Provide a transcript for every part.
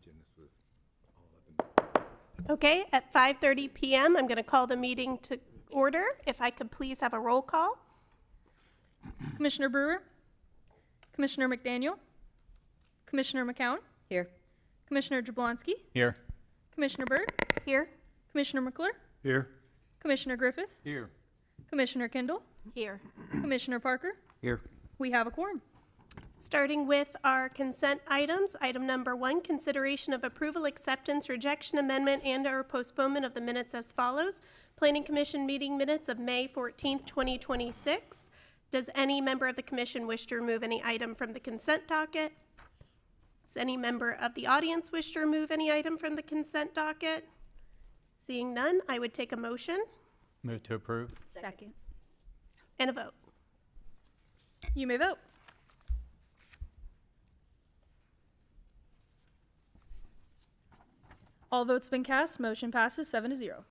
imagine this was all up in. Okay, at 5:30 PM, I'm going to call the meeting to order. If I could please have a roll call. Commissioner Brewer, Commissioner McDaniel, Commissioner McCown, Here. Commissioner Jablonski, Here. Commissioner Byrd, Here. Commissioner McClure, Here. Commissioner Griffith, Here. Commissioner Kendall, Here. Commissioner Parker. Here. We have a quorum. Starting with our consent items, item number 1, consideration of approval, acceptance, rejection, amendment, and/or postponement of the minutes as follows. Planning Commission meeting minutes of May 14th, 2026. Does any member of the commission wish to remove any item from the consent docket? Does any member of the audience wish to remove any item from the consent docket? Seeing none, I would take a motion Move to approve. Second. and a vote. You may vote. All votes been cast. Motion passes 7-0.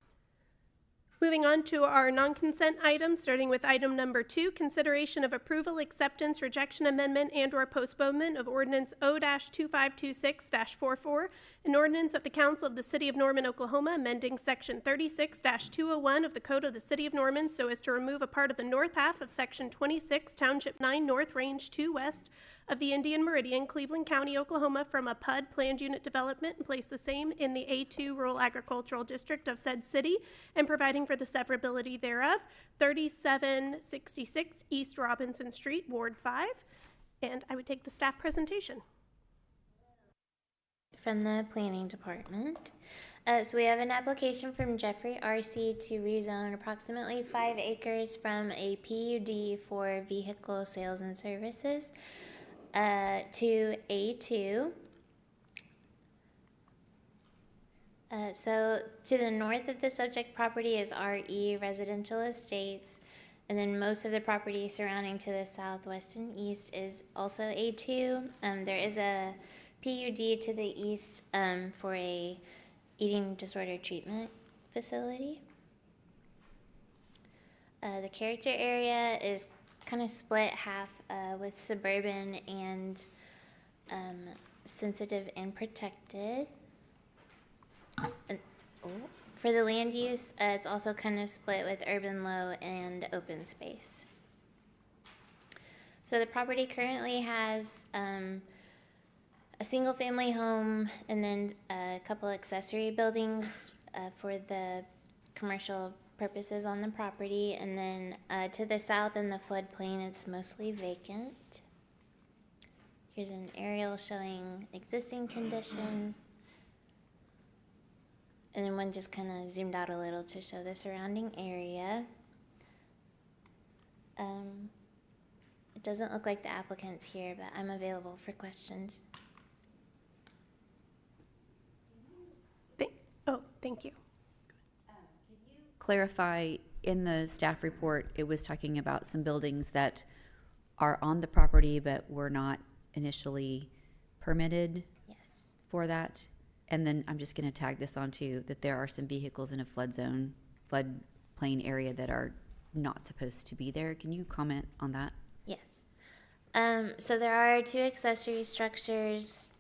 Moving on to our non-consent items, starting with item number 2, consideration of approval, acceptance, rejection, amendment, and/or postponement of ordinance O-2526-44, an ordinance of the Council of the City of Norman, Oklahoma, amending section 36-201 of the Code of the City of Norman so as to remove a part of the north half of section 26, Township 9 North, Range 2 West of the Indian Meridian, Cleveland County, Oklahoma, from a PUD planned unit development and place the same in the A2 Rural Agricultural District of said city and providing for the severability thereof, 3766 East Robinson Street, Ward 5. And I would take the staff presentation. From the planning department. So we have an application from Jeffrey R.C. to rezone approximately 5 acres from a PUD for vehicle sales and services to A2. So to the north of the subject property is RE Residential Estates, and then most of the property surrounding to the southwest and east is also A2. There is a PUD to the east for a eating disorder treatment facility. The character area is kind of split half with suburban and sensitive and protected. For the land use, it's also kind of split with urban low and open space. So the property currently has a single family home and then a couple accessory buildings for the commercial purposes on the property. And then to the south in the floodplain, it's mostly vacant. Here's an aerial showing existing conditions. And then one just kind of zoomed out a little to show the surrounding area. It doesn't look like the applicant's here, but I'm available for questions. Thank you. Clarify, in the staff report, it was talking about some buildings that are on the property but were not initially permitted Yes. for that. And then I'm just going to tag this on too, that there are some vehicles in a flood zone, floodplain area that are not supposed to be there. Can you comment on that? Yes. So there are 2 accessory structures.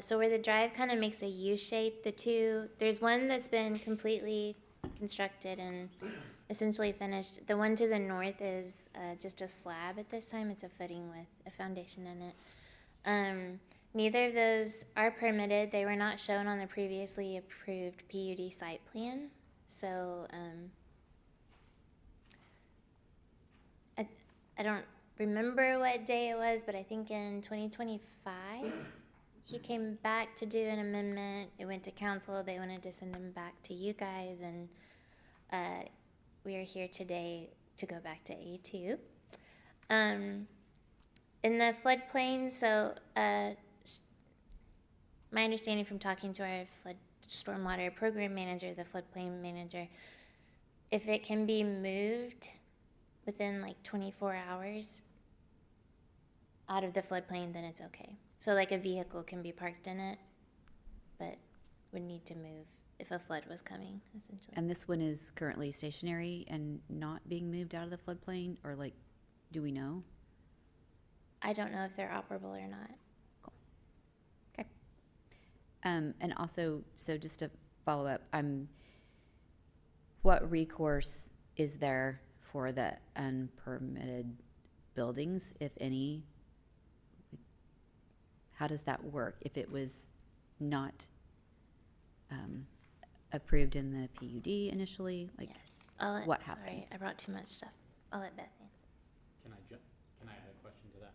So where the drive kind of makes a U shape, there's one that's been completely constructed and essentially finished. The one to the north is just a slab at this time. It's a footing with a foundation in it. Neither of those are permitted. They were not shown on the previously approved PUD site plan. So I don't remember what day it was, but I think in 2025, he came back to do an amendment. It went to council. They wanted to send him back to you guys, and we are here today to go back to A2. In the floodplain, so my understanding from talking to our flood stormwater program manager, the floodplain manager, if it can be moved within like 24 hours out of the floodplain, then it's okay. So like a vehicle can be parked in it, but would need to move if a flood was coming, essentially. And this one is currently stationary and not being moved out of the floodplain, or like, do we know? I don't know if they're operable or not. And also, so just to follow up, what recourse is there for the unpermitted buildings, if any? How does that work if it was not approved in the PUD initially? Like, Yes. what Sorry, happens? I brought too much stuff. I'll let Beth answer. Can I add a question to that?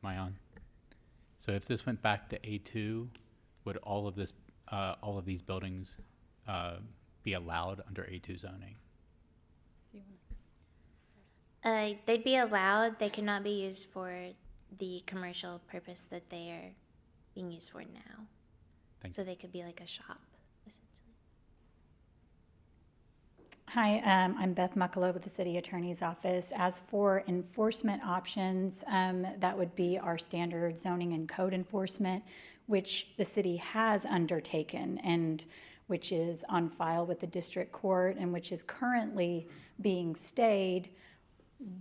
Am I on? So if this went back to A2, would all of these buildings be allowed under A2 zoning? They'd be allowed, they cannot be used for the commercial purpose that they are being used for now. Thank So they could be like a shop, essentially. Hi, I'm Beth Muckalo with the City Attorney's Office. As for enforcement options, that would be our standard zoning and code enforcement, which the city has undertaken and which is on file with the district court and which is currently being stayed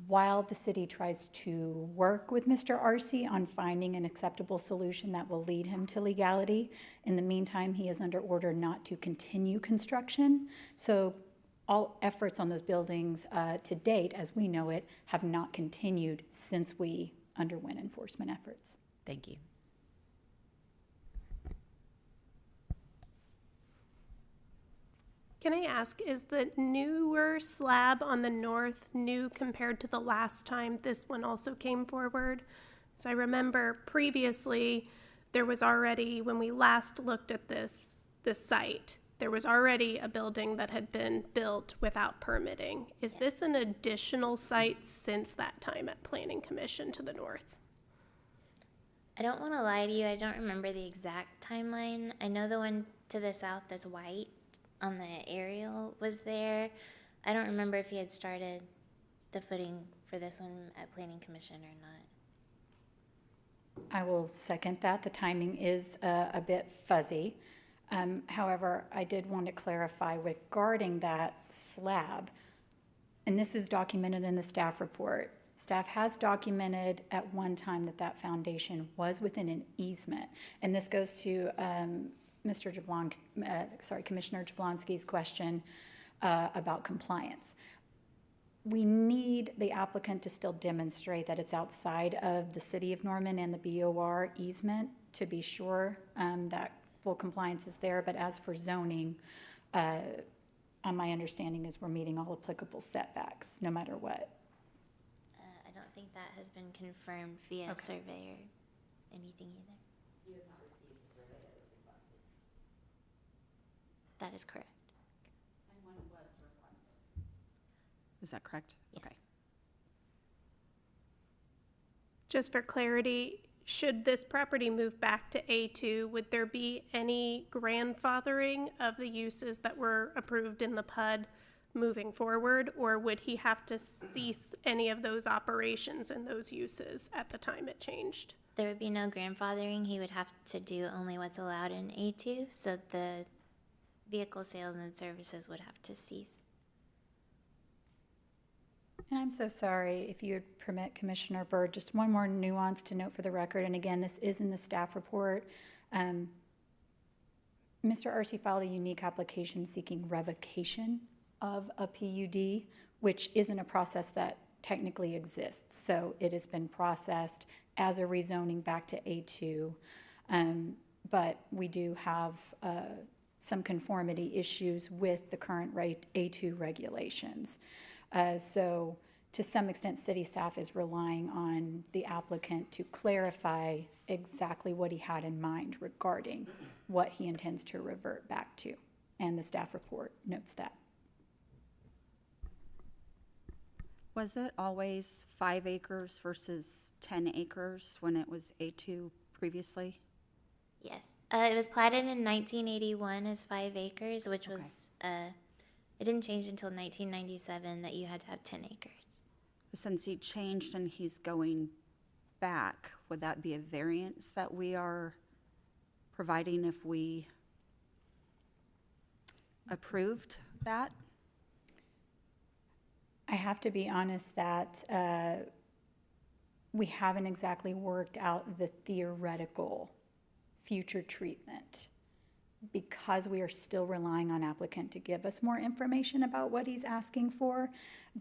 while the city tries to work with Mr. Arce on finding an acceptable solution that will lead him to legality. In the meantime, he is under order not to continue construction. So all efforts on those buildings to date, as we know it, have not continued since we underwent enforcement efforts. Thank you. Can I ask, is the newer slab on the north new compared to the last time this one also came forward? So I remember previously, there was already, when we last looked at this site, there was already a building that had been built without permitting. Is this an additional site since that time at Planning Commission to the north? I don't want to lie to you, I don't remember the exact timeline. I know the one to the south that's white on the aerial was there. I don't remember if he had started the footing for this one at Planning Commission or not. I will second that. The timing is a bit fuzzy. However, I did want to clarify regarding that slab, and this is documented in the staff report. Staff has documented at one time that that foundation was within an easement, and this goes to Commissioner Jablonski's question about compliance. We need the applicant to still demonstrate that it's outside of the City of Norman and the BOR easement to be sure that full compliance is there. But as for zoning, my understanding is we're meeting all applicable setbacks, no matter what. I don't think that has been confirmed via survey or anything either. You have not received the survey that was requested. That is correct. Is that correct? Yes. Okay. Just for clarity, should this property move back to A2, would there be any grandfathering of the uses that were approved in the PUD moving forward, or would he have to cease any of those operations and those uses at the time it changed? There would be no grandfathering. He would have to do only what's allowed in A2, so the vehicle sales and services would have to cease. And I'm so sorry, if you would permit, Commissioner Byrd, just one more nuance to note for the record, and again, this is in the staff report. Mr. Arce filed a unique application seeking revocation of a PUD, which isn't a process that technically exists. So it has been processed as a rezoning back to A2, but we do have some conformity issues with the current A2 regulations. So to some extent, city staff is relying on the applicant to clarify exactly what he had in mind regarding what he intends to revert back to. And the staff report notes that. Was it always 5 acres versus 10 acres when it was A2 previously? Yes. It was platted in 1981 as 5 acres, which was, it didn't change until 1997 that you had to have 10 acres. Since he changed and he's going back, would that be a variance that we are providing if we approved that? I have to be honest that we haven't exactly worked out the theoretical future treatment, because we are still relying on applicant to give us more information about what he's asking for.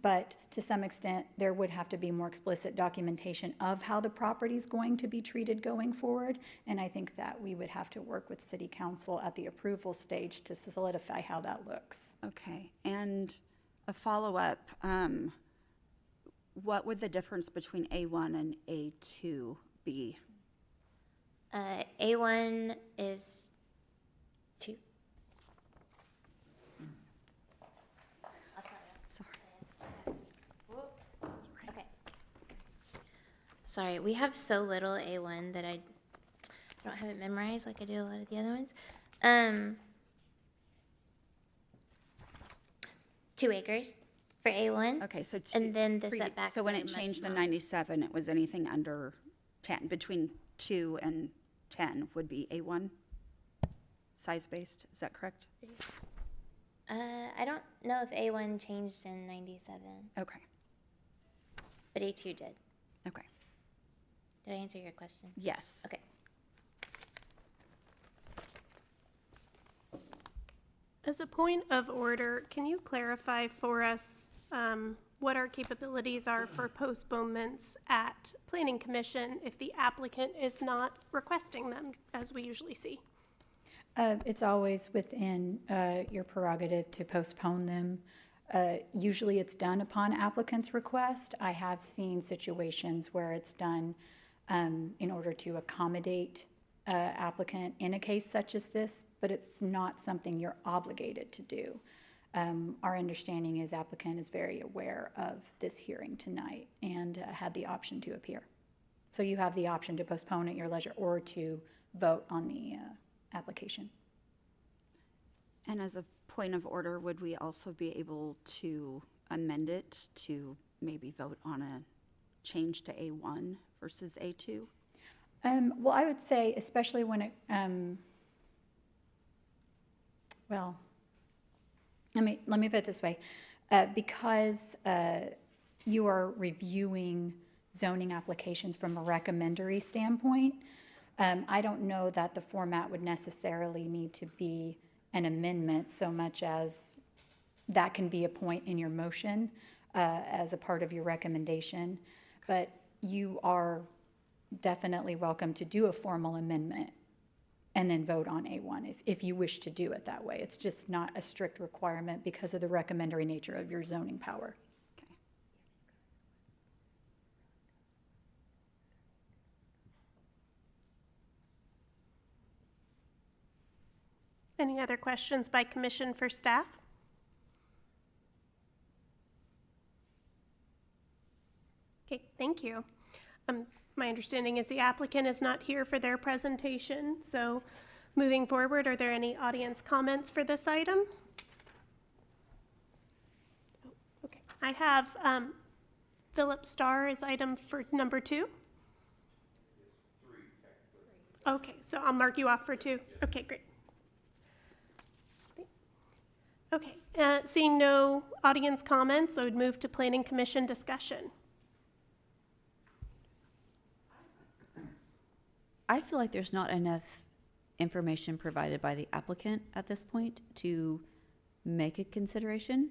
But to some extent, there would have to be more explicit documentation of how the property is going to be treated going forward. And I think that we would have to work with city council at the approval stage to solidify how that looks. Okay, and a follow-up, what would the difference between A1 and A2 be? A1 is 2. Sorry. Okay. Sorry, we have so little A1 that I don't have it memorized like I do a lot of the other ones. 2 acres for A1. Okay, so And then the setbacks So when are it much changed in smaller. 97, it was anything under 10, between 2 and 10 would be A1 size-based, is that correct? I don't know if A1 changed in 97, Okay, but A2 did. okay, Did I answer your question? yes. Okay. As a point of order, can you clarify for us what our capabilities are for postponements at Planning Commission if the applicant is not requesting them, as we usually see? It's always within your prerogative to postpone them. Usually it's done upon applicant's request. I have seen situations where it's done in order to accommodate applicant in a case such as this, but it's not something you're obligated to do. Our understanding is applicant is very aware of this hearing tonight and had the option to appear. So you have the option to postpone at your leisure or to vote on the application. And as a point of order, would we also be able to amend it to maybe vote on a change to A1 versus A2? Well, I would say, especially when it, well, let me put it this way. Because you are reviewing zoning applications from a recommendatory standpoint, I don't know that the format would necessarily need to be an amendment so much as that can be a point in your motion as a part of your recommendation. But you are definitely welcome to do a formal amendment and then vote on A1 if you wish to do it that way. It's just not a strict requirement because of the recommendatory nature of your zoning power. Okay. Any other questions by commission for staff? Okay, thank you. My understanding is the applicant is not here for their presentation, so moving forward, are there any audience comments for this item? Okay, I have Philip Starr as item for number 2. Okay, so I'll mark you off for 2. Okay, great. Okay, seeing no audience comments, I would move to Planning Commission discussion. I feel like there's not enough information provided by the applicant at this point to make a consideration.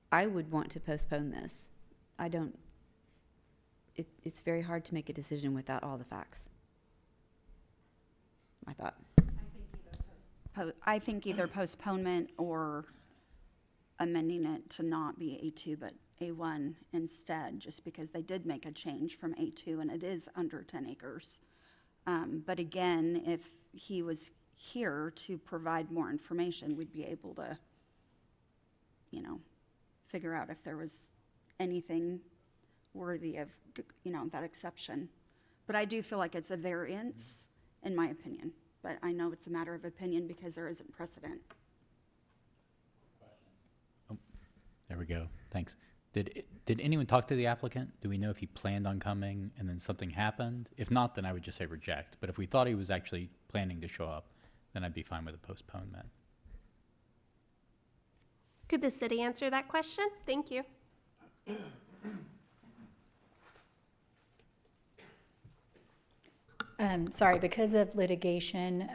I would want to postpone this. It's very hard to make a decision without all the facts. I thought. I think either postponement or amending it to not be A2 but A1 instead, just because they did make a change from A2 and it is under 10 acres. But again, if he was here to provide more information, we'd be able to, figure out if there was anything worthy of, that exception. But I do feel like it's a variance, in my opinion. But I know it's a matter of opinion because there isn't precedent. There we go. Thanks. Did anyone talk to the applicant? Do we know if he planned on coming and then something happened? If not, then I would just say reject. But if we thought he was actually planning to show up, then I'd be fine with a postponement. Could the city answer that question? Thank you. Sorry, because of litigation,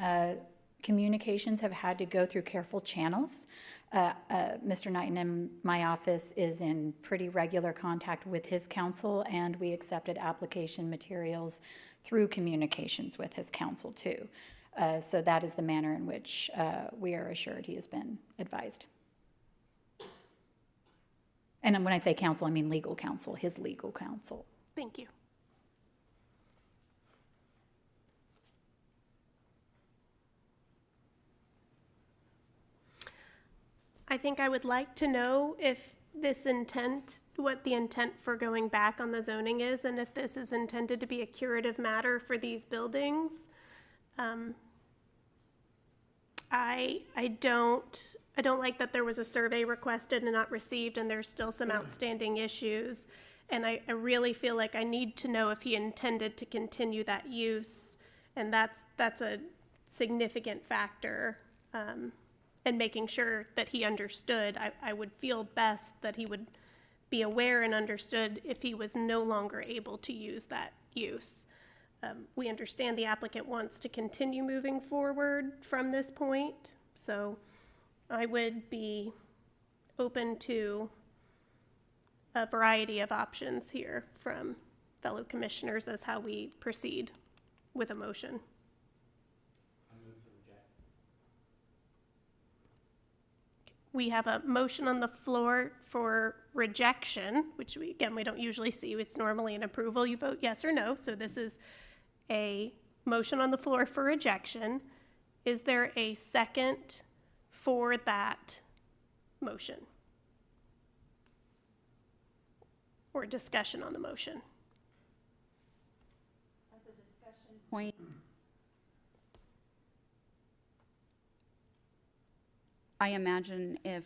communications have had to go through careful channels. Mr. Knighton in my office is in pretty regular contact with his counsel, and we accepted application materials through communications with his counsel too. So that is the manner in which we are assured he has been advised. And when I say counsel, I mean legal counsel, his legal counsel. Thank you. I think I would like to know if this intent, what the intent for going back on the zoning is, and if this is intended to be a curative matter for these buildings. I don't like that there was a survey requested and not received, and there's still some outstanding issues. And I really feel like I need to know if he intended to continue that use, and that's a significant factor. And making sure that he understood, I would feel best that he would be aware and understood if he was no longer able to use that use. We understand the applicant wants to continue moving forward from this point, so I would be open to a variety of options here from fellow commissioners as how we proceed with a motion. We have a motion on the floor for rejection, which we don't usually see. It's normally an approval. You vote yes or no. So this is a motion on the floor for rejection. Is there a second for that motion? Or discussion on the motion? As a discussion point, I imagine if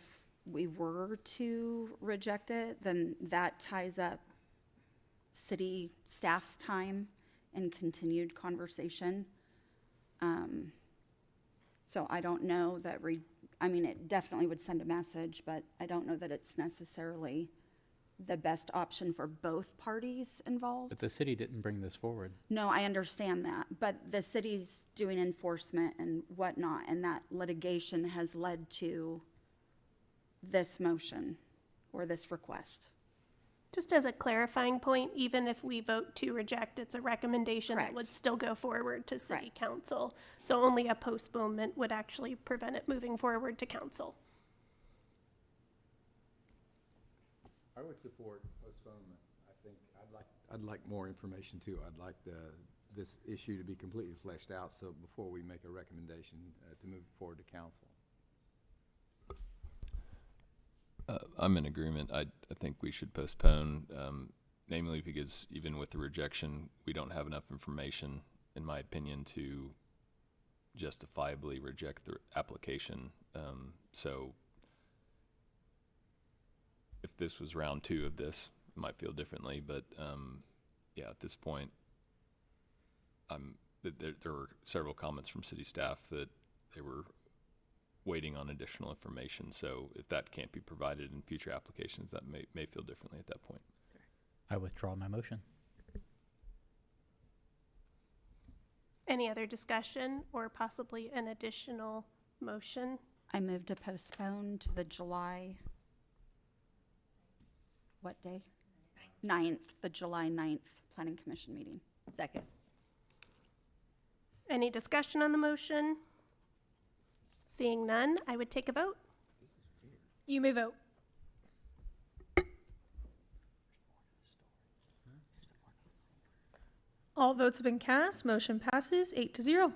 we were to reject it, then that ties up city staff's time and continued conversation. So I don't know that, it definitely would send a message, but I don't know that it's necessarily the best option for both parties involved. But the city didn't bring this forward. No, I understand that, but the city's doing enforcement and whatnot, and that litigation has led to this motion or this request. Just as a clarifying point, even if we vote to reject, it's a recommendation that Correct. would still go forward to city Correct. council. So only a postponement would actually prevent it moving forward to council. I would support postponement. I think I'd like more information too. I'd like this issue to be completely fleshed out, so before we make a recommendation to move forward to council. I'm in agreement. I think we should postpone, namely because even with the rejection, we don't have enough information, in my opinion, to justifiably reject the application. So if this was round 2 of this, it might feel differently, but yeah, at this point, there were several comments from city staff that they were waiting on additional information. So if that can't be provided in future applications, that may feel differently at that point. I withdraw my motion. Any other discussion or possibly an additional motion? I move to postpone to the July, what day? 9th, the July 9th Planning Commission meeting. Second. Any discussion on the motion? Seeing none, I would take a vote. You may vote. All votes have been cast. Motion passes 8-0.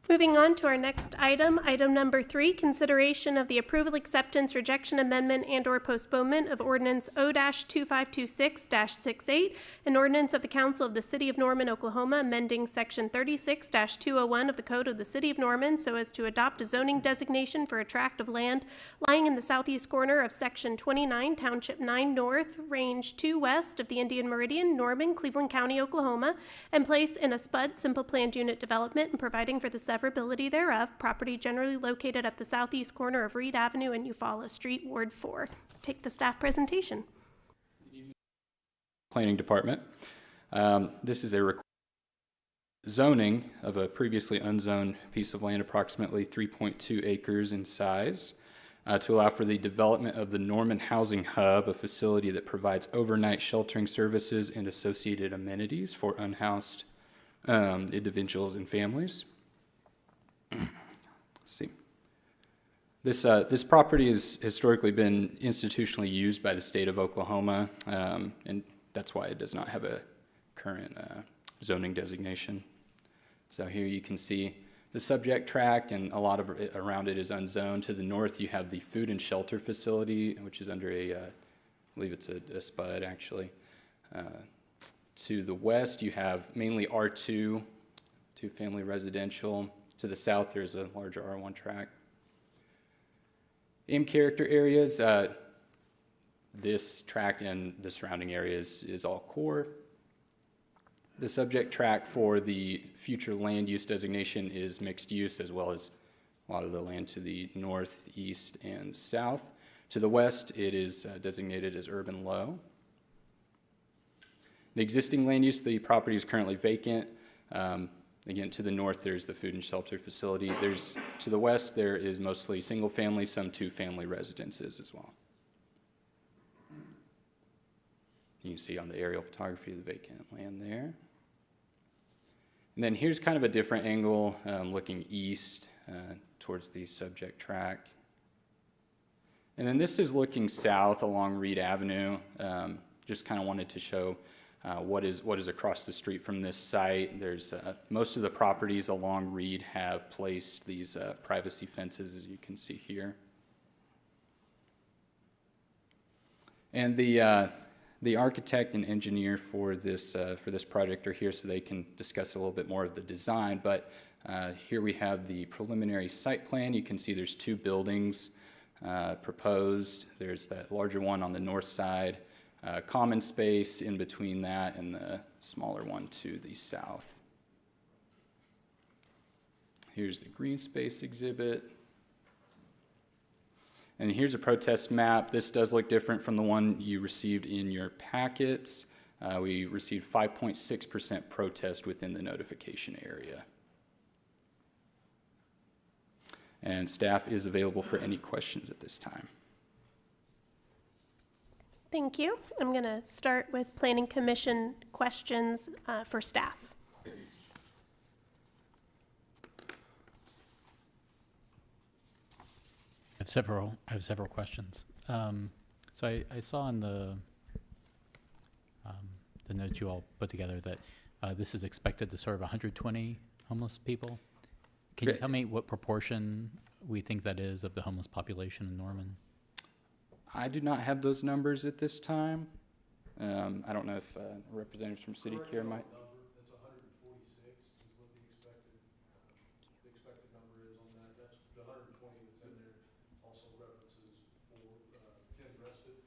Moving on to our next item, item number 3, consideration of the approval, acceptance, rejection, amendment, and/or postponement of ordinance O-2526-68, an ordinance of the Council of the City of Norman, Oklahoma, amending section 36-201 of the Code of the City of Norman so as to adopt a zoning designation for a tract of land lying in the southeast corner of section 29, township 9 north, range 2 west of the Indian Meridian, Norman, Cleveland County, Oklahoma, and place in a SPUD, simple planned unit development, and providing for the severability thereof, property generally located at the southeast corner of Reed Avenue and Eufaula Street, Ward 4. Take the staff presentation. Planning Department. This is a zoning of a previously unzoned piece of land, approximately 3.2 acres in size, to allow for the development of the Norman Housing Hub, a facility that provides overnight sheltering services and associated amenities for unhoused individuals and families. Let's see. This property has historically been institutionally used by the state of Oklahoma, and that's why it does not have a current zoning designation. So here you can see the subject tract, and a lot of it around it is unzoned. To the north, you have the food and shelter facility, which is under I believe it's a SPUD actually. To the west, you have mainly R2, two-family residential. To the south, there's a larger R1 tract. In character areas, this tract and the surrounding areas is all core. The subject tract for the future land use designation is mixed use, as well as a lot of the land to the north, east, and south. To the west, it is designated as urban low. The existing land use, the property is currently vacant. Again, to the north, there's the food and shelter facility. To the west, there is mostly single family, some two-family residences as well. You can see on the aerial photography the vacant land there. And then here's kind of a different angle looking east towards the subject tract. And then this is looking south along Reed Avenue. Just kind of wanted to show what is across the street from this site. There's most of the properties along Reed have placed these privacy fences, as you can see here. And the architect and engineer for this project are here, so they can discuss a little bit more of the design. But here we have the preliminary site plan. You can see there's two buildings proposed. There's that larger one on the north side, common space in between that, and the smaller one to the south. Here's the green space exhibit. And here's a protest map. This does look different from the one you received in your packets. We received 5.6% protest within the notification area. And staff is available for any questions at this time. Thank you. I'm going to start with Planning Commission questions for staff. I have several questions. So I saw in the notes you all put together that this is expected to serve 120 homeless people. Can you tell me what proportion we think that is of the homeless population in Norman? I do not have those numbers at this time. I don't know if representatives from City Care might. It's 146 is what the expected number is on that. That's the 120 that's in there. Also references for 10 rested.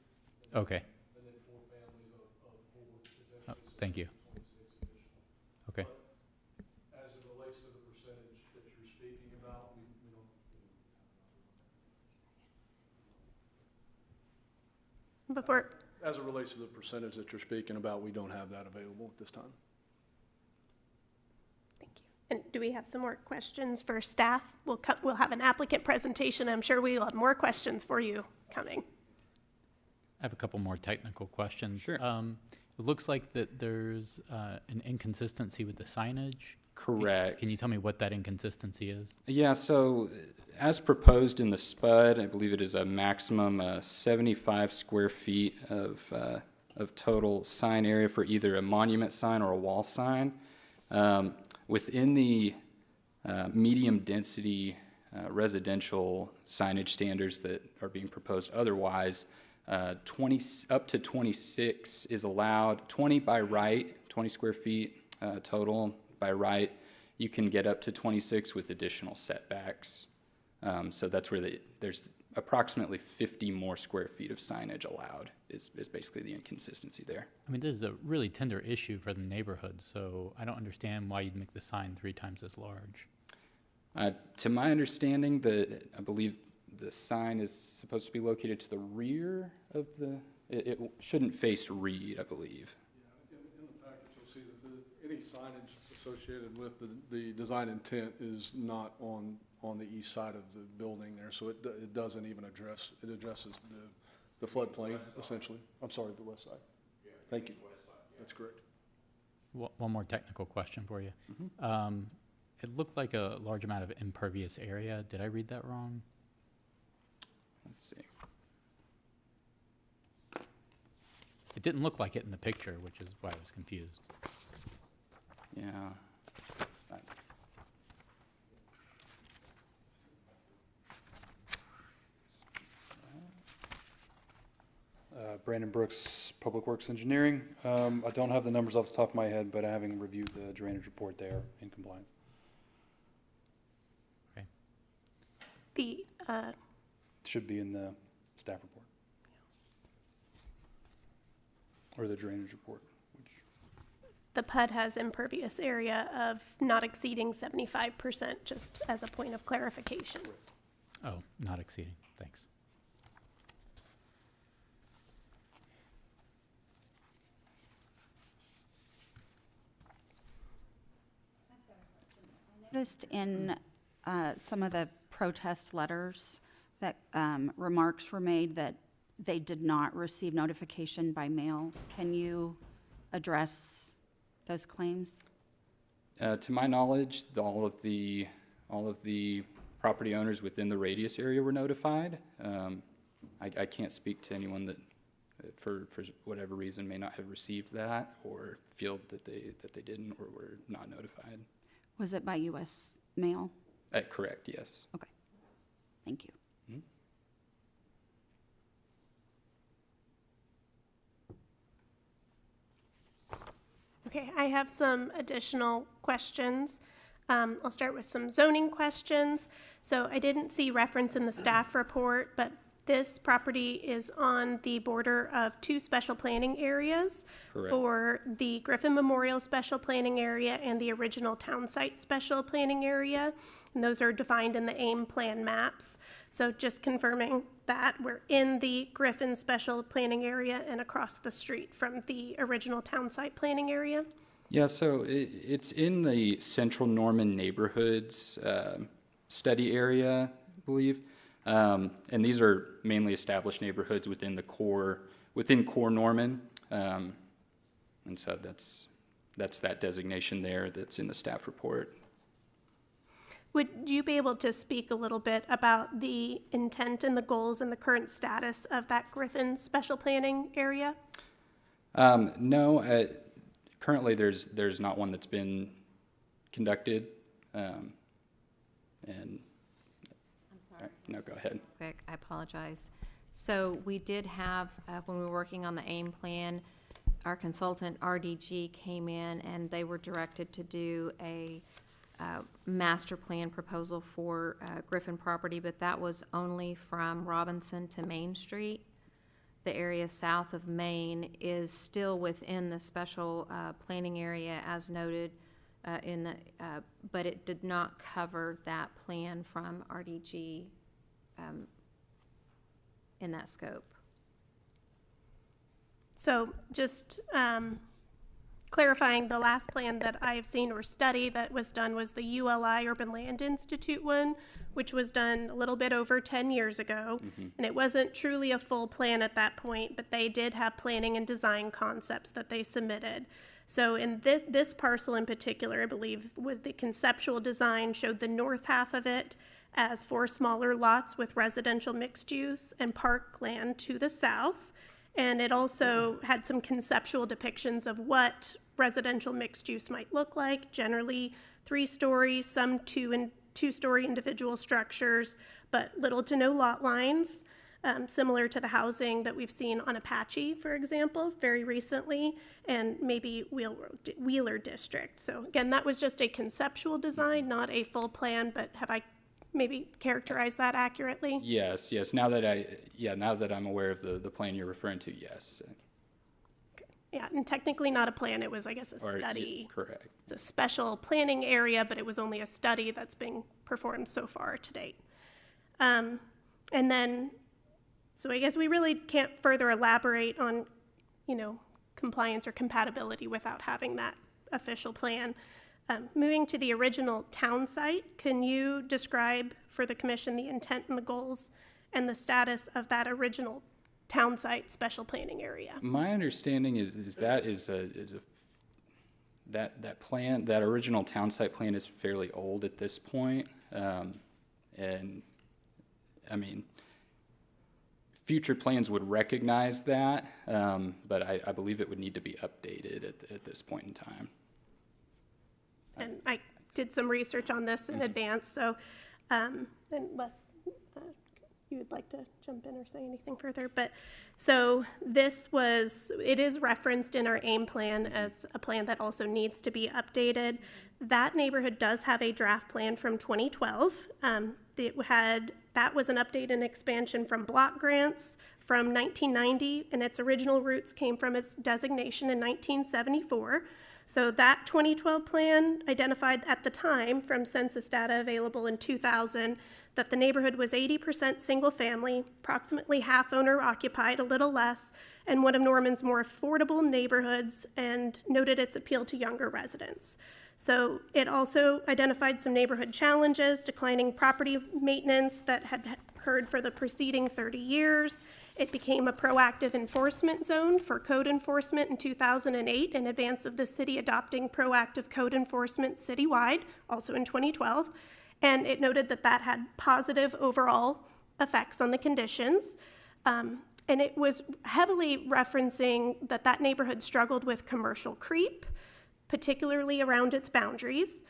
Okay. And then 4 families of 4 potentially. Oh, thank you. 26 additional. Okay. But as it relates to the percentage that you're speaking about, we don't. Before, As it relates to the percentage that you're speaking about, we don't have that available at this time. thank you. And do we have some more questions for staff? We'll have an applicant presentation. I'm sure we'll have more questions for you coming. I have a couple more technical questions. Sure. It looks like that there's an inconsistency with the signage. Correct. Can you tell me what that inconsistency is? Yeah, so as proposed in the SPUD, I believe it is a maximum 75 square feet of total sign area for either a monument sign or a wall sign. Within the medium density residential signage standards that are being proposed otherwise, 20 up to 26 is allowed, 20 by right, 20 square feet total by right. You can get up to 26 with additional setbacks. So that's where there's approximately 50 more square feet of signage allowed is basically the inconsistency there. I mean, this is a really tender issue for the neighborhood, so I don't understand why you'd make the sign 3 times as large. To my understanding, I believe the sign is supposed to be located to the rear of it shouldn't face Reed, I believe. Yeah, in the package, you'll see that any signage associated with the design intent is not on the east side of the building there, so it doesn't even address, it addresses the floodplain, essentially. I'm sorry, the west side. Thank you. That's correct. One more technical question for you. It looked like a large amount of impervious area. Did I read that wrong? Let's see. It didn't look like it in the picture, which is why I was confused. Yeah. Brandon Brooks, Public Works Engineering. I don't have the numbers off the top of my head, but having reviewed the drainage report, they are in compliance. Okay. The, It should be in the staff report. Or the drainage report, which, the PUD has impervious area of not exceeding 75%, just as a point of clarification. Oh, not exceeding. Thanks. Noticed in some of the protest letters that remarks were made that they did not receive notification by mail. Can you address those claims? To my knowledge, all of the property owners within the radius area were notified. I can't speak to anyone that, for whatever reason, may not have received that or feel that they didn't or were not notified. Was it by U.S. mail? Correct, yes. Okay, thank you. Okay, I have some additional questions. I'll start with some zoning questions. So I didn't see reference in the staff report, but this property is on the border of two special planning areas. Correct. For the Griffin Memorial Special Planning Area and the original Town Site Special Planning Area. And those are defined in the AIM plan maps. So just confirming that we're in the Griffin Special Planning Area and across the street from the original Town Site Planning Area. Yeah, so it's in the Central Norman Neighborhoods study area, I believe. And these are mainly established neighborhoods within core Norman. And so that's that designation there that's in the staff report. Would you be able to speak a little bit about the intent and the goals and the current status of that Griffin Special Planning Area? No, currently there's not one that's been conducted. And I'm sorry. No, go ahead. Quick, I apologize. So we did have, when we were working on the AIM plan, our consultant RDG came in and they were directed to do a master plan proposal for Griffin property, but that was only from Robinson to Main Street. The area south of Main is still within the special planning area as noted but it did not cover that plan from RDG in that scope. So just clarifying, the last plan that I've seen or study that was done was the ULI Urban Land Institute one, which was done a little bit over 10 years ago. And it wasn't truly a full plan at that point, but they did have planning and design concepts that they submitted. So in this parcel in particular, I believe, with the conceptual design showed the north half of it as 4 smaller lots with residential mixed use and parkland to the south. And it also had some conceptual depictions of what residential mixed use might look like, generally 3 stories, some 2-story individual structures, but little to no lot lines, similar to the housing that we've seen on Apache, for example, very recently, and maybe Wheeler District. So again, that was just a conceptual design, not a full plan, but have I maybe characterized that accurately? Yes. Now that I'm aware of the plan you're referring to, yes. Yeah, and technically not a plan, it was, I guess, a study. Correct. It's a special planning area, but it was only a study that's being performed so far to date. And then, so I guess we really can't further elaborate on, compliance or compatibility without having that official plan. Moving to the original town site, can you describe for the commission the intent and the goals and the status of that original town site special planning area? My understanding is that plan, that original town site plan is fairly old at this point. And I mean, future plans would recognize that, but I believe it would need to be updated at this point in time. And I did some research on this in advance, so unless you would like to jump in or say anything further, but so it is referenced in our AIM plan as a plan that also needs to be updated. That neighborhood does have a draft plan from 2012. That was an update and expansion from block grants from 1990, and its original roots came from its designation in 1974. So that 2012 plan identified at the time from census data available in 2000 that the neighborhood was 80% single family, approximately half owner occupied, a little less, and one of Norman's more affordable neighborhoods, and noted its appeal to younger residents. So it also identified some neighborhood challenges, declining property maintenance that had occurred for the preceding 30 years. It became a proactive enforcement zone for code enforcement in 2008 in advance of the city adopting proactive code enforcement citywide, also in 2012. And it noted that that had positive overall effects on the conditions. And it was heavily referencing that that neighborhood struggled with commercial creep, particularly around its boundaries.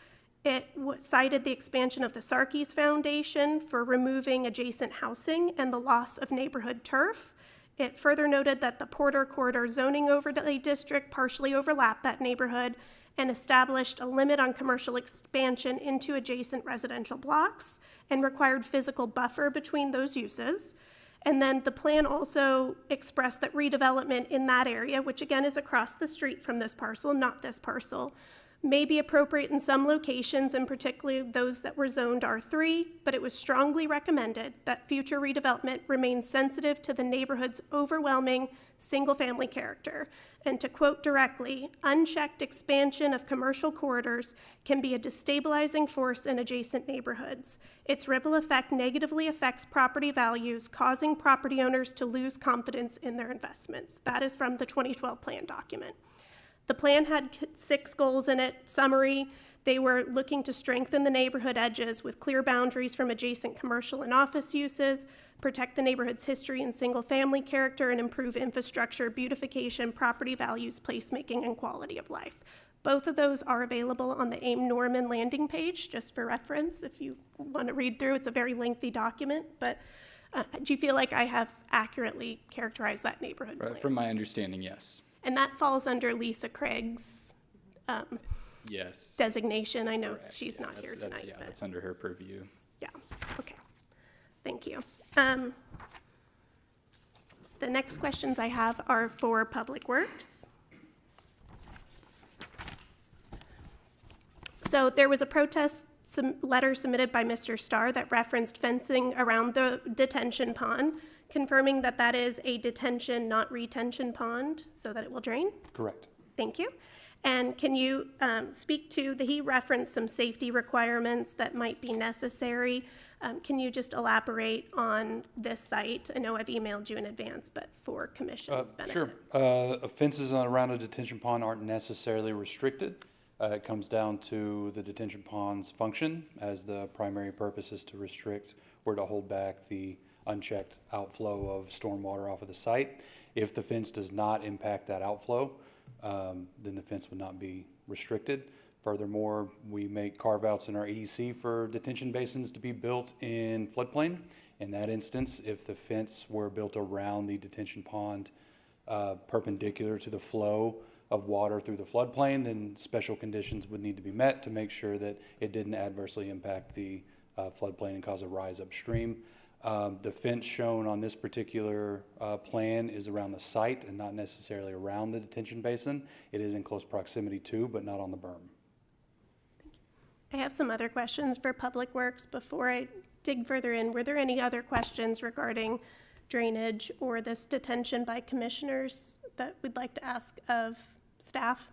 It cited the expansion of the Sarkees Foundation for removing adjacent housing and the loss of neighborhood turf. It further noted that the Porter Corridor zoning overlay district partially overlapped that neighborhood and established a limit on commercial expansion into adjacent residential blocks and required physical buffer between those uses. And then the plan also expressed that redevelopment in that area, which again is across the street from this parcel, not this parcel, may be appropriate in some locations, and particularly those that were zoned R3, but it was strongly recommended that future redevelopment remain sensitive to the neighborhood's overwhelming single-family character. And to quote directly, unchecked expansion of commercial corridors can be a destabilizing force in adjacent neighborhoods. Its ripple effect negatively affects property values, causing property owners to lose confidence in their investments. That is from the 2012 plan document. The plan had 6 goals in it. Summary, they were looking to strengthen the neighborhood edges with clear boundaries from adjacent commercial and office uses, protect the neighborhood's history and single-family character, and improve infrastructure, beautification, property values, placemaking, and quality of life. Both of those are available on the AIM Norman landing page, just for reference, if you want to read through. It's a very lengthy document, but do you feel like I have accurately characterized that neighborhood plan? From my understanding, yes. And that falls under Lisa Craig's Yes. designation. I know Correct. she's not here tonight. Yeah, but that's under her purview. yeah, okay. Thank you. The next questions I have are for Public Works. So there was a protest letter submitted by Mr. Starr that referenced fencing around the detention pond, confirming that that is a detention, not retention pond, so that it will drain? Correct. Thank you. And can you speak to, he referenced some safety requirements that might be necessary. Can you just elaborate on this site? I know I've emailed you in advance, but for commission's benefit. Sure. Fences around a detention pond aren't necessarily restricted. It comes down to the detention pond's function, as the primary purpose is to restrict or to hold back the unchecked outflow of stormwater off of the site. If the fence does not impact that outflow, then the fence would not be restricted. Furthermore, we make carve-outs in our EDC for detention basins to be built in floodplain. In that instance, if the fence were built around the detention pond perpendicular to the flow of water through the floodplain, then special conditions would need to be met to make sure that it didn't adversely impact the floodplain and cause a rise upstream. The fence shown on this particular plan is around the site and not necessarily around the detention basin. It is in close proximity to, but not on the berm. I have some other questions for Public Works before I dig further in. Were there any other questions regarding drainage or this detention by commissioners that we'd like to ask of staff?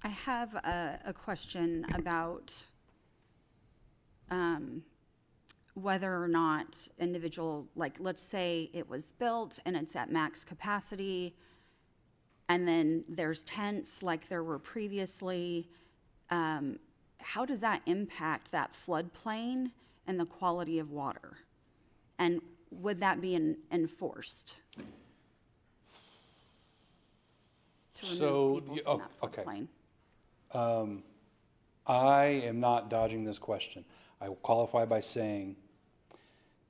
I have a question about whether or not individual, like, let's say it was built and it's at max capacity, and then there's tents like there were previously. How does that impact that floodplain and the quality of water? And would that be enforced? To remove So, people the- from oh, that okay. floodplain? I am not dodging this question. I will qualify by saying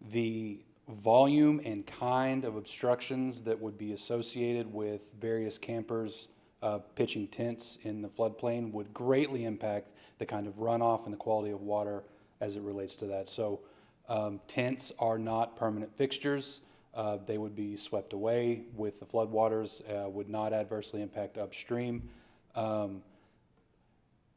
the volume and kind of obstructions that would be associated with various campers pitching tents in the floodplain would greatly impact the kind of runoff and the quality of water as it relates to that. So tents are not permanent fixtures. They would be swept away with the floodwaters, would not adversely impact upstream.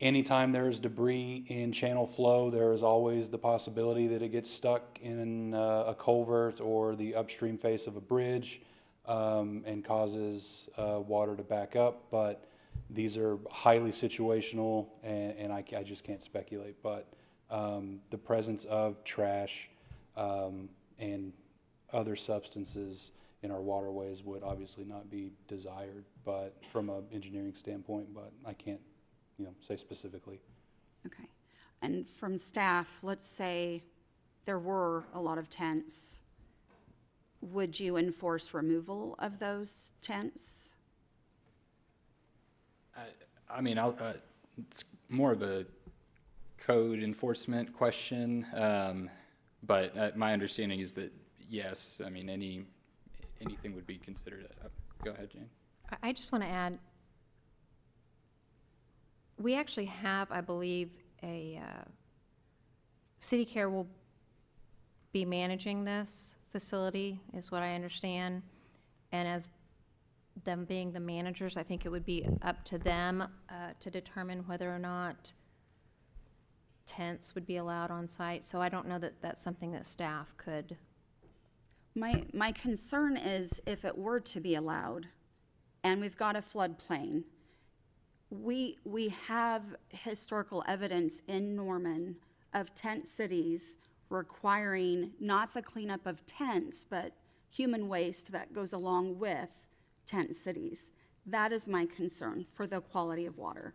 Anytime there is debris in channel flow, there is always the possibility that it gets stuck in a culvert or the upstream face of a bridge and causes water to back up. But these are highly situational, and I just can't speculate. But the presence of trash and other substances in our waterways would obviously not be desired, but from an engineering standpoint, but I can't say specifically. Okay. And from staff, let's say there were a lot of tents, would you enforce removal of those tents? I mean, it's more of a code enforcement question, but my understanding is that, yes, I mean, anything would be considered. Go ahead, Jane. I just want to add, we actually have, I believe, City Care will be managing this facility, is what I understand. And as them being the managers, I think it would be up to them to determine whether or not tents would be allowed on site. So I don't know that that's something that staff could. My concern is if it were to be allowed, and we've got a floodplain, we have historical evidence in Norman of tent cities requiring not the cleanup of tents, but human waste that goes along with tent cities. That is my concern for the quality of water.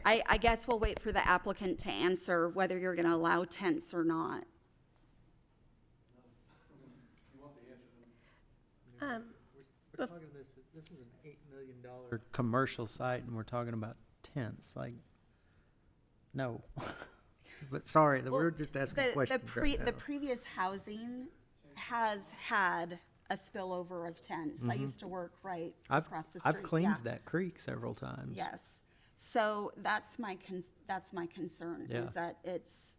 I guess we'll wait for the applicant to answer whether you're going to allow tents or not. We're talking this is an $8 million commercial site, and we're talking about tents, like, no. But sorry, we're just asking questions right now. The previous housing has had a spillover of tents. I used to work right across the street. I've cleaned Yeah. that creek several times. Yes. So that's my concern, Yeah. is that it's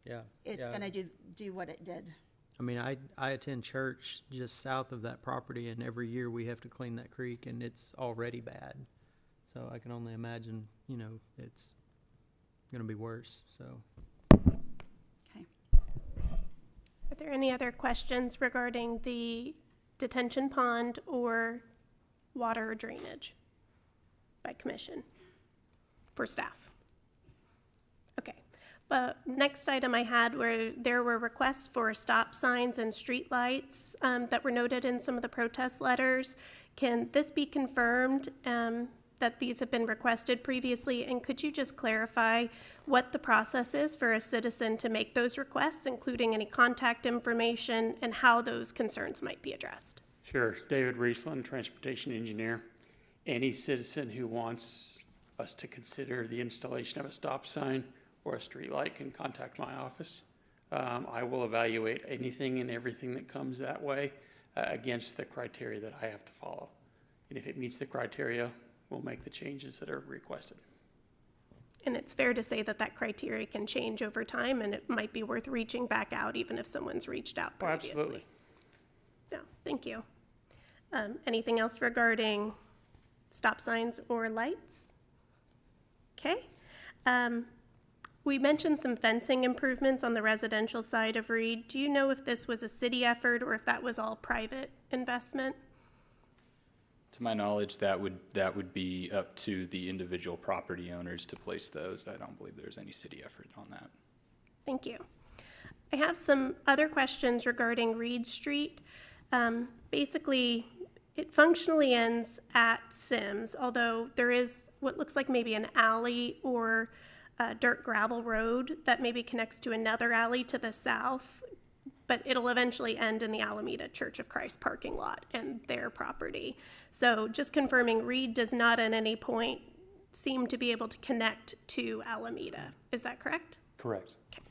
Yeah. gonna do what it did. I mean, I attend church just south of that property, and every year we have to clean that creek, and it's already bad. So I can only imagine, it's gonna be worse, so. Okay. Are there any other questions regarding the detention pond or water drainage by commission for staff? Okay. But next item I had were there were requests for stop signs and street lights that were noted in some of the protest letters. Can this be confirmed that these have been requested previously? And could you just clarify what the process is for a citizen to make those requests, including any contact information and how those concerns might be addressed? Sure. David Riesland, transportation engineer. Any citizen who wants us to consider the installation of a stop sign or a street light can contact my office. I will evaluate anything and everything that comes that way against the criteria that I have to follow. And if it meets the criteria, we'll make the changes that are requested. And it's fair to say that that criteria can change over time, and it might be worth reaching back out even if someone's reached out Oh, previously. absolutely. No, thank you. Anything else regarding stop signs or lights? Okay. we mentioned some fencing improvements on the residential side of Reed. Do you know if this was a city effort or if that was all private investment? To my knowledge, that would be up to the individual property owners to place those. I don't believe there's any city effort on that. Thank you. I have some other questions regarding Reed Street. Basically, it functionally ends at Sims, although there is what looks like maybe an alley or a dirt gravel road that maybe connects to another alley to the south, but it'll eventually end in the Alameda Church of Christ parking lot and their property. So just confirming, Reed does not at any point seem to be able to connect to Alameda. Is that correct? Correct. Okay.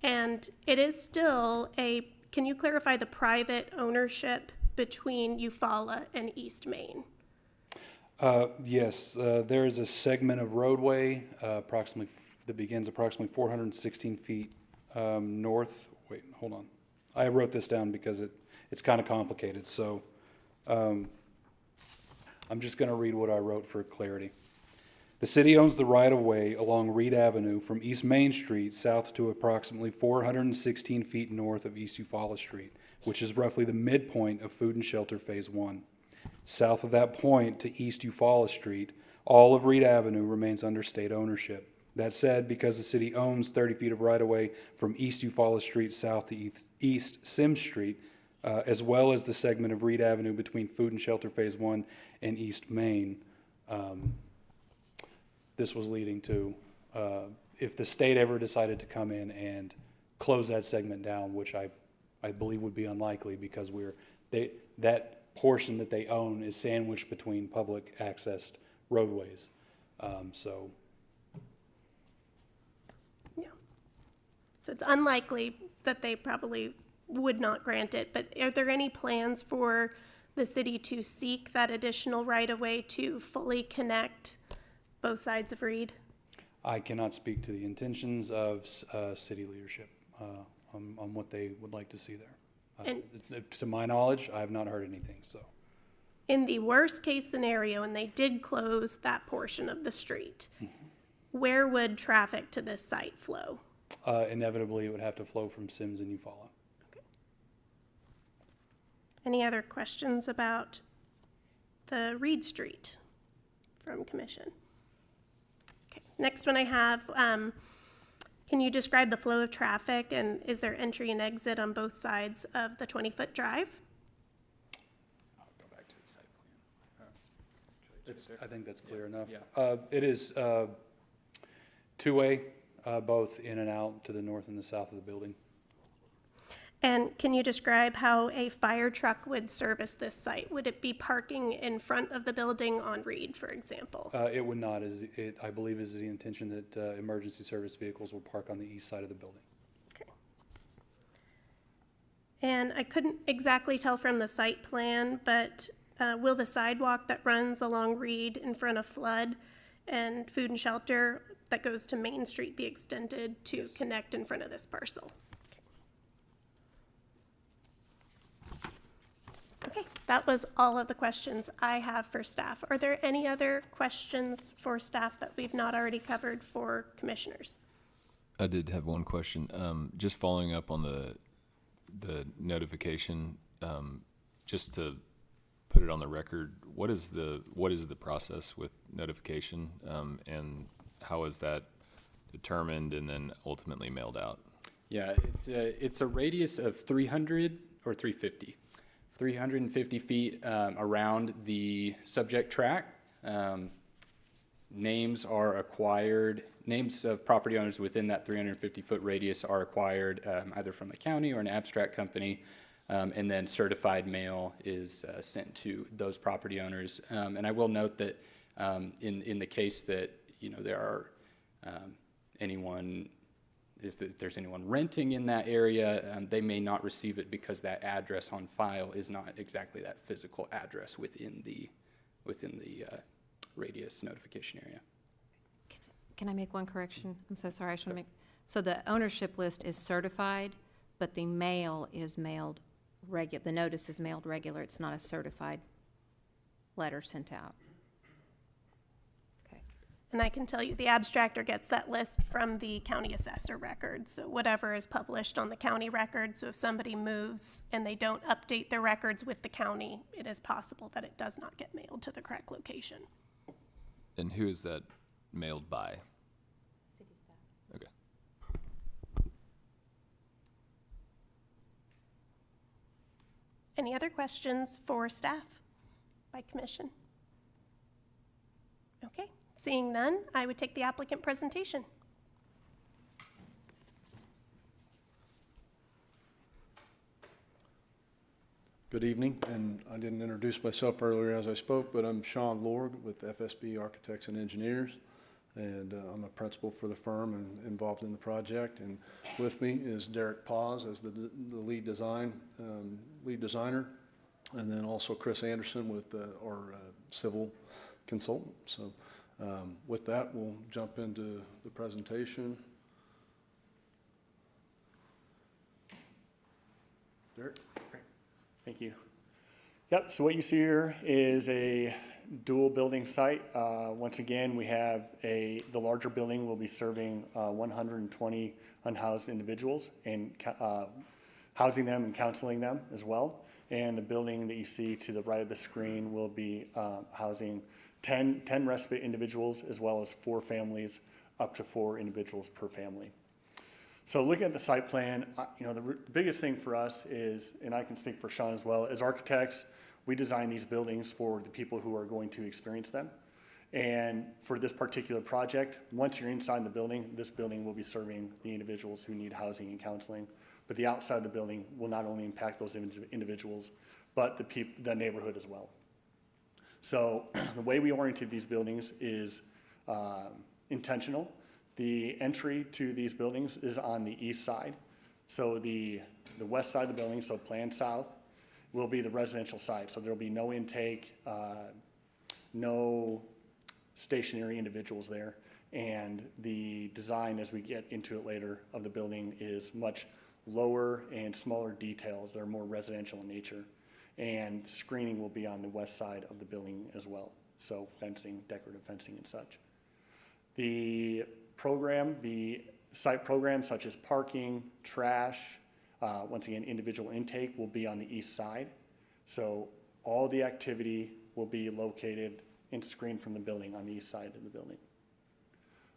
And it is still can you clarify the private ownership between Eufaula and East Main? Yes, there is a segment of roadway that begins approximately 416 feet north. Wait, hold on. I wrote this down because it's kind of complicated. So I'm just going to read what I wrote for clarity. The city owns the right-of-way along Reed Avenue from East Main Street south to approximately 416 feet north of East Eufaula Street, which is roughly the midpoint of Food and Shelter Phase 1. South of that point to East Eufaula Street, all of Reed Avenue remains under state ownership. That said, because the city owns 30 feet of right-of-way from East Eufaula Street south to East Sims Street, as well as the segment of Reed Avenue between Food and Shelter Phase 1 and East Main, this was leading to, if the state ever decided to come in and close that segment down, which I believe would be unlikely because that portion that they own is sandwiched between public accessed roadways. So it's unlikely that they probably would not grant it, but are there any plans for the city to seek that additional right-of-way to fully connect both sides of Reed? I cannot speak to the intentions of city leadership on what they would like to see there. To my knowledge, I have not heard anything, so. In the worst-case scenario, and they did close that portion of the street, where would traffic to this site flow? Inevitably, it would have to flow from Sims and Eufaula. Okay. Any other questions about the Reed Street from Commission? Okay. Next one I have, can you describe the flow of traffic, and is there entry and exit on both sides of the 20-foot drive? I'll go back to the site plan. I think that's clear enough. Yeah. It is two-way, both in and out to the north and the south of the building. And can you describe how a fire truck would service this site? Would it be parking in front of the building on Reed, for example? It would not. I believe is the intention that emergency service vehicles will park on the east side of the building. Okay. And I couldn't exactly tell from the site plan, but will the sidewalk that runs along Reed in front of Flood and Food and Shelter that goes to Main Street be extended to connect in front of this parcel? Okay, that was all of the questions I have for staff. Are there any other questions for staff that we've not already covered for commissioners? I did have one question. Just following up on the notification, just to put it on the record, what is the process with notification, and how is that determined and then ultimately mailed out? Yeah, it's a radius of 300 or 350. 350 feet around the subject tract. Names are acquired, names of property owners within that 350-foot radius are acquired either from the county or an abstract company, and then certified mail is sent to those property owners. And I will note that in the case that, there are if there's anyone renting in that area, they may not receive it because that address on file is not exactly that physical address within the radius notification area. Can I make one correction? I'm so sorry, I just want to make, so the ownership list is certified, but the mail is mailed the notice is mailed regular, it's not a certified letter sent out. Okay. And I can tell you, the abstractor gets that list from the county assessor record, so whatever is published on the county record. So if somebody moves and they don't update their records with the county, it is possible that it does not get mailed to the correct location. And who is that mailed by? City staff. Okay. Any other questions for staff by commission? Okay, seeing none, I would take the applicant presentation. Good evening, and I didn't introduce myself earlier as I spoke, but I'm Sean Lorg with FSB Architects and Engineers, and I'm a principal for the firm and involved in the project. And with me is Derek Paz as the lead designer, and then also Chris Anderson with our civil consultant. So with that, we'll jump into the presentation. Derek? Thank you. Yep, so what you see here is a dual building site. Once again, we have the larger building will be serving 120 unhoused individuals and housing them and counseling them as well. And the building that you see to the right of the screen will be housing 10 respite individuals as well as 4 families, up to 4 individuals per family. So looking at the site plan, the biggest thing for us is, and I can speak for Sean as well, as architects, we design these buildings for the people who are going to experience them. And for this particular project, once you're inside the building, this building will be serving the individuals who need housing and counseling. But the outside of the building will not only impact those individuals, but the neighborhood as well. So the way we oriented these buildings is intentional. The entry to these buildings is on the east side. So the west side of the building, so planned south, will be the residential side. So there'll be no intake, no stationary individuals there. And the design, as we get into it later, of the building is much lower and smaller details that are more residential in nature. And screening will be on the west side of the building as well. So fencing, decorative fencing and such. The site program such as parking, trash, once again, individual intake will be on the east side. So all the activity will be located and screened from the building on the east side of the building.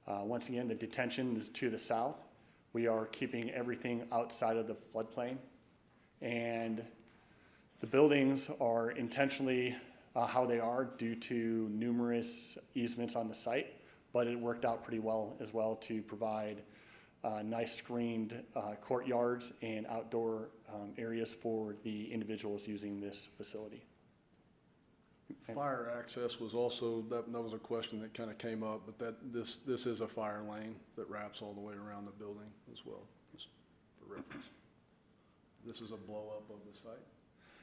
Once again, the detention is to the south. We are keeping everything outside of the floodplain. And the buildings are intentionally how they are due to numerous easements on the site, but it worked out pretty well as well to provide nice screened courtyards and outdoor areas for the individuals using this facility. Fire access was also, that was a question that kind of came up, but this is a fire lane that wraps all the way around the building as well, just for reference. This is a blow up of the site.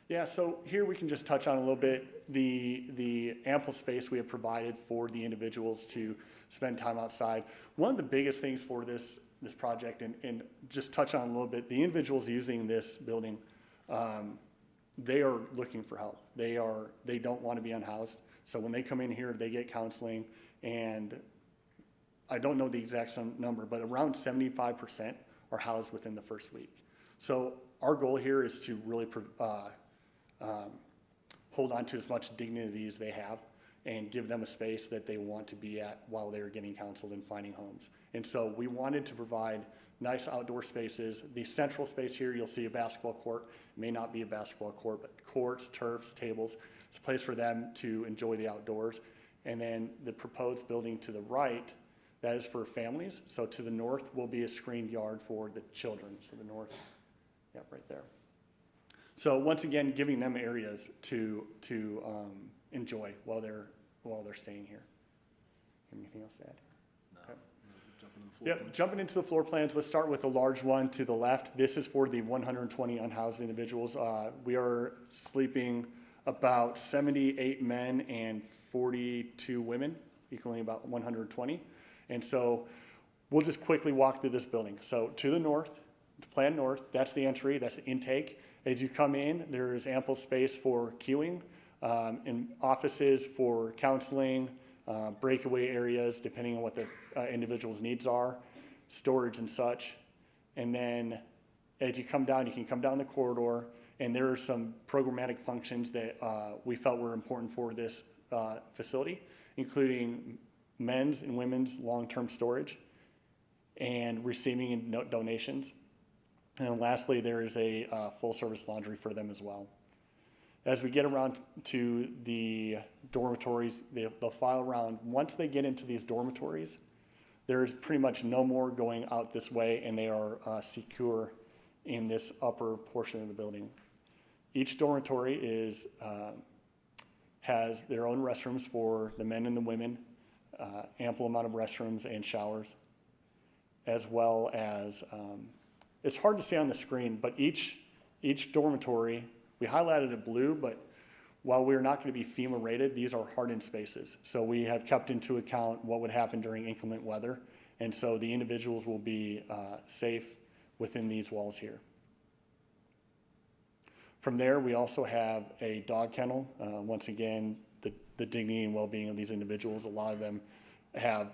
Yeah, so here we can just touch on a little bit the ample space we have provided for the individuals to spend time outside. One of the biggest things for this project, and just touch on a little bit, the individuals using this building, they are looking for help. They don't want to be unhoused. So when they come in here, they get counseling, and I don't know the exact number, but around 75% are housed within the first week. So our goal here is to really hold on to as much dignity as they have and give them a space that they want to be at while they're getting counseled and finding homes. And so we wanted to provide nice outdoor spaces. The central space here, you'll see a basketball court. It may not be a basketball court, but courts, turfs, tables. It's a place for them to enjoy the outdoors. And then the proposed building to the right, that is for families. So to the north will be a screened yard for the children. So the north, yeah, right there. So once again, giving them areas to enjoy while they're staying here. Anything else to add? No. Okay. Yep, jumping into the floor plans, let's start with the large one to the left. This is for the 120 unhoused individuals. We are sleeping about 78 men and 42 women, equaling about 120. And so we'll just quickly walk through this building. So to the north, to plan north, that's the entry, that's the intake. As you come in, there is ample space for queuing and offices for counseling, breakaway areas, depending on what the individual's needs are, storage and such. And then as you come down, you can come down the corridor, and there are some programmatic functions that we felt were important for this facility, including men's and women's long-term storage and receiving and donations. And lastly, there is a full-service laundry for them as well. As we get around to the dormitories, they'll file around. Once they get into these dormitories, there's pretty much no more going out this way, and they are secure in this upper portion of the building. Each dormitory has their own restrooms for the men and the women, ample amount of restrooms and showers, as well as, it's hard to see on the screen, but each dormitory, we highlighted it blue, but while we're not going to be FEMA rated, these are hardened spaces. So we have kept into account what would happen during inclement weather, and so the individuals will be safe within these walls here. From there, we also have a dog kennel. Once again, the dignity and well-being of these individuals. A lot of them have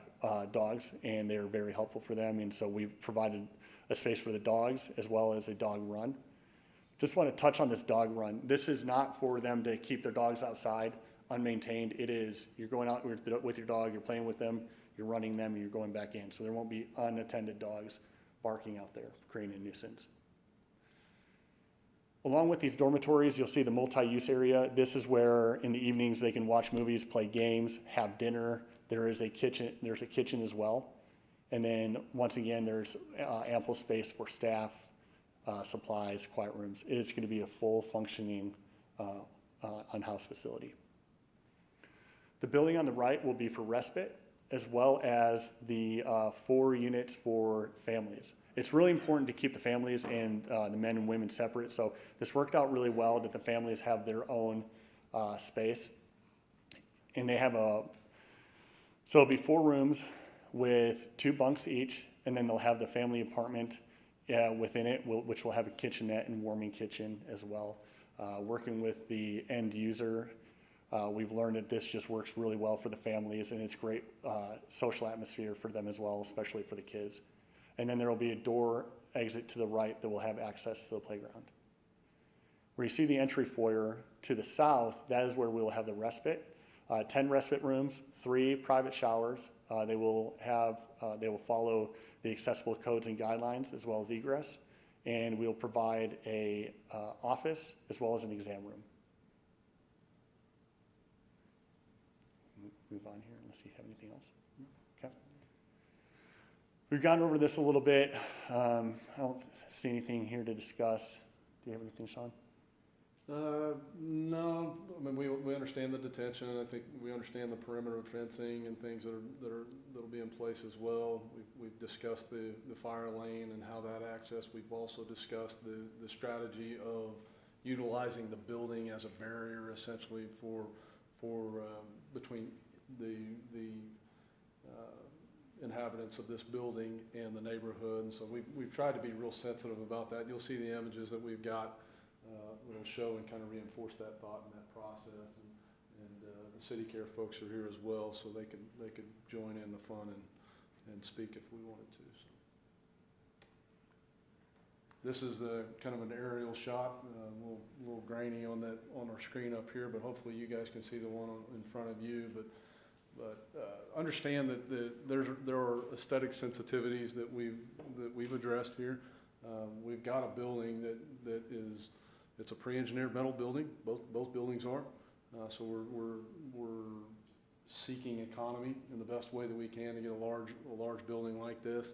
dogs, and they're very helpful for them, and so we've provided a space for the dogs as well as a dog run. Just want to touch on this dog run. This is not for them to keep their dogs outside unmaintained. It is, you're going out with your dog, you're playing with them, you're running them, and you're going back in. So there won't be unattended dogs barking out there, creating a nuisance. Along with these dormitories, you'll see the multi-use area. This is where in the evenings they can watch movies, play games, have dinner. There's a kitchen as well. And then once again, there's ample space for staff, supplies, quiet rooms. It's going to be a full functioning on-house facility. The building on the right will be for respite, as well as the 4 units for families. It's really important to keep the families and the men and women separate. So this worked out really well that the families have their own space. And they have so it'll be 4 rooms with 2 bunks each, and then they'll have the family apartment within it, which will have a kitchenette and warming kitchen as well. Working with the end user, we've learned that this just works really well for the families, and it's great social atmosphere for them as well, especially for the kids. And then there will be a door exit to the right that will have access to the playground. Where you see the entry foyer to the south, that is where we will have the respite. 10 respite rooms, 3 private showers. They will follow the accessible codes and guidelines as well as egress. And we'll provide a office as well as an exam room. Move on here unless you have anything else. Okay. We've gone over this a little bit. I don't see anything here to discuss. Do you have anything, Sean? No, I mean, we understand the detention, and I think we understand the perimeter fencing and things that'll be in place as well. We've discussed the fire lane and how that access. We've also discussed the strategy of utilizing the building as a barrier, essentially, for between the inhabitants of this building and the neighborhood. And so we've tried to be real sensitive about that. You'll see the images that we've got. It'll show and kind of reinforce that thought and that process, and the city care folks are here as well, so they could join in the fun and speak if we wanted to. So. This is kind of an aerial shot, a little grainy on our screen up here, but hopefully you guys can see the one in front of you. But understand that there are aesthetic sensitivities that we've addressed here. We've got a building that is. It's a pre-engineered metal building. Both buildings are. So we're seeking economy in the best way that we can to get a large building like this,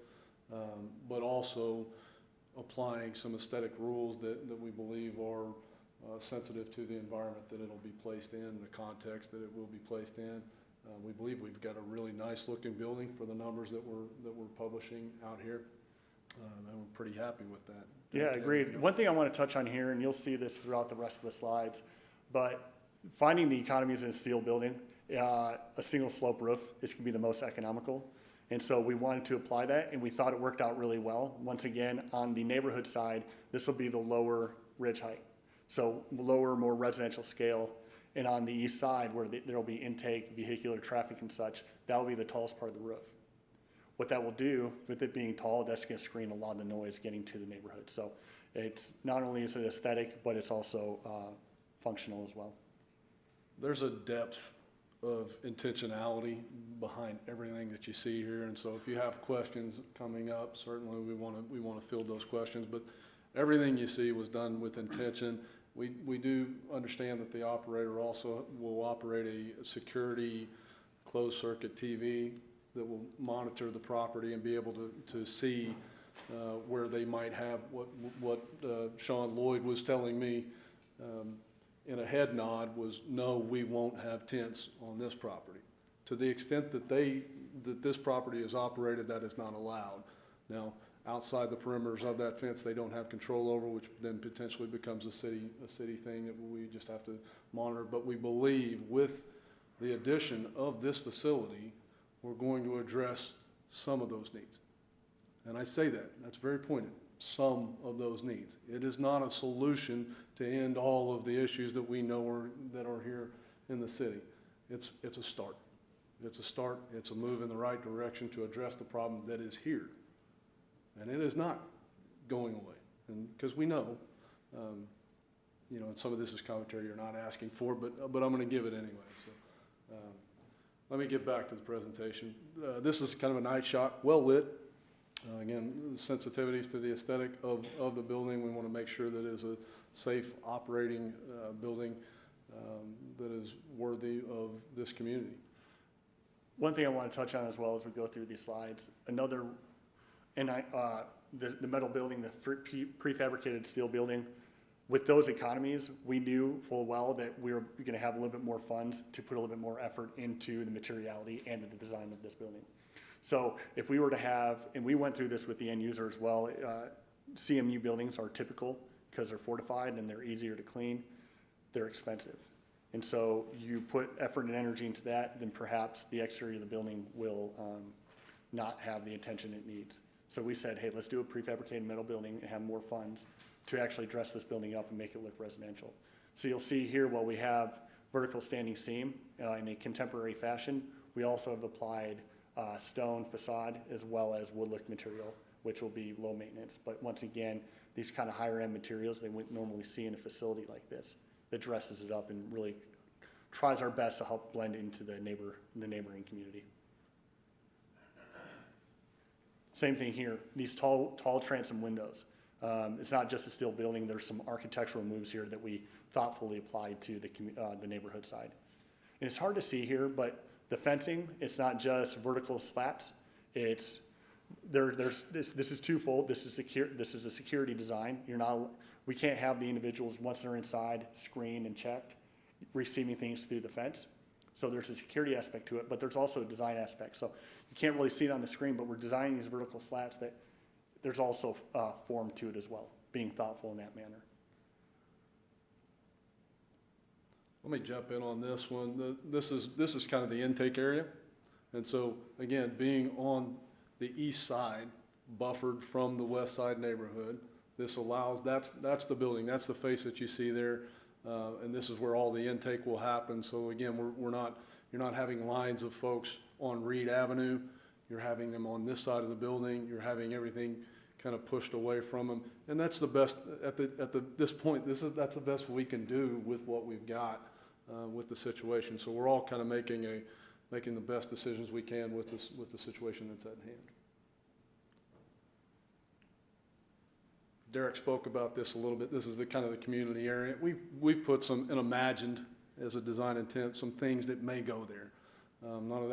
but also applying some aesthetic rules that we believe are sensitive to the environment that it'll be placed in, the context that it will be placed in. We believe we've got a really nice looking building for the numbers that we're publishing out here. And we're pretty happy with that. Yeah, agreed. One thing I want to touch on here, and you'll see this throughout the rest of the slides, but finding the economies in a steel building, a single slope roof is going to be the most economical. And so we wanted to apply that, and we thought it worked out really well. Once again, on the neighborhood side, this will be the lower ridge height. So lower, more residential scale. And on the east side, where there'll be intake, vehicular traffic and such, that will be the tallest part of the roof. What that will do, with it being tall, that's gonna screen a lot of the noise getting to the neighborhood. So it's, not only is it aesthetic, but it's also functional as well. There's a depth of intentionality behind everything that you see here, and so if you have questions coming up, certainly we want to field those questions, but everything you see was done with intention. We do understand that the operator also will operate a security closed-circuit TV that will monitor the property and be able to see where they might have what Sean Lloyd was telling me in a head nod was, no, we won't have tents on this property. To the extent that that this property is operated, that is not allowed. Now, outside the perimeters of that fence, they don't have control over, which then potentially becomes a city thing that we just have to monitor. But we believe with the addition of this facility, we're going to address some of those needs. And I say that's very pointed, some of those needs. It is not a solution to end all of the issues that we know that are here in the city. It's a start. It's a start. It's a move in the right direction to address the problem that is here. And it is not going away. And because we know, and some of this is commentary you're not asking for, but I'm going to give it anyway. So let me get back to the presentation. This is kind of a night shot, well lit. Again, sensitivities to the aesthetic of the building. We want to make sure that it is a safe operating building that is worthy of this community. One thing I want to touch on as well as we go through these slides, the metal building, the prefabricated steel building, with those economies, we knew full well that we were going to have a little bit more funds to put a little bit more effort into the materiality and the design of this building. So if we were to have, and we went through this with the end user as well, CMU buildings are typical because they're fortified and they're easier to clean, they're expensive. And so you put effort and energy into that, then perhaps the exterior of the building will not have the attention it needs. So we said, hey, let's do a prefabricated metal building and have more funds to actually dress this building up and make it look residential. So you'll see here, while we have vertical standing seam in a contemporary fashion, we also have applied stone facade as well as wood look material, which will be low maintenance. But once again, these kind of higher end materials they wouldn't normally see in a facility like this that dresses it up and really tries our best to help blend into the neighboring community. Same thing here, these tall transom windows. It's not just a steel building, there's some architectural moves here that we thoughtfully applied to the neighborhood side. And it's hard to see here, but the fencing, it's not just vertical slats. It's this is twofold. This is a security design. We can't have the individuals once they're inside screened and checked, receiving things through the fence. So there's a security aspect to it, but there's also a design aspect. So you can't really see it on the screen, but we're designing these vertical slats that there's also form to it as well, being thoughtful in that manner. Let me jump in on this one. This is kind of the intake area. And so, again, being on the east side, buffered from the west side neighborhood, this allows, that's the building, that's the face that you see there. And this is where all the intake will happen. So again, you're not having lines of folks on Reed Avenue. You're having them on this side of the building. You're having everything kind of pushed away from them. And that's the best, this point, that's the best we can do with what we've got. With the situation, so we're all kind of making the best decisions we can with the situation that's at hand. Derek spoke about this a little bit. This is the kind of the community area. We've put some and imagined as a design intent some things that may go there. None of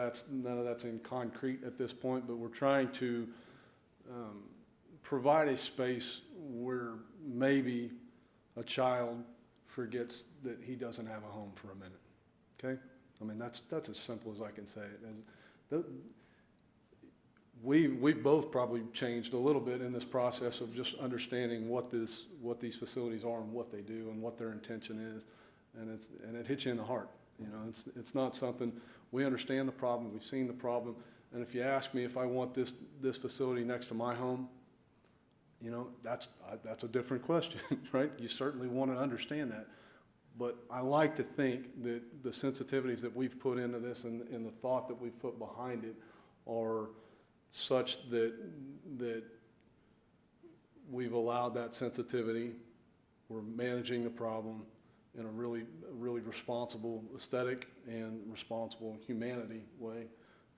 that's in concrete at this point, but we're trying to provide a space where maybe a child forgets that he doesn't have a home for a minute, okay? I mean, that's as simple as I can say it. We've both probably changed a little bit in this process of just understanding what these facilities are and what they do and what their intention is, and it hits you in the heart. It's not something, we understand the problem, we've seen the problem, and if you ask me if I want this facility next to my home, that's a different question, right? You certainly want to understand that. But I like to think that the sensitivities that we've put into this and the thought that we've put behind it are such that we've allowed that sensitivity. We're managing the problem in a really responsible aesthetic and responsible humanity way.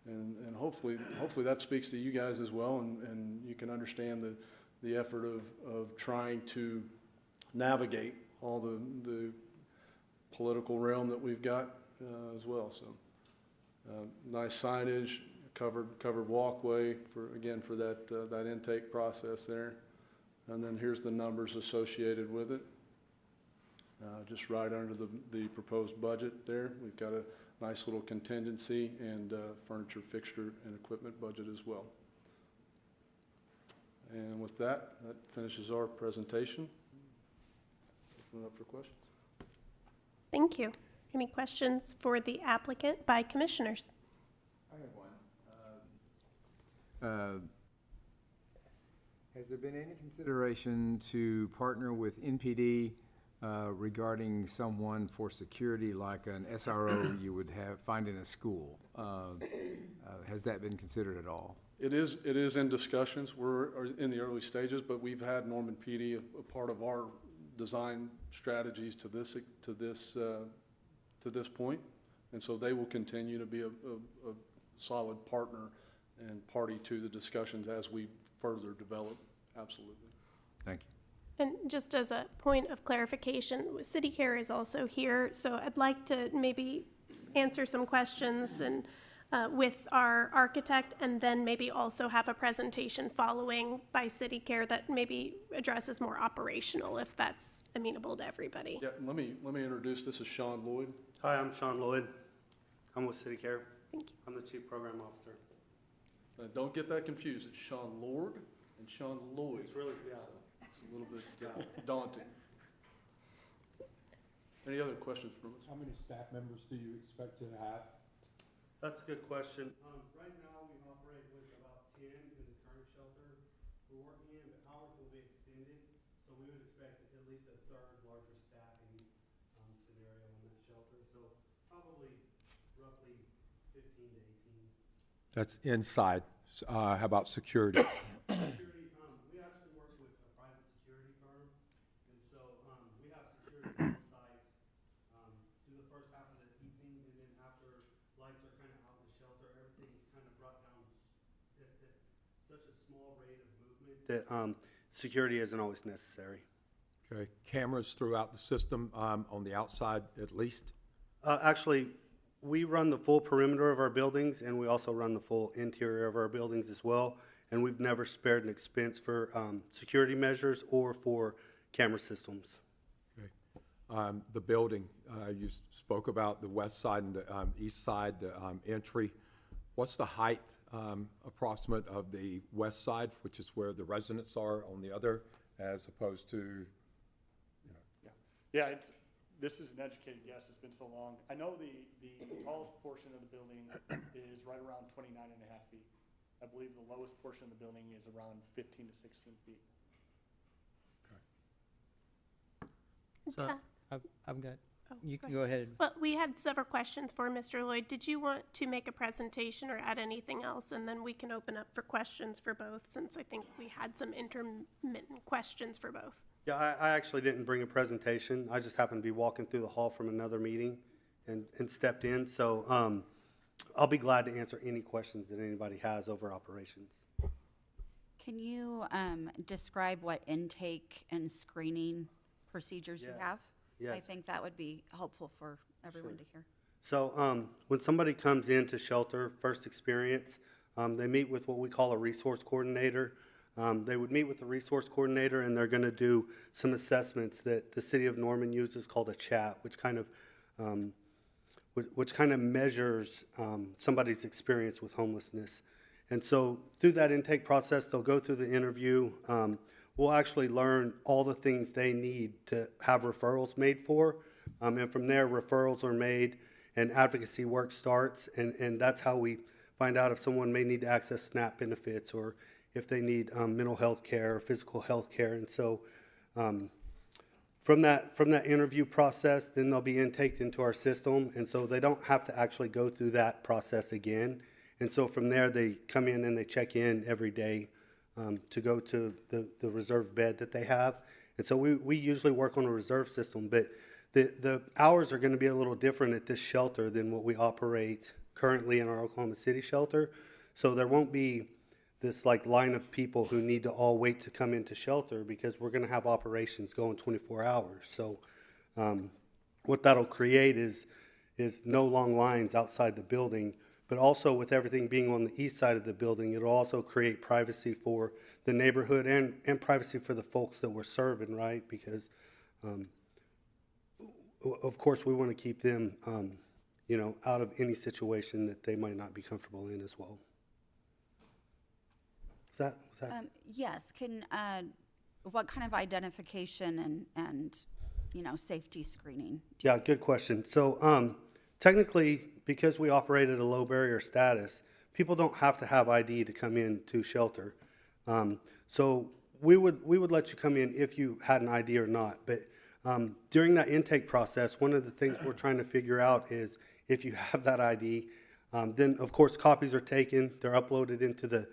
And hopefully that speaks to you guys as well, and you can understand the effort of trying to navigate all the political realm that we've got as well. So nice signage, covered walkway for that intake process there. And then here's the numbers associated with it. Just right under the proposed budget there. We've got a nice little contingency and furniture, fixture, and equipment budget as well. And with that finishes our presentation. Open it up for questions. Thank you. Any questions for the applicant by commissioners? I have one. Has there been any consideration to partner with NPD regarding someone for security like an SRO you would find in a school? Has that been considered at all? It is in discussions. We're in the early stages, but we've had Norman PD a part of our design strategies to this point, and so they will continue to be a solid partner and party to the discussions as we further develop. Absolutely. Thank you. And just as a point of clarification, CityCare is also here, so I'd like to maybe answer some questions and with our architect, and then maybe also have a presentation following by CityCare that maybe addresses more operational, if that's amenable to everybody. Yeah, let me introduce. This is Sean Lloyd. Hi, I'm Sean Lloyd. I'm with CityCare. Thank you. I'm the Chief Program Officer. Don't get that confused. It's Sean Lord and Sean Lloyd. It's really, yeah. It's a little bit daunting. Any other questions from us? How many staff members do you expect to have? That's a good question. Right now, we operate with about 10 in the current shelter we're working in, but ours will be extended. So we would expect at least a third larger staffing scenario in that shelter. So probably roughly 15 to 18. That's inside. How about security? Security, we actually work with a private security firm. And so we have security on site through the first half of the evening, and then after lights are kind of out in the shelter, everything's kind of brought down at such a small rate of movement that security isn't always necessary. Okay, cameras throughout the system, on the outside at least? Actually, we run the full perimeter of our buildings, and we also run the full interior of our buildings as well. And we've never spared an expense for security measures or for camera systems. Okay. The building, you spoke about the west side and the east side, the entry. What's the height approximate of the west side, which is where the residents are on the other, as opposed to, you know? Yeah, this is an educated guess. It's been so long. I know the tallest portion of the building is right around 29 and a half feet. I believe the lowest portion of the building is around 15 to 16 feet. So I've got, you go can go ahead. Well, we had several questions for Mr. Lloyd. Did you want to make a presentation or add anything else? And then we can open up for questions for both, since I think we had some intermittent questions for both. Yeah, I actually didn't bring a presentation. I just happened to be walking through the hall from another meeting and stepped in. So I'll be glad to answer any questions that anybody has over operations. Can you describe what intake and screening procedures you have? Yes. I think that would be helpful for everyone to hear. So when somebody comes into shelter, first experience, they meet with what we call a resource coordinator. They would meet with the resource coordinator, and they're going to do some assessments that the city of Norman uses called a chat, which kind of measures somebody's experience with homelessness. And so through that intake process, they'll go through the interview. We'll actually learn all the things they need to have referrals made for. And from there, referrals are made and advocacy work starts. And that's how we find out if someone may need to access SNAP benefits or if they need mental health care or physical health care. And so From that interview process, then they'll be intaked into our system, and so they don't have to actually go through that process again. And so from there, they come in and they check in every day to go to the reserve bed that they have. And so we usually work on a reserve system, but the hours are going to be a little different at this shelter than what we operate currently in our Oklahoma City shelter. So there won't be this like line of people who need to all wait to come into shelter, because we're going to have operations going 24 hours. So what that'll create is no long lines outside the building, but also with everything being on the east side of the building, it'll also create privacy for the neighborhood and privacy for the folks that we're serving, right? Because of course we want to keep them, out of any situation that they might not be comfortable in as well. Was that? Yes, what kind of identification and safety screening? Yeah, good question. So technically, because we operate at a low barrier status, people don't have to have ID to come in to shelter. So we would let you come in if you had an ID or not. But during that intake process, one of the things we're trying to figure out is if you have that ID, then of course copies are taken, they're uploaded into the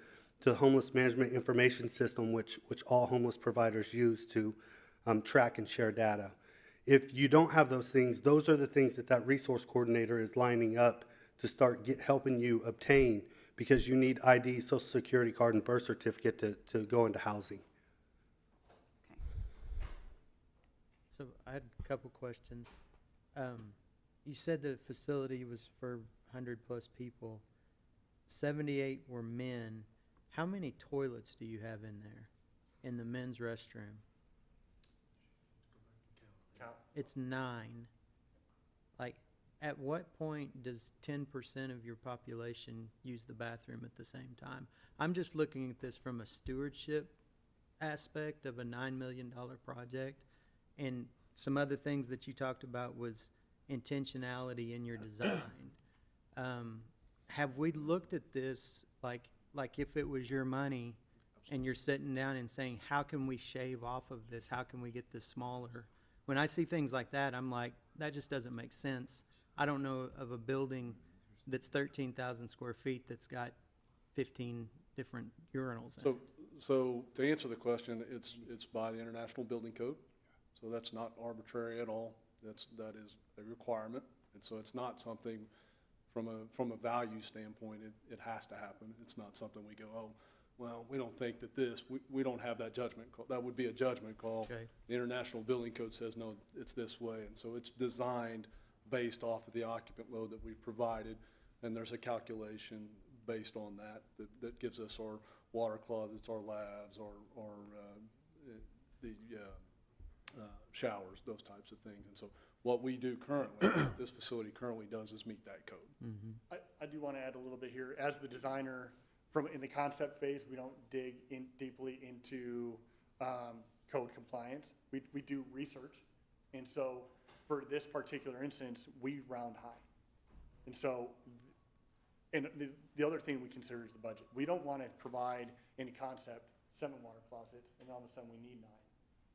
homeless management information system, which all homeless providers use to track and share data. If you don't have those things, those are the things that resource coordinator is lining up to start helping you obtain, because you need ID, social security card, and birth certificate to go into housing. So I had a couple questions. You said the facility was for 100+ people. 78 were men. How many toilets do you have in there, in the men's restroom? It's 9. Like, at what point does 10% of your population use the bathroom at the same time? I'm just looking at this from a stewardship aspect of a $9 million project. And some other things that you talked about was intentionality in your design. Have we looked at this, like if it was your money and you're sitting down and saying, how can we shave off of this? How can we get this smaller? When I see things like that, I'm like, that just doesn't make sense. I don't know of a building that's 13,000 square feet that's got 15 different urinals in it. So to answer the question, it's by the International Building Code. So that's not arbitrary at all. That is a requirement. And so it's not something from a value standpoint, it has to happen. It's not something we go, oh, well, we don't think that we don't have that judgment call. That would be a judgment call. Okay. The International Building Code says, no, it's this way. And so it's designed based off of the occupant load that we've provided. And there's a calculation based on that gives us our water closets, our labs, or the showers, those types of things. And so what we do currently, what this facility currently does is meet that code. Mm-hmm. I do want to add a little bit here. As the designer, in the concept phase, we don't dig in deeply into code compliance. We do research. And so for this particular instance, we round high. And so, and the other thing we consider is the budget. We don't want to provide in concept 7 water closets, and all of a sudden we need 9.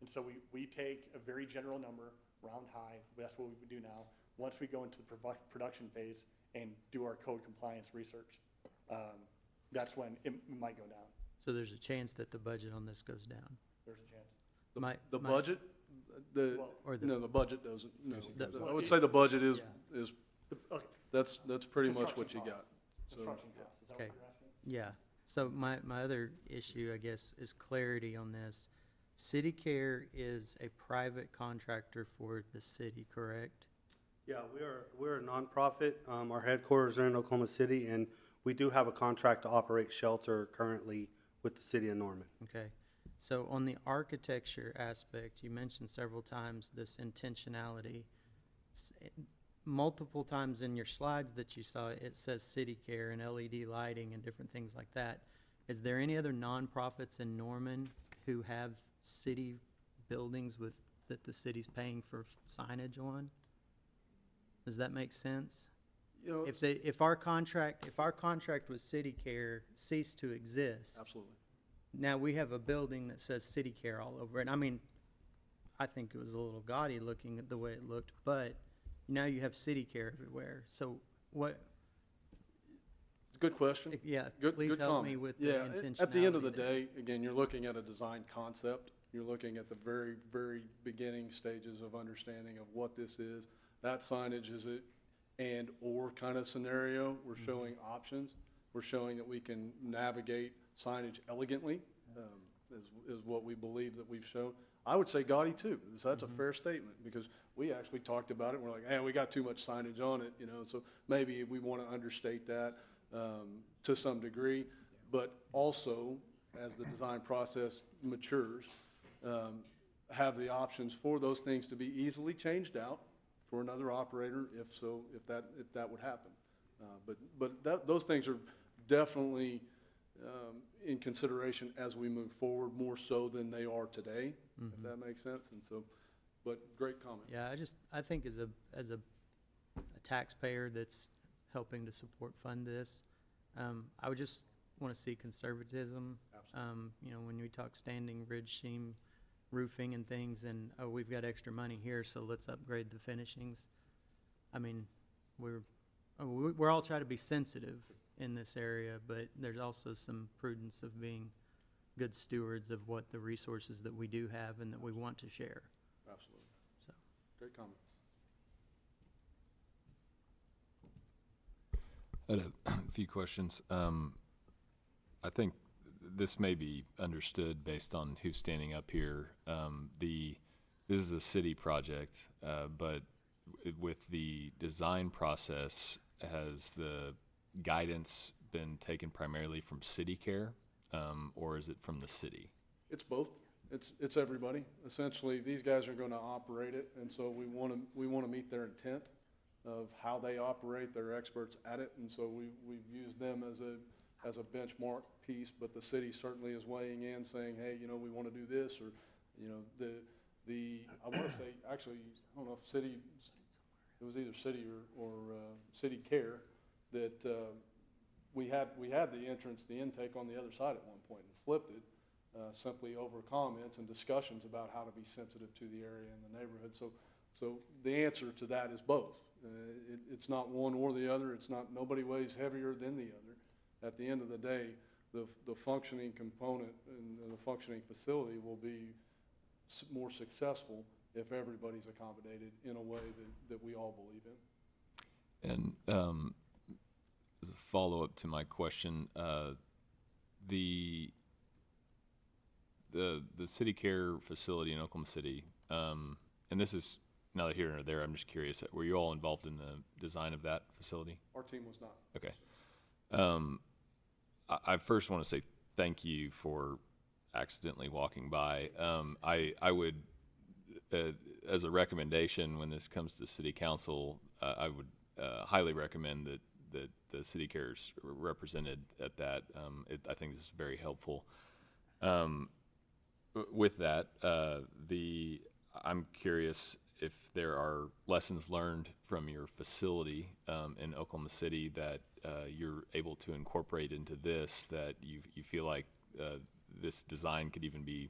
And so we take a very general number, round high. That's what we would do now. Once we go into the production phase and do our code compliance research, that's when it might go down. So there's a chance that the budget on this goes down? There's a chance. The budget, the budget doesn't. No, The- I would say the budget is Okay. that's pretty much what you Construction got. So, Construction costs, is that what Okay. you're asking? Yeah. So my other issue, I guess, is clarity on this. City Care is a private contractor for the city, correct? Yeah, we're a nonprofit. Our headquarters are in Oklahoma City, and we do have a contract to operate shelter currently with the city of Norman. Okay. So on the architecture aspect, you mentioned several times this intentionality. Multiple times in your slides that you saw, it says City Care and LED lighting and different things like that. Is there any other nonprofits in Norman who have city buildings that the city's paying for signage on? Does that make sense? you know, If our contract with City Care ceased to exist, absolutely. now we have a building that says City Care all over it. I mean, I think it was a little gaudy looking at the way it looked, but now you have city care everywhere. So what, Good question. yeah, Good, please good help comment. me with the Yeah, intentionality. at the end of the there. day, again, you're looking at a design concept. You're looking at the very, very beginning stages of understanding of what this is. That signage is it and/or kind of scenario. We're showing options. We're showing that we can navigate signage elegantly, is what we believe that we've shown. I would say gaudy too. That's a fair statement, because we actually talked about it. And we're like, hey, we got too much signage on it, so maybe we want to understate that to some degree. But also, as the design process matures, have the options for those things to be easily changed out for another operator if that would happen. But those things are definitely in consideration as we move forward, more so than they are today, if that makes sense. And so, but great comment. Yeah, I think as a taxpayer that's helping to fund this, I would just want to see conservatism. When we talk standing ridge seam roofing and things, and, oh, we've got extra money here, so let's upgrade the finishings. I mean, we're all trying to be sensitive in this area, but there's also some prudence of being good stewards of what the resources that we do have and that we want to share. Absolutely. So, Great comment. I had a few questions. I think this may be understood based on who's standing up here. This is a city project, but with the design process, has the guidance been taken primarily from city care, or is it from the city? It's both. It's everybody. Essentially, these guys are going to operate it, and so we want to meet their intent of how they operate. They're experts at it, and so we've used them as a benchmark piece. But the city certainly is weighing in, saying, hey, we want to do this, or I want to say, actually, I don't know if city, it was either city or city care that we had the entrance, the intake on the other side at one point, and flipped it simply over comments and discussions about how to be sensitive to the area and the neighborhood. So the answer to that is both. It's not one or the other. It's not, nobody weighs heavier than the other. At the end of the day, the functioning component and the functioning facility will be more successful if everybody's accommodated in a way that we all believe in. And as a follow-up to my question, the city care facility in Oklahoma City, and this is neither here nor there, I'm just curious, were you all involved in the design of that facility? Our team was not. Okay. I first want to say thank you for accidentally walking by. I would, as a recommendation, when this comes to city council, I would highly recommend that the city care is represented at that. I think this is very helpful. With that, I'm curious if there are lessons learned from your facility in Oklahoma City that you're able to incorporate into this, that you feel like this design could even be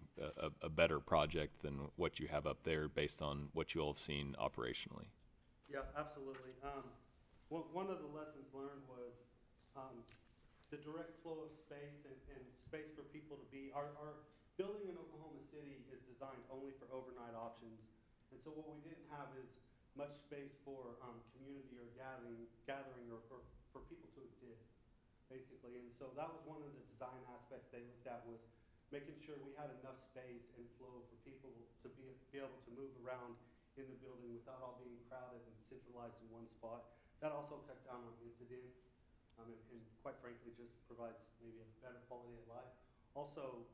a better project than what you have up there based on what you all have seen operationally. Yeah, absolutely. One of the lessons learned was the direct flow of space and space for people to be. Our building in Oklahoma City is designed only for overnight options. And so what we didn't have is much space for community or gathering or for people to exist, basically. And so that was one of the design aspects they looked at, was making sure we had enough space and flow for people to be able to move around in the building without all being crowded and centralized in one spot. That also cuts down on incidents and quite frankly just provides maybe a better quality of life. Also,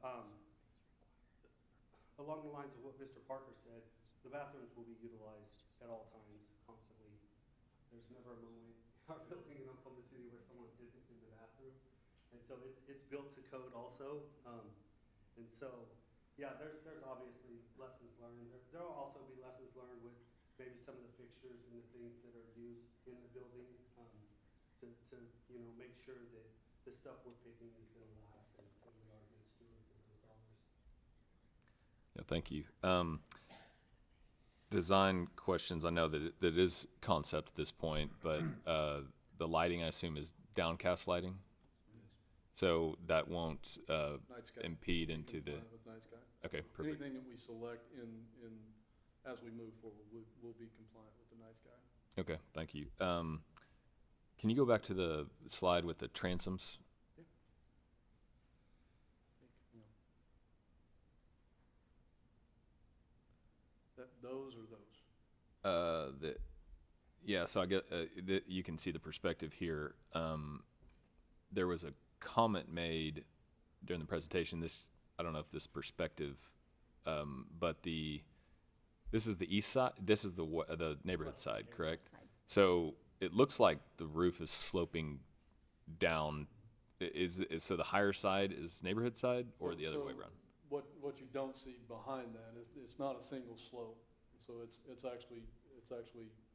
along the lines of what Mr. Parker said, the bathrooms will be utilized at all times, constantly. There's never a moment in our building in Oklahoma City where someone isn't in the bathroom. And so it's built to code also. And so, yeah, there's obviously lessons learned. There will also be lessons learned with maybe some of the fixtures and the things that are used in the building to make sure that the stuff we're picking is going to last and we are good stewards of those dollars. Yeah, thank you. design questions, I know that it is concept at this point, but the lighting, I assume, is downcast lighting? So that won't Night sky. impede into the, Compliant with night sky. okay, perfect. Anything that we select as we move forward, will be compliant with the night sky. Okay, thank you. Can you go back to the slide with the transoms? Those or those? Yeah, so I get, you can see the perspective here. There was a comment made during the presentation, I don't know if this perspective, but this is the east side, this is the neighborhood side, correct? So it looks like the roof is sloping down. So the higher side is neighborhood side or the other way around? What you don't see behind that is, it's not a single slope. So it's actually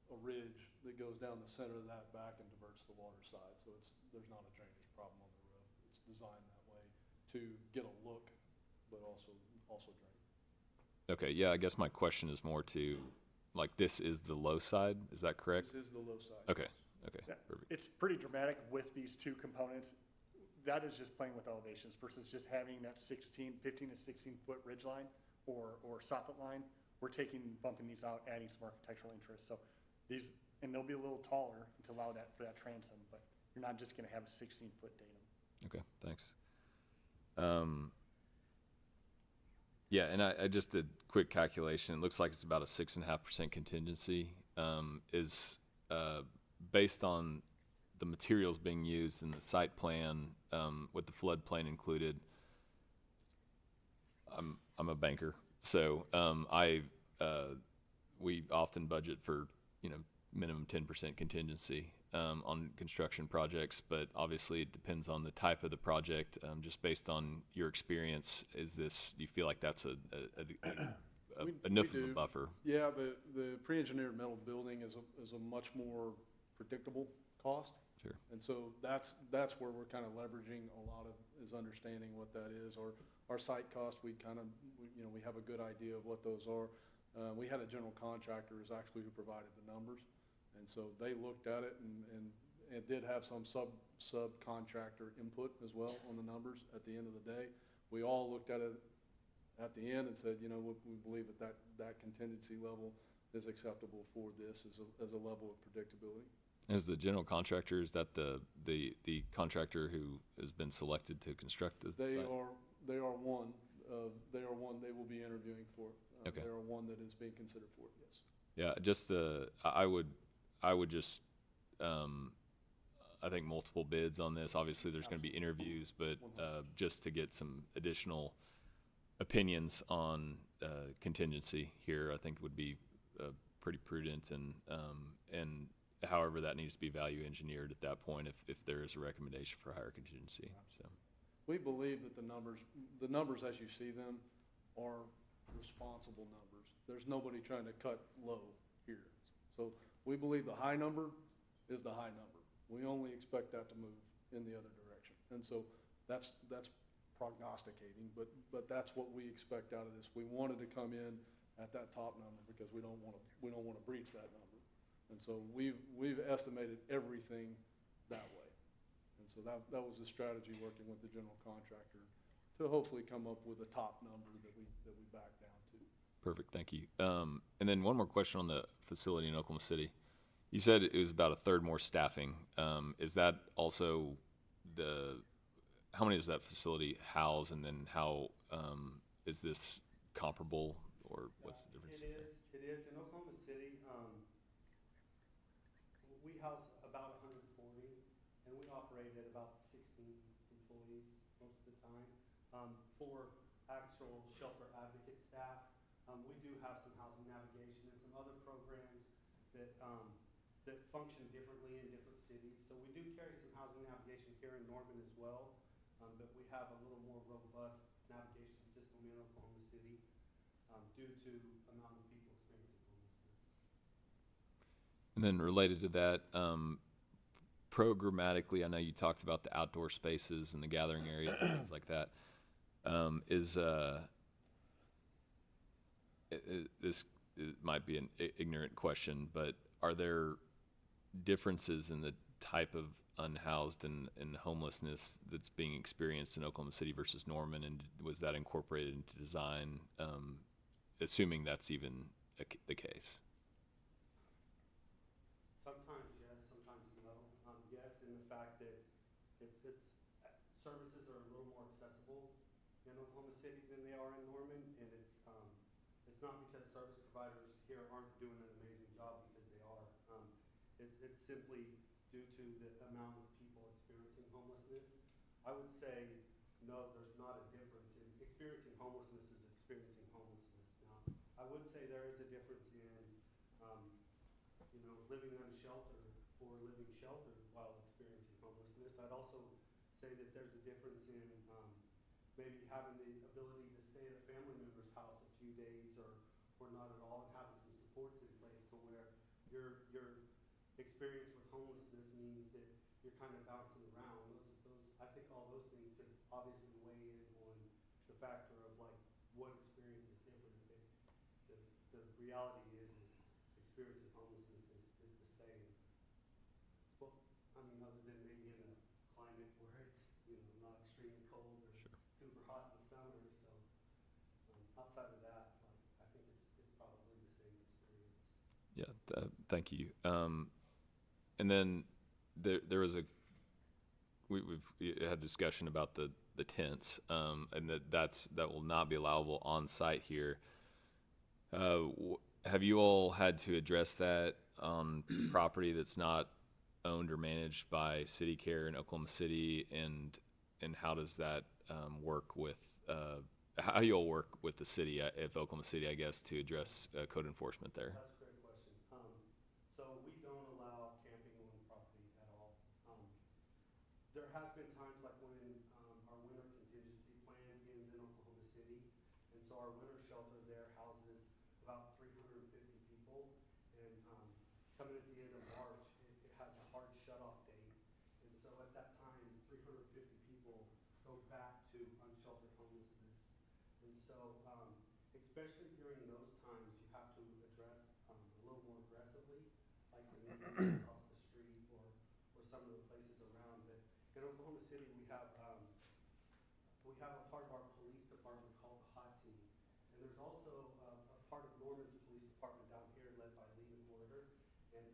a ridge that goes down the center of that back and diverts the water side. So there's not a drainage problem on the roof. It's designed that way to get a look, but also drain. Okay, yeah, I guess my question is more to, like, this is the low side, is that correct? This is the low side. Okay, okay, Yeah, perfect. it's pretty dramatic with these two components. That is just playing with elevations versus just having that 15 to 16 foot ridge line or soffit line. We're bumping these out, adding some architectural interest. So these, and they'll be a little taller to allow that for that transom, but you're not just gonna have a 16 foot datum. Okay, thanks. Yeah, and I just did quick calculation. It looks like it's about a 6.5% contingency. Is based on the materials being used in the site plan, with the floodplain included. I'm a banker, so we often budget for minimum 10% contingency on construction projects, but obviously it depends on the type of the project. Just based on your experience, do you feel like that's enough of a buffer? Yeah, the pre-engineered metal building is a much more predictable cost. Sure. And so that's where we're kind of leveraging a lot of, is understanding what that is. Or our site cost, we have a good idea of what those are. We had a general contractor is actually who provided the numbers. And so they looked at it and it did have some subcontractor input as well on the numbers at the end of the day. We all looked at it at the end and said, we believe that contingency level is acceptable for this as a level of predictability. As the general contractor, is that the contractor who has been selected to construct the They site? They are one they will be interviewing for. Okay. They are one that is being considered for it, yes. Yeah, just I would just, I think multiple bids on this. Obviously, there's going to be interviews, but just to get some additional opinions on contingency here, I think would be pretty prudent, and however that needs to be value engineered at that point if there is a recommendation for higher contingency. So We believe that the numbers as you see them are responsible numbers. There's nobody trying to cut low here. So we believe the high number is the high number. We only expect that to move in the other direction. And so that's prognosticating, but that's what we expect out of this. We wanted to come in at that top number because we don't want to breach that number. And so we've estimated everything that way. And so that was the strategy, working with the general contractor to hopefully come up with a top number that we back down to. perfect, thank you. And then one more question on the facility in Oklahoma City. You said it was about a third more staffing. Is that also how many does that facility house, and then how is this comparable, or what's the difference? It is. In Oklahoma City, we house about 140, and we operate at about 16 employees most of the time. For actual shelter advocate staff, we do have some housing navigation and some other programs that function differently in different cities. So we do carry some housing navigation here in Norman as well, but we have a little more robust navigation system in Oklahoma City due to amount of people experiencing homelessness. And then related to that, programmatically, I know you talked about the outdoor spaces and the gathering areas and things like that. Is it might be an ignorant question, but are there differences in the type of unhoused and homelessness that's being experienced in Oklahoma City versus Norman, and was that incorporated into design, assuming that's even the case? Sometimes yes, sometimes no. Yes, in the fact that services are a little more accessible in Oklahoma City than they are in Norman, and it's not because service providers here aren't doing an amazing job, because they are. It's simply due to the amount of people experiencing homelessness. I would say no, there's not a difference. Experiencing homelessness is experiencing homelessness. Now, I would say there is a difference in living unsheltered or living sheltered while experiencing homelessness. I'd also say that there's a difference in maybe having the ability to stay at a family member's house a few days or not at all, and having some supports in place to where your experience with homelessness means that you're kind of bouncing around. I think all those things could obviously weigh in on the factor of like what experience is different. The reality is experiencing homelessness is the same. Well, I mean, other than maybe in a climate where it's not extremely cold or super hot in the summer. So outside of that, I think it's probably the same experience. Yeah, thank you. And then there was we've had a discussion about the tents, and that will not be allowable on site here. Have you all had to address that on property that's not owned or managed by City Care in Oklahoma City, and how does that work with how do you all work with the city of Oklahoma City, I guess, to address code enforcement there? That's a great question. So we don't allow camping on the property at all. There has been times like when our winter contingency plan ends in Oklahoma City, and so our winter shelter there houses about 350 people, and coming at the end of March, it has a hard shut-off date, and so at that time, 350 people go back to unsheltered homelessness, and so especially during those times, you have to address a little more aggressively, like when you go across the street or some of the places around. But in Oklahoma City, we have a part of our police department called the HOT team, and there's also a part of Norman's police department down here led by Lee McWhorter, and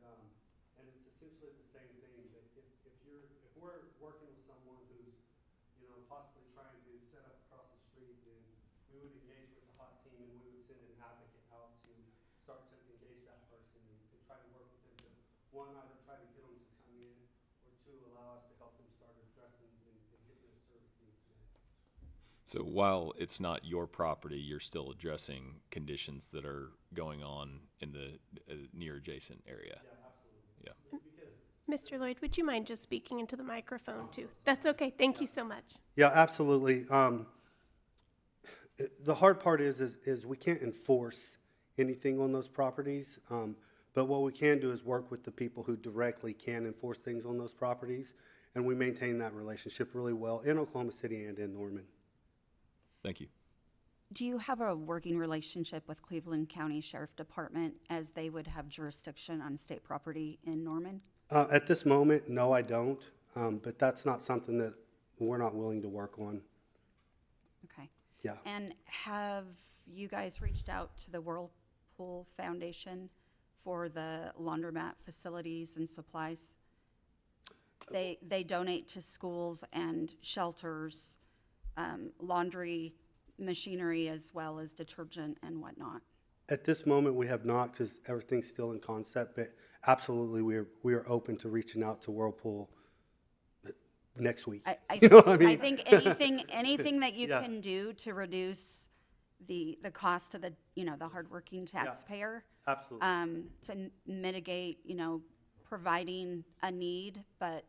it's essentially the same thing. That if we're working with someone who's possibly trying to set up across the street, then we would engage with the HOT team, and we would send an advocate out to start to engage that person and try to work with them to, one, either try to get them to come in, or two, allow us to help them start addressing and get their service needs met. So while it's not your property, you're still addressing conditions that are going on in the near adjacent area. Yeah, absolutely. Yeah. Mr. Lloyd, would you mind just speaking into the microphone too? That's okay. Thank you so much. Yeah, absolutely. The hard part is we can't enforce anything on those properties, but what we can do is work with the people who directly can enforce things on those properties, and we maintain that relationship really well in Oklahoma City and in Norman. Thank you. Do you have a working relationship with Cleveland County Sheriff Department, as they would have jurisdiction on state property in Norman? At this moment, no, I don't, but that's not something that we're not willing to work on. Okay. Yeah. And have you guys reached out to the Whirlpool Foundation for the laundromat facilities and supplies? They donate to schools and shelters, laundry machinery, as well as detergent and whatnot. At this moment, we have not, because everything's still in concept, but absolutely, we are open to reaching out to Whirlpool next week. I, You know what I mean? I think anything that you Yeah. can do to reduce the cost to the hardworking taxpayer. Absolutely. To mitigate, providing a need, but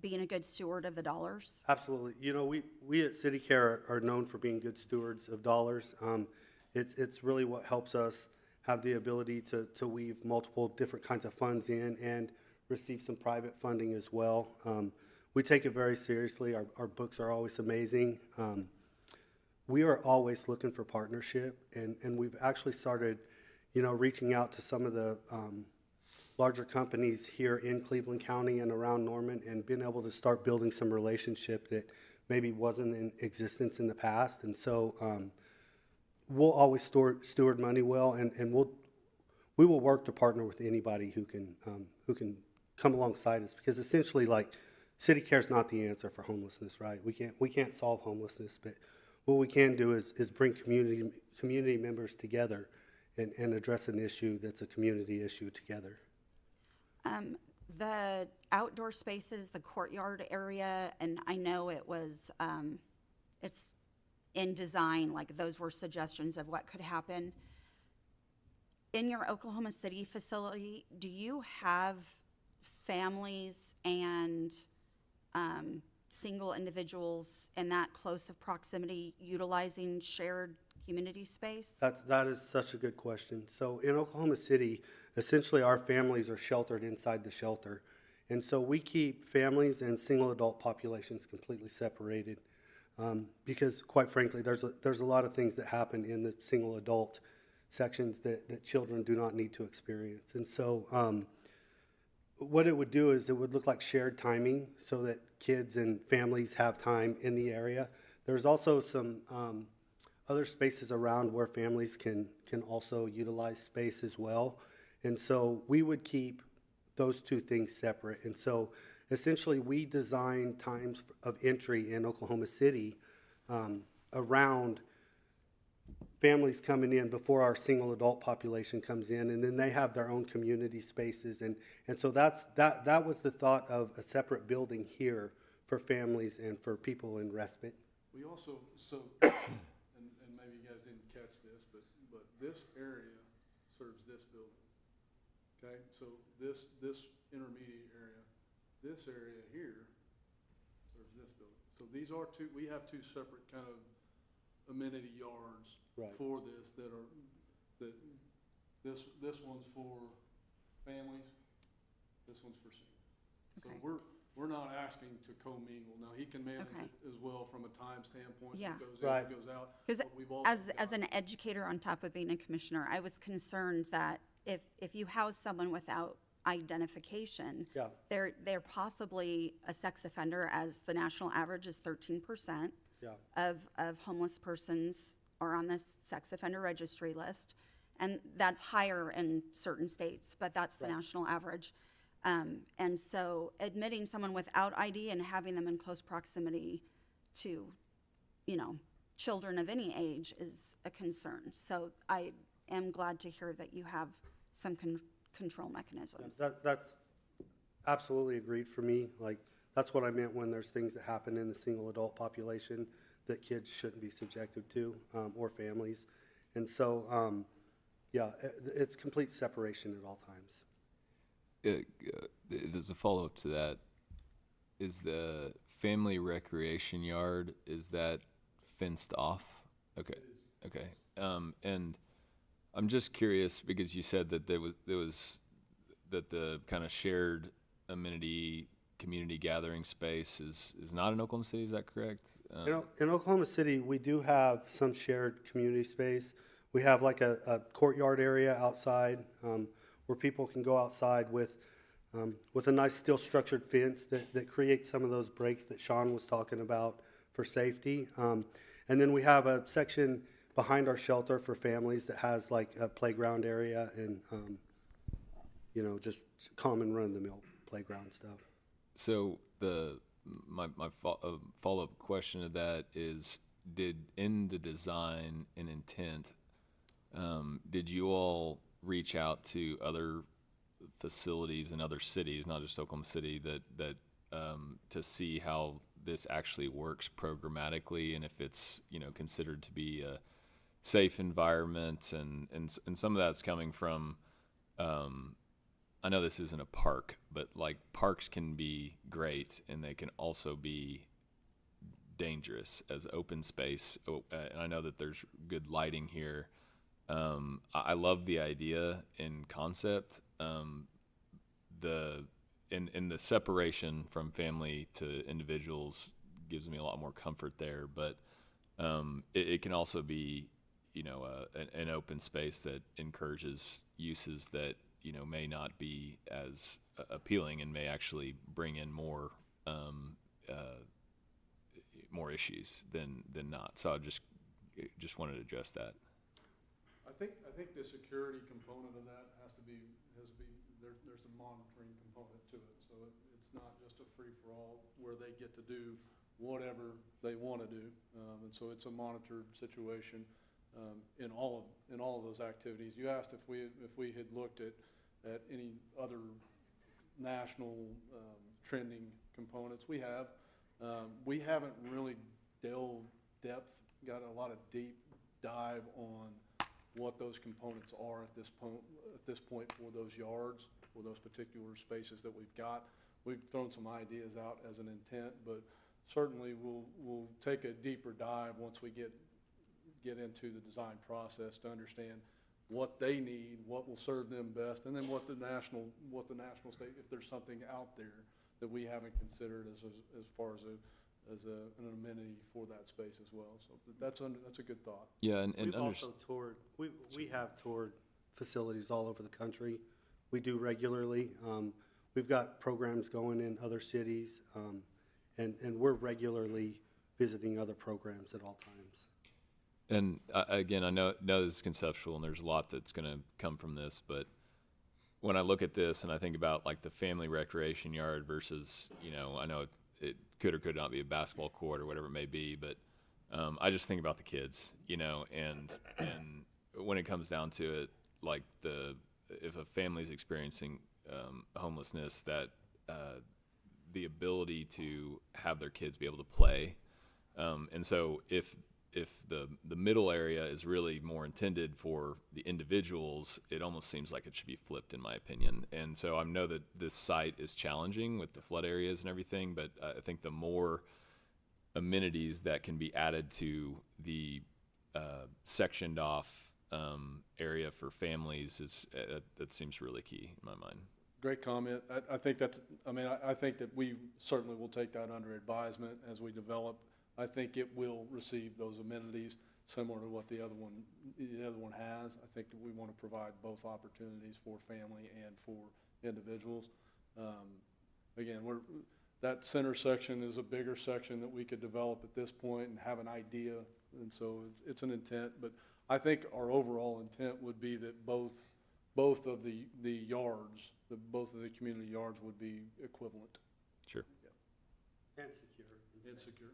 being a good steward of the dollars. Absolutely. We at City Care are known for being good stewards of dollars. It's really what helps us have the ability to weave multiple different kinds of funds in and receive some private funding as well. We take it very seriously. Our books are always amazing. we are always looking for partnership, and we've actually started, reaching out to some of the larger companies here in Cleveland County and around Norman, and being able to start building some relationship that maybe wasn't in existence in the past. And so we'll always steward money well, and we will work to partner with anybody who can come alongside us, because essentially, like, city care is not the answer for homelessness, right? We can't solve homelessness, but what we can do is bring community members together and address an issue that's a community issue together. The outdoor spaces, the courtyard area, and I know it was, it's in design, like those were suggestions of what could happen. In your Oklahoma City facility, do you have families and single individuals in that close of proximity utilizing shared community space? That is such a good question. So in Oklahoma City, essentially our families are sheltered inside the shelter. And so we keep families and single adult populations completely separated, because quite frankly, there's a lot of things that happen in the single adult sections that children do not need to experience. And so what it would do is it would look like shared timing so that kids and families have time in the area. There's also some other spaces around where families can also utilize space as well. And so we would keep those two things separate. And so essentially we design times of entry in Oklahoma City around families coming in before our single adult population comes in, and then they have their own community spaces. And so that was the thought of a separate building here for families and for people in respite. We also, and maybe you guys didn't catch this, but this area serves this building. Okay, so this intermediate area, this area here serves this building. So these are we have two separate kind of amenity yards for this this one's for families, this one's for seniors. Okay. So we're not asking to commingle. Now, he can manage Okay. it as well from a time standpoint. Yeah. So it goes in, Right. it goes out. Because but we've also as an educator on top of being a commissioner, I was concerned that if you house someone without identification, Yeah. they're possibly a sex offender, as the national average is 13% Yeah. of homeless persons are on this sex offender registry list. And that's higher in certain states, but that's the national average. And so admitting someone without ID and having them in close proximity to, children of any age is a concern. So I am glad to hear that you have some control mechanisms. That's absolutely agreed for me. Like, that's what I meant when there's things that happen in the single adult population that kids shouldn't be subjected to, or families. And so, it's complete separation at all times. There's a follow-up to that. Is the family recreation yard, is that fenced off? Okay. And I'm just curious, because you said that there was that the kind of shared amenity community gathering space is not in Oklahoma City, is that correct? In Oklahoma City, we do have some shared community space. We have like a courtyard area outside, where people can go outside with a nice steel structured fence that creates some of those breaks that Sean was talking about for safety. And then we have a section behind our shelter for families that has like a playground area and, just common run-of-the-mill playground stuff. So my follow-up question to that is, in the design and intent, did you all reach out to other facilities in other cities, not just Oklahoma City, that to see how this actually works programmatically, and if it's considered to be a safe environment, and some of that's coming from I know this isn't a park, but like parks can be great and they can also be dangerous as open space. And I know that there's good lighting here. I love the idea in concept. The separation from family to individuals gives me a lot more comfort there. But It can also be, you know, an open space that encourages uses that, you know, may not be as appealing and may actually bring in more issues than not. So I just wanted to address that. I think the security component of that has to be, there's a monitoring component to it. So it's not just a free-for-all where they get to do whatever they want to do. And so it's a monitored situation in all of those activities. You asked if we had looked at any other national trending components. We have. We haven't really got a lot of deep dive on what those components are at this point for those yards, for those particular spaces that we've got. We've thrown some ideas out as an intent, but certainly we'll take a deeper dive once we get into the design process to understand what they need, what will serve them best, and then what the national state, if there's something out there that we haven't considered as far as an amenity for that space as well. So that's a good thought. Yeah, and We've also toured, we have toured facilities all over the country. We do regularly. We've got programs going in other cities, and we're regularly visiting other programs at all times. And again, I know this is conceptual, and there's a lot that's going to come from this, but when I look at this and I think about like the family recreation yard versus, you know, I know it could or could not be a basketball court or whatever it may be, but I just think about the kids, you know, and when it comes down to it, like if a family's experiencing homelessness, that the ability to have their kids be able to play, and so if the middle area is really more intended for the individuals, it almost seems like it should be flipped, in my opinion. And so I know that this site is challenging with the flood areas and everything, but I think the more amenities that can be added to the sectioned off area for families that seems really key in my mind. Great comment. I think I think that we certainly will take that under advisement as we develop. I think it will receive those amenities similar to what the other one has. I think that we want to provide both opportunities for family and for individuals. Again, that center section is a bigger section that we could develop at this point and have an idea, and so it's an intent. But I think our overall intent would be that both of the yards, both of the community yards would be equivalent. Sure. Yeah. And secure. And secure.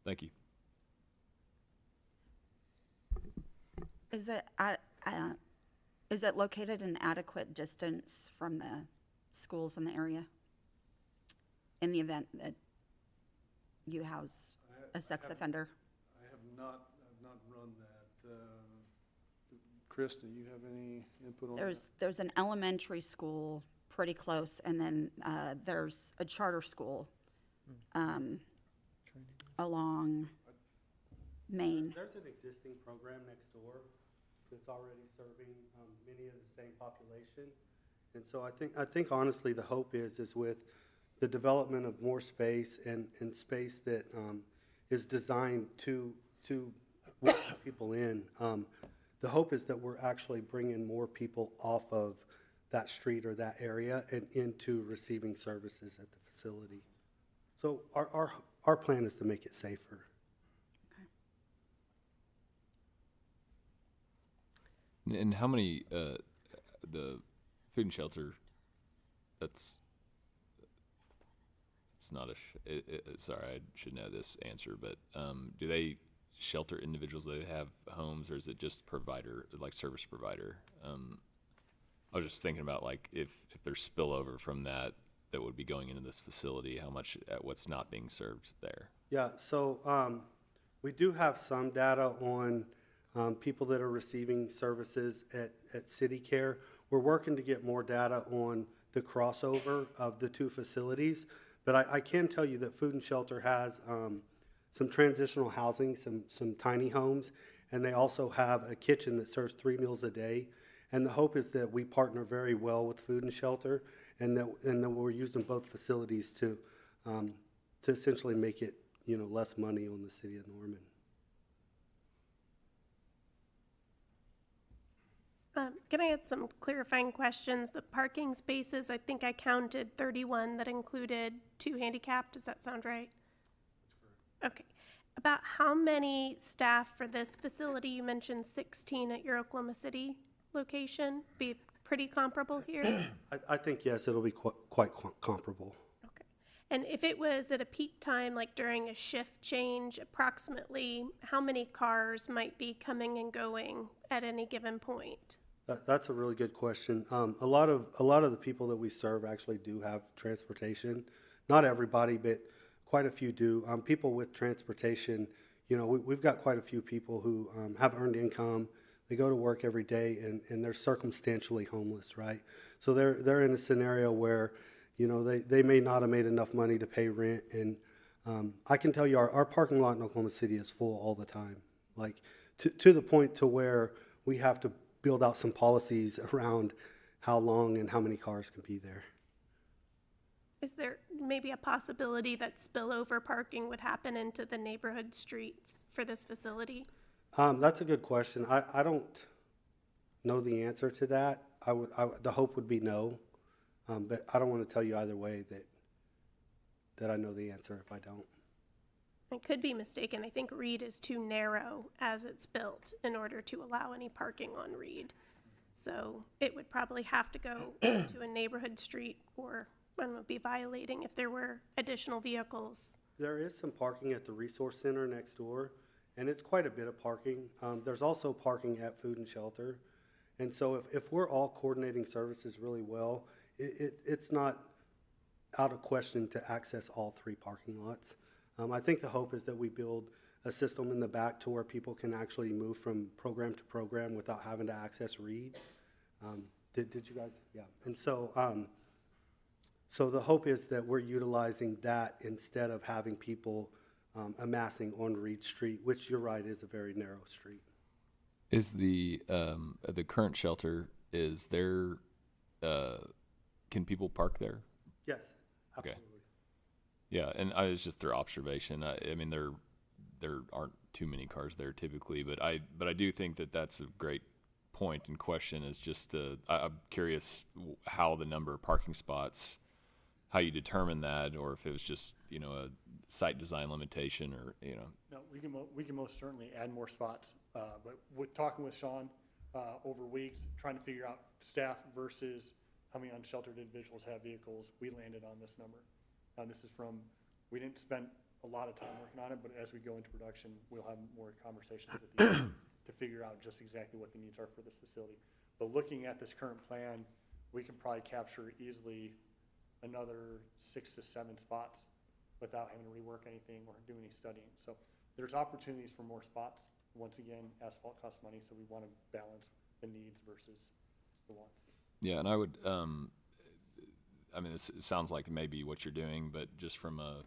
Thank you. Is it located in adequate distance from the schools in the area? In the event that you house a sex offender? I have not run that. Chris, do you have any input on that? There's an elementary school pretty close, and then there's a charter school along Main. There's an existing program next door that's already serving many of the same population. And so I think honestly the hope is with the development of more space and space that is designed to let people in, the hope is that we're actually bringing more people off of that street or that area and into receiving services at the facility. So our plan is to make it safer. And how many, the food and shelter, it's not sorry, I should know this answer, but do they shelter individuals? Do they have homes, or is it just provider, like service provider? I was just thinking about like if there's spillover from that would be going into this facility, how much, what's not being served there? Yeah, so we do have some data on people that are receiving services at City Care. We're working to get more data on the crossover of the two facilities, but I can tell you that Food and Shelter has some transitional housing, some tiny homes, and they also have a kitchen that serves 3 meals a day. And the hope is that we partner very well with Food and Shelter, and that we're using both facilities to essentially make it less money on the city of Norman. Can I add some clarifying questions? The parking spaces, I think I counted 31 that included 2 handicapped. Does that sound right? Okay. About how many staff for this facility? You mentioned 16 at your Oklahoma City location. Be pretty comparable here? I think, yes, it'll be quite comparable. Okay. And if it was at a peak time, like during a shift change, approximately how many cars might be coming and going at any given point? That's a really good question. A lot of the people that we serve actually do have transportation. Not everybody, but quite a few do. People with transportation, we've got quite a few people who have earned income. They go to work every day and they're circumstantially homeless, right? So they're in a scenario where, they may not have made enough money to pay rent. And I can tell you our parking lot in Oklahoma City is full all the time, like to the point to where we have to build out some policies around how long and how many cars can be there. Is there maybe a possibility that spillover parking would happen into the neighborhood streets for this facility? That's a good question. I don't know the answer to that. The hope would be no, but I don't want to tell you either way that I know the answer if I don't. I could be mistaken. I think Reed is too narrow as it's built in order to allow any parking on Reed. So it would probably have to go to a neighborhood street, or one would be violating if there were additional vehicles. There is some parking at the resource center next door, and it's quite a bit of parking. There's also parking at Food and Shelter. And so if we're all coordinating services really well, it's not out of question to access all 3 parking lots. I think the hope is that we build a system in the back to where people can actually move from program to program without having to access Reed. Did you guys? Yeah. And so, so the hope is that we're utilizing that instead of having people amassing on Reed Street, which you're right is a very narrow street. Is the current shelter, is there, can people park there? Yes, absolutely. Okay. Yeah, and I was just through observation. I mean, there aren't too many cars there typically, but I do think that that's a great point and question. Is just I'm curious how the number of parking spots, how you determine that, or if it was just a site design limitation, or No, we can most certainly add more spots, but with talking with Sean over weeks, trying to figure out staff versus how many unsheltered individuals have vehicles, we landed on this number. This is we didn't spend a lot of time working on it, but as we go into production, we'll have more conversations with you to figure out just exactly what the needs are for this facility. But looking at this current plan, we can probably capture easily another 6 to 7 spots without having to rework anything or do any studying. So there's opportunities for more spots. Once again, asphalt costs money, so we want to balance the needs versus the wants. Yeah, and I would, this sounds like maybe what you're doing, but just from a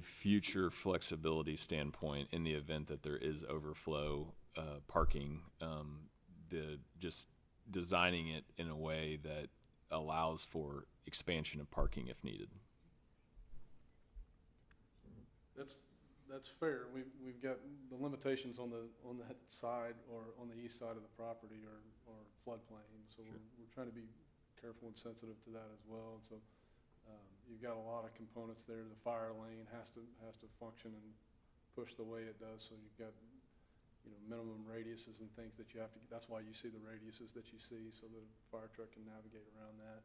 future flexibility standpoint, in the event that there is overflow parking, just designing it in a way that allows for expansion of parking if needed. That's fair. We've got the limitations on that side or on the east side of the property or floodplain. So Sure. we're trying to be careful and sensitive to that as well. And so you've got a lot of components there. The fire lane has to function and push the way it does. So you've got minimum radiuses and things that you have to. That's why you see the radiuses that you see, so that a fire truck can navigate around that.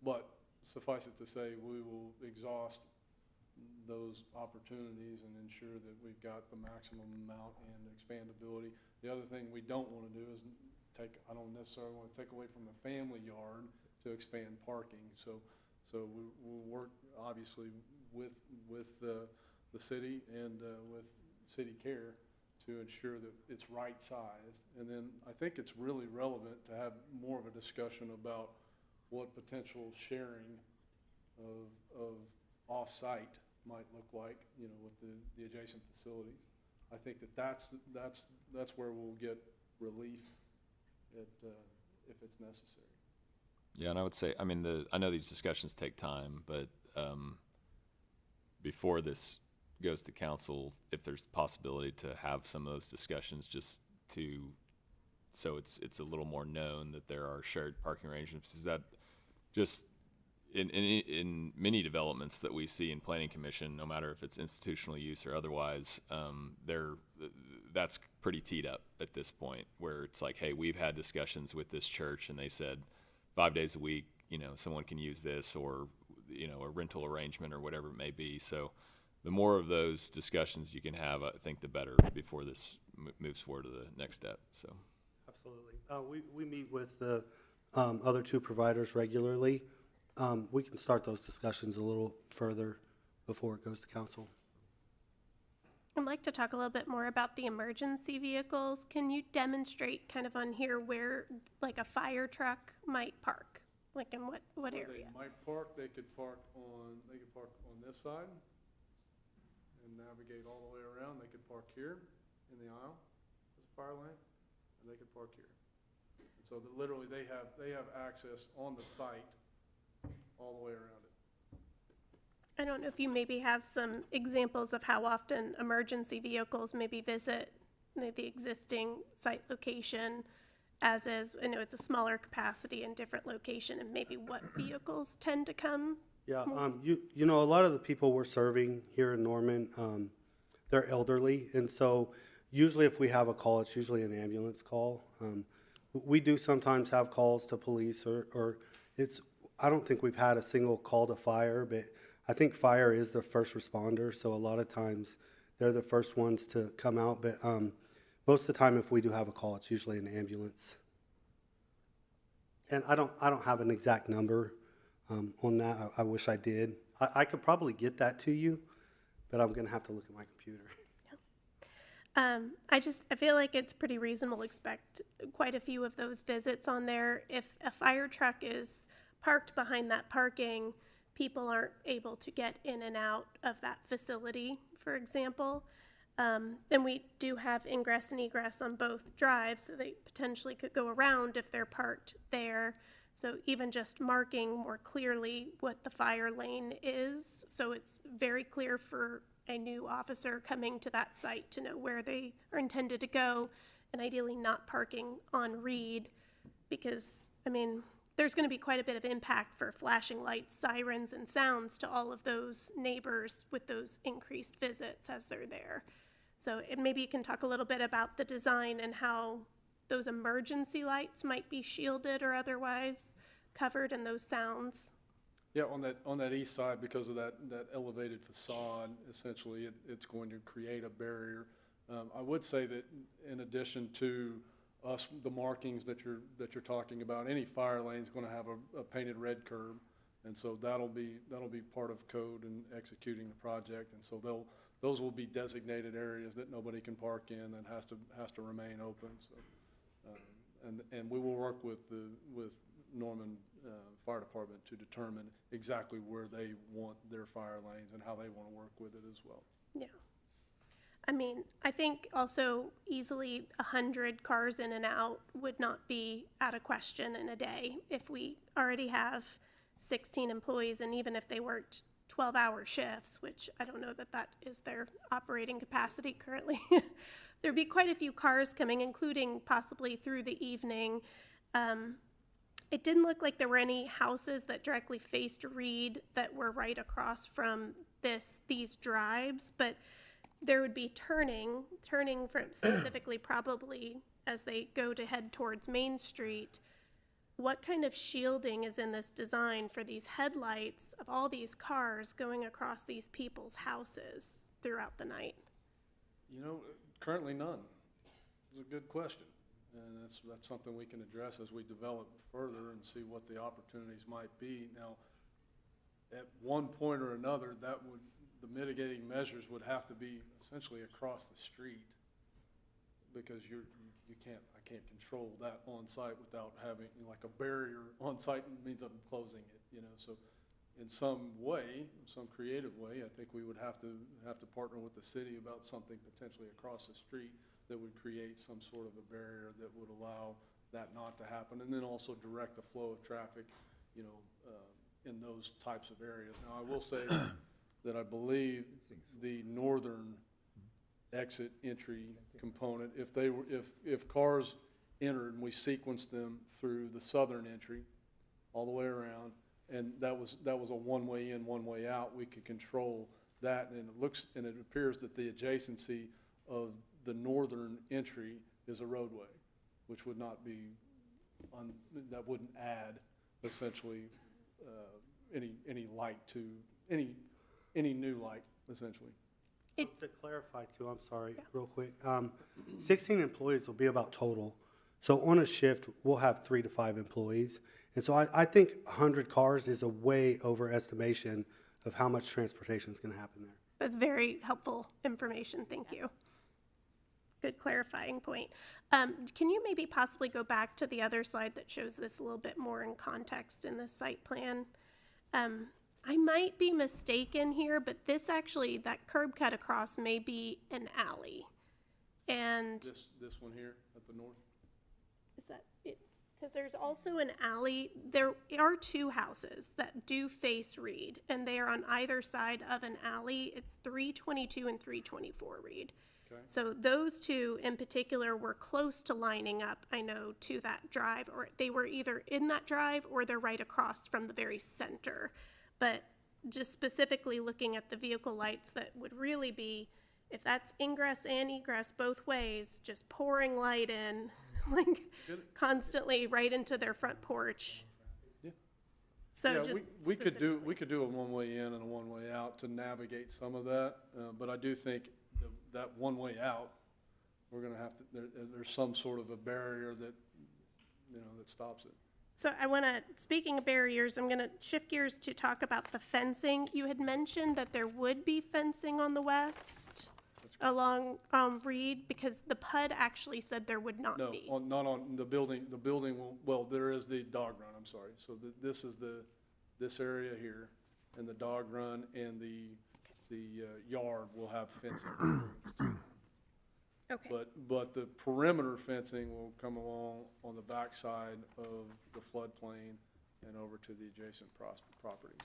But suffice it to say, we will exhaust those opportunities and ensure that we've got the maximum amount and expandability. The other thing we don't want to do is I don't necessarily want to take away from the family yard to expand parking. So we'll work obviously with the city and with city care to ensure that it's right sized. And then I think it's really relevant to have more of a discussion about what potential sharing of off-site might look like, with the adjacent facilities. I think that's where we'll get relief if it's necessary. Yeah, and I would say, I know these discussions take time, but before this goes to council, if there's possibility to have some of those discussions, just to, so it's a little more known that there are shared parking arrangements. Is that just in many developments that we see in planning commission, no matter if it's institutional use or otherwise, that's pretty teed up at this point, where it's like, hey, we've had discussions with this church and they said 5 days a week, someone can use this, or, a rental arrangement or whatever it may be. So the more of those discussions you can have, I think the better before this moves forward to the next step, so. Absolutely. We meet with the other two providers regularly. We can start those discussions a little further before it goes to council. I'd like to talk a little bit more about the emergency vehicles. Can you demonstrate kind of on here where, like, a fire truck might park? Like in what area? They might park, they could park on this side and navigate all the way around. They could park here in the aisle, there's a fire lane, and they could park here. And so literally they have access on the site all the way around it. I don't know if you maybe have some examples of how often emergency vehicles maybe visit the existing site location, as is. I know it's a smaller capacity and different location, and maybe what vehicles tend to come. Yeah, a lot of the people we're serving here in Norman, they're elderly, and so usually if we have a call, it's usually an ambulance call. We do sometimes have calls to police, or I don't think we've had a single call to fire, but I think fire is the first responder, so a lot of times they're the first ones to come out, but most of the time if we do have a call, it's usually an ambulance. And I don't have an exact number on that. I wish I did. I could probably get that to you, but I'm gonna have to look at my computer. I feel like it's pretty reasonable to expect quite a few of those visits on there. If a fire truck is parked behind that parking, people aren't able to get in and out of that facility, for example. And we do have ingress and egress on both drives, so they potentially could go around if they're parked there. So even just marking more clearly what the fire lane is, so it's very clear for a new officer coming to that site to know where they are intended to go, and ideally not parking on Reed, because, there's going to be quite a bit of impact for flashing lights, sirens, and sounds to all of those neighbors with those increased visits as they're there. So maybe you can talk a little bit about the design and how those emergency lights might be shielded or otherwise covered in those sounds. Yeah, on that east side, because of that elevated facade, essentially, it's going to create a barrier. I would say that in addition to the markings that you're talking about, any fire lane is going to have a painted red curb, and so that'll be part of code and executing the project, and so those will be designated areas that nobody can park in and has to remain open. So, and we will work with Norman Fire Department to determine exactly where they want their fire lanes and how they want to work with it as well. Yeah. I think also easily 100 cars in and out would not be out of question in a day if we already have 16 employees, and even if they worked 12-hour shifts, which I don't know that is their operating capacity currently. There'd be quite a few cars coming, including possibly through the evening. It didn't look like there were any houses that directly faced Reed that were right across from these drives, but there would be turning from specifically probably as they go to head towards Main Street. What kind of shielding is in this design for these headlights of all these cars going across these people's houses throughout the night? Currently none. It's a good question. And that's something we can address as we develop further and see what the opportunities might be. Now, at one point or another, the mitigating measures would have to be essentially across the street, because I can't control that on site without having like a barrier on site. Means I'm closing it, So in some way, some creative way, I think we would have to partner with the city about something potentially across the street that would create some sort of a barrier that would allow that not to happen, and then also direct the flow of traffic, in those types of areas. Now, I will say, that I believe the northern exit entry component, if they were, if cars entered and we sequenced them through the southern entry all the way around, and that was a one-way in, one-way out, we could control that, and it appears that the adjacency of the northern entry is a roadway, which would not be, that wouldn't add essentially any light to, any new light, essentially. To clarify too, I'm sorry, real quick. 16 employees will be about total. So on a shift, we'll have 3 to 5 employees. And so I think 100 cars is a way overestimation of how much transportation is going to happen there. That's very helpful information, thank you. Good clarifying point. Can you maybe possibly go back to the other slide that shows this a little bit more in context in the site plan? I might be mistaken here, but this actually, that curb cut across may be an alley. And This one here at the north? is that, it's, because there's also an alley, there are 2 houses that do face Reed, and they are on either side of an alley. It's 322 and 324 Reed. Okay. So those 2 in particular were close to lining up, I know, to that drive, or they were either in that drive or they're right across from the very center. But just specifically looking at the vehicle lights, that would really be, if that's ingress and egress both ways, just pouring light in, like constantly right into their front porch. Yeah. So Yeah, just we could do a one-way in and a one-way out to navigate some of that, but I do think that one-way out, we're gonna have to, there's some sort of a barrier that, that stops it. So I want to, speaking of barriers, I'm going to shift gears to talk about the fencing. You had mentioned that there would be fencing on the west along Reed, because the PUD actually said there would not be. No, not on the building. The building will, well, there is the dog run, I'm sorry. So this is this area here, and the dog run and the yard will have fencing. Okay. But the perimeter fencing will come along on the backside of the floodplain and over to the adjacent property.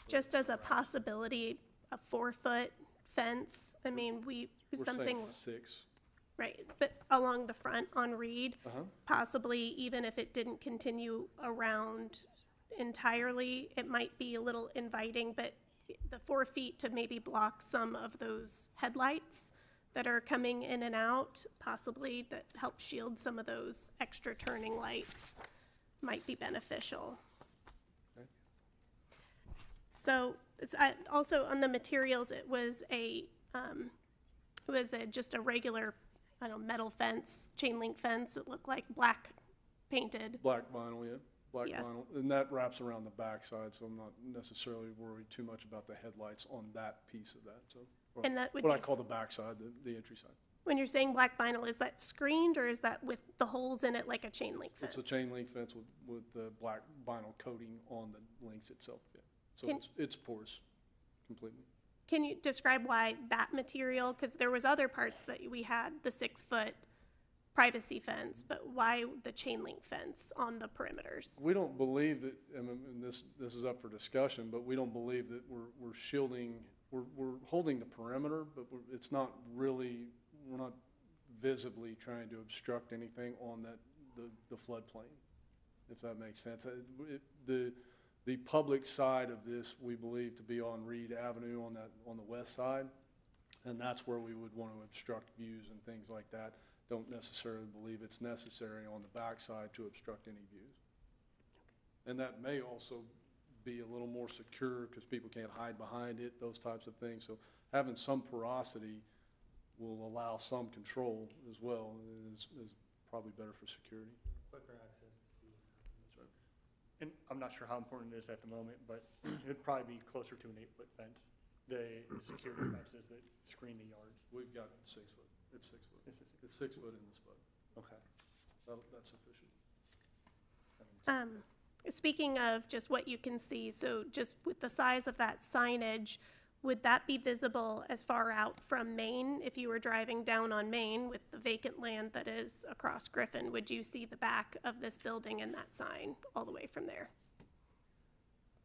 Just as a possibility, a 4-foot fence, I mean, We're something, saying 6. right, but along the front on Reed, Uh-huh. possibly even if it didn't continue around entirely, it might be a little inviting, but the 4 feet to maybe block some of those headlights that are coming in and out, possibly that help shield some of those extra turning lights, might be beneficial. Okay. So it's also on the materials, it was just a regular, I don't know, metal fence, chain link fence. It looked like black painted. Black vinyl, yeah, black Yes. vinyl, and that wraps around the backside, so I'm not necessarily worried too much about the headlights on that piece of that, so. or And that would what I be call the backside, the entry side. When you're saying black vinyl, is that screened or is that with the holes in it like a chain link fence? It's a chain link fence with the black vinyl coating on the links itself, yeah. So Can- it's porous completely. Can you describe why that material, because there was other parts that we had, the 6-foot privacy fence, but why the chain link fence on the perimeters? We don't believe that, and this is up for discussion, but we don't believe that we're shielding, we're holding the perimeter, but it's not really, we're not visibly trying to obstruct anything on the floodplain, if that makes sense. The public side of this, we believe to be on Reed Avenue on the west side, and that's where we would want to obstruct views and things like that. Don't necessarily believe it's necessary on the backside to obstruct any views. And that may also be a little more secure because people can't hide behind it, those types of things. So having some porosity will allow some control as well, is probably better for security. Quicker access to see what's happening. That's right. And I'm not sure how important it is at the moment, but it'd probably be closer to an 8-foot fence. The security fences that screen the yards. We've got 6 foot. It's 6 foot. It's 6 foot in the spud. Okay. That's sufficient. Speaking of just what you can see, so just with the size of that signage, would that be visible as far out from Main? If you were driving down on Main with the vacant land that is across Griffin, would you see the back of this building and that sign all the way from there?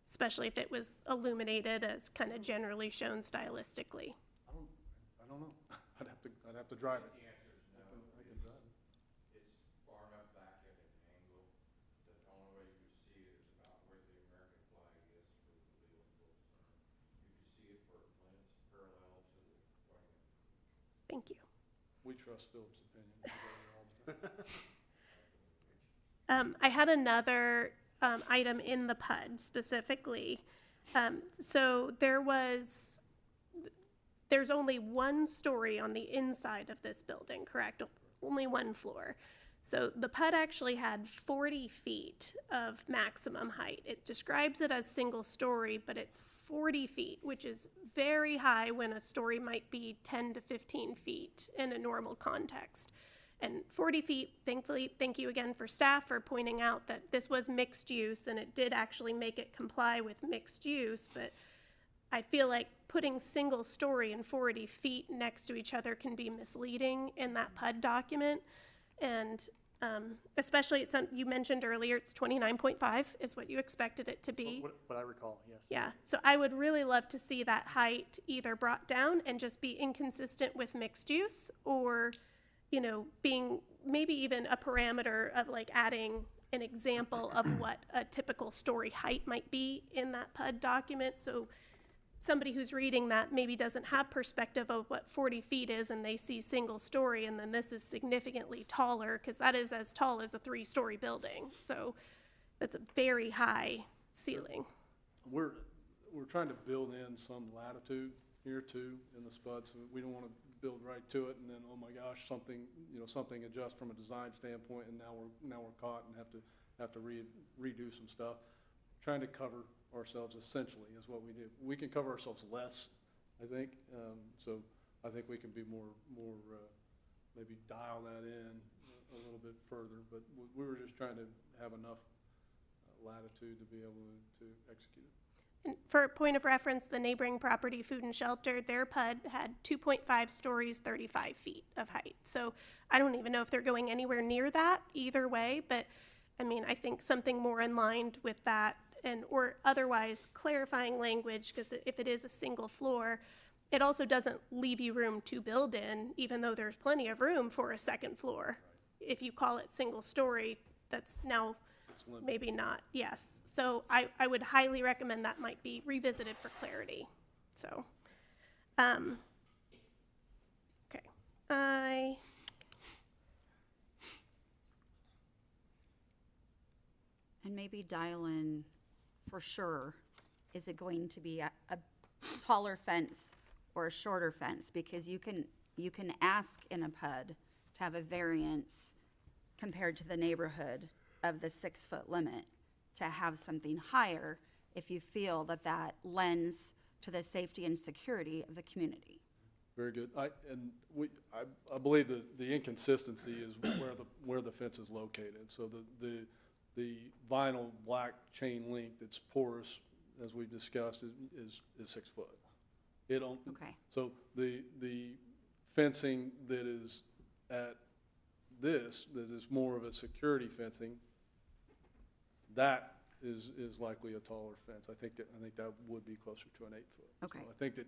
especially if it was illuminated as kind of generally shown stylistically. I don't know. I'd have to drive it. Thank you. We trust Philip's opinion. I had another item in the PUD specifically. So there's only one story on the inside of this building, correct? Only one floor. So the PUD actually had 40 feet of maximum height. It describes it as single story, but it's 40 feet, which is very high when a story might be 10 to 15 feet in a normal context. And 40 feet, thankfully, thank you again for staff for pointing out that this was mixed use and it did actually make it comply with mixed use, but I feel like putting single story and 40 feet next to each other can be misleading in that PUD document. And especially, you mentioned earlier, it's 29.5 is what you expected it to be. What I recall, yes. Yeah, so I would really love to see that height either brought down and just be inconsistent with mixed use, or, you know, being maybe even a parameter of like adding an example of what a typical story height might be in that PUD document. So somebody who's reading that maybe doesn't have perspective of what 40 feet is, and they see single story, and then this is significantly taller, because that is as tall as a 3-story building. So that's a very high ceiling. We're trying to build in some latitude here too in the SPUD, so we don't want to build right to it and then, oh my gosh, something adjusts from a design standpoint, and now we're caught and have to redo some stuff. Trying to cover ourselves essentially is what we do. We can cover ourselves less, I think. So I think we can be more maybe dial that in a little bit further. But we were just trying to have enough latitude to be able to execute it. And for a point of reference, the neighboring property, Food and Shelter, their PUD had 2.5 stories, 35 feet of height. So I don't even know if they're going anywhere near that either way, but I mean, I think something more in line with that, and or otherwise clarifying language, because if it is a single floor, it also doesn't leave you room to build in, even though there's plenty of room for a second floor. If you call it single story, that's now maybe not, yes. So I would highly recommend that might be revisited for clarity. So, okay. And maybe dial in for sure, is it going to be a taller fence or a shorter fence? Because you can ask in a PUD to have a variance compared to the neighborhood of the 6-foot limit, to have something higher if you feel that lends to the safety and security of the community. Very good. I believe that the inconsistency is where the fence is located. So the vinyl black chain link that's porous, as we discussed, is 6 foot. Okay. So the fencing that is at that is more of a security fencing, that is likely a taller fence. I think that would be closer to an 8 foot. Okay. So I think that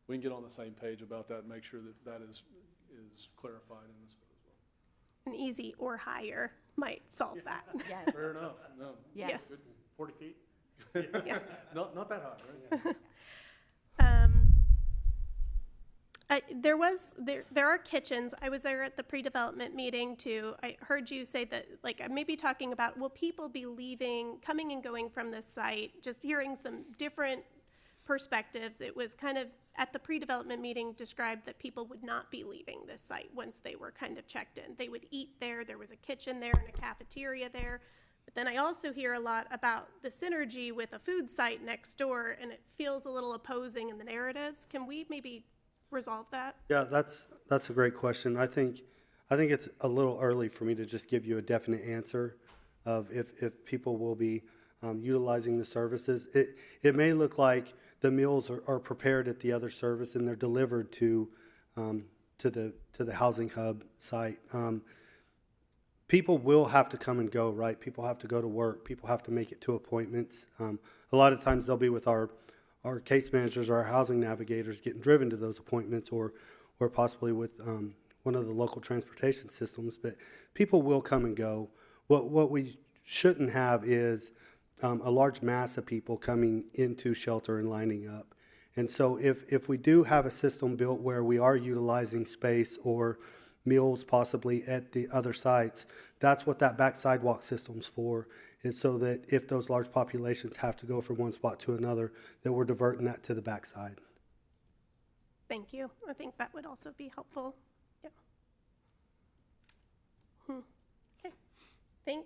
we can get on the same page about that and make sure that is clarified in this as well. An easy or higher might solve that. Yes. Fair enough. No. Yes. Good. 40 feet? Yeah. Not that high, right? There are kitchens. I was there at the pre-development meeting too. I heard you say that, like, I may be talking about, will people be coming and going from this site? Just hearing some different perspectives. It was kind of, at the pre-development meeting, described that people would not be leaving this site once they were kind of checked in. They would eat there. There was a kitchen there and a cafeteria there. But then I also hear a lot about the synergy with a food site next door, and it feels a little opposing in the narratives. Can we maybe resolve that? Yeah, that's a great question. I think it's a little early for me to just give you a definite answer of if people will be utilizing the services. It may look like the meals are prepared at the other service and they're delivered to the housing hub site. people will have to come and go, right? People have to go to work. People have to make it to appointments. A lot of times they'll be with our case managers or our housing navigators getting driven to those appointments, or possibly with one of the local transportation systems. But people will come and go. What we shouldn't have is a large mass of people coming into shelter and lining up. And so if we do have a system built where we are utilizing space or meals possibly at the other sites, that's what that back sidewalk system's for, is so that if those large populations have to go from one spot to another, that we're diverting that to the backside. Thank you. I think that would also be helpful. Yeah. Okay. I think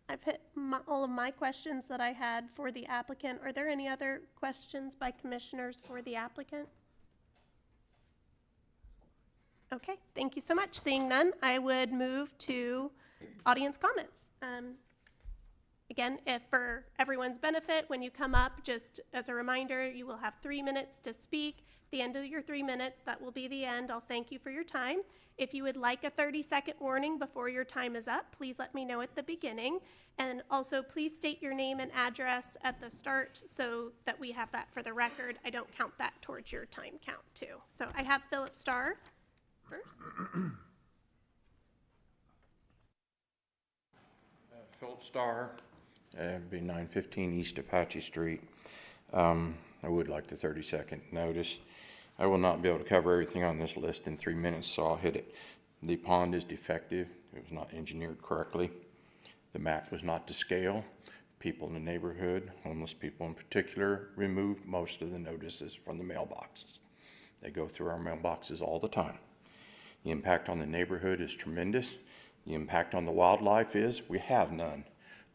I've hit all of my questions that I had for the applicant. Are there any other questions by commissioners for the applicant? Okay, thank you so much. Seeing none, I would move to audience comments. Again, if for everyone's benefit, when you come up, just as a reminder, you will have 3 minutes to speak. At the end of your 3 minutes, that will be the end. I'll thank you for your time. If you would like a 30-second warning before your time is up, please let me know at the beginning. And also, please state your name and address at the start so that we have that for the record. I don't count that towards your time count, too. So I have Philip Starr first. Philip Starr, it'd be 915 East Apache Street. I would like the 30-second notice. I will not be able to cover everything on this list in 3 minutes, so I'll hit it. The pond is defective. It was not engineered correctly. The map was not to scale. People in the neighborhood, homeless people in particular, removed most of the notices from the mailboxes. They go through our mailboxes all the time. The impact on the neighborhood is tremendous. The impact on the wildlife is we have none.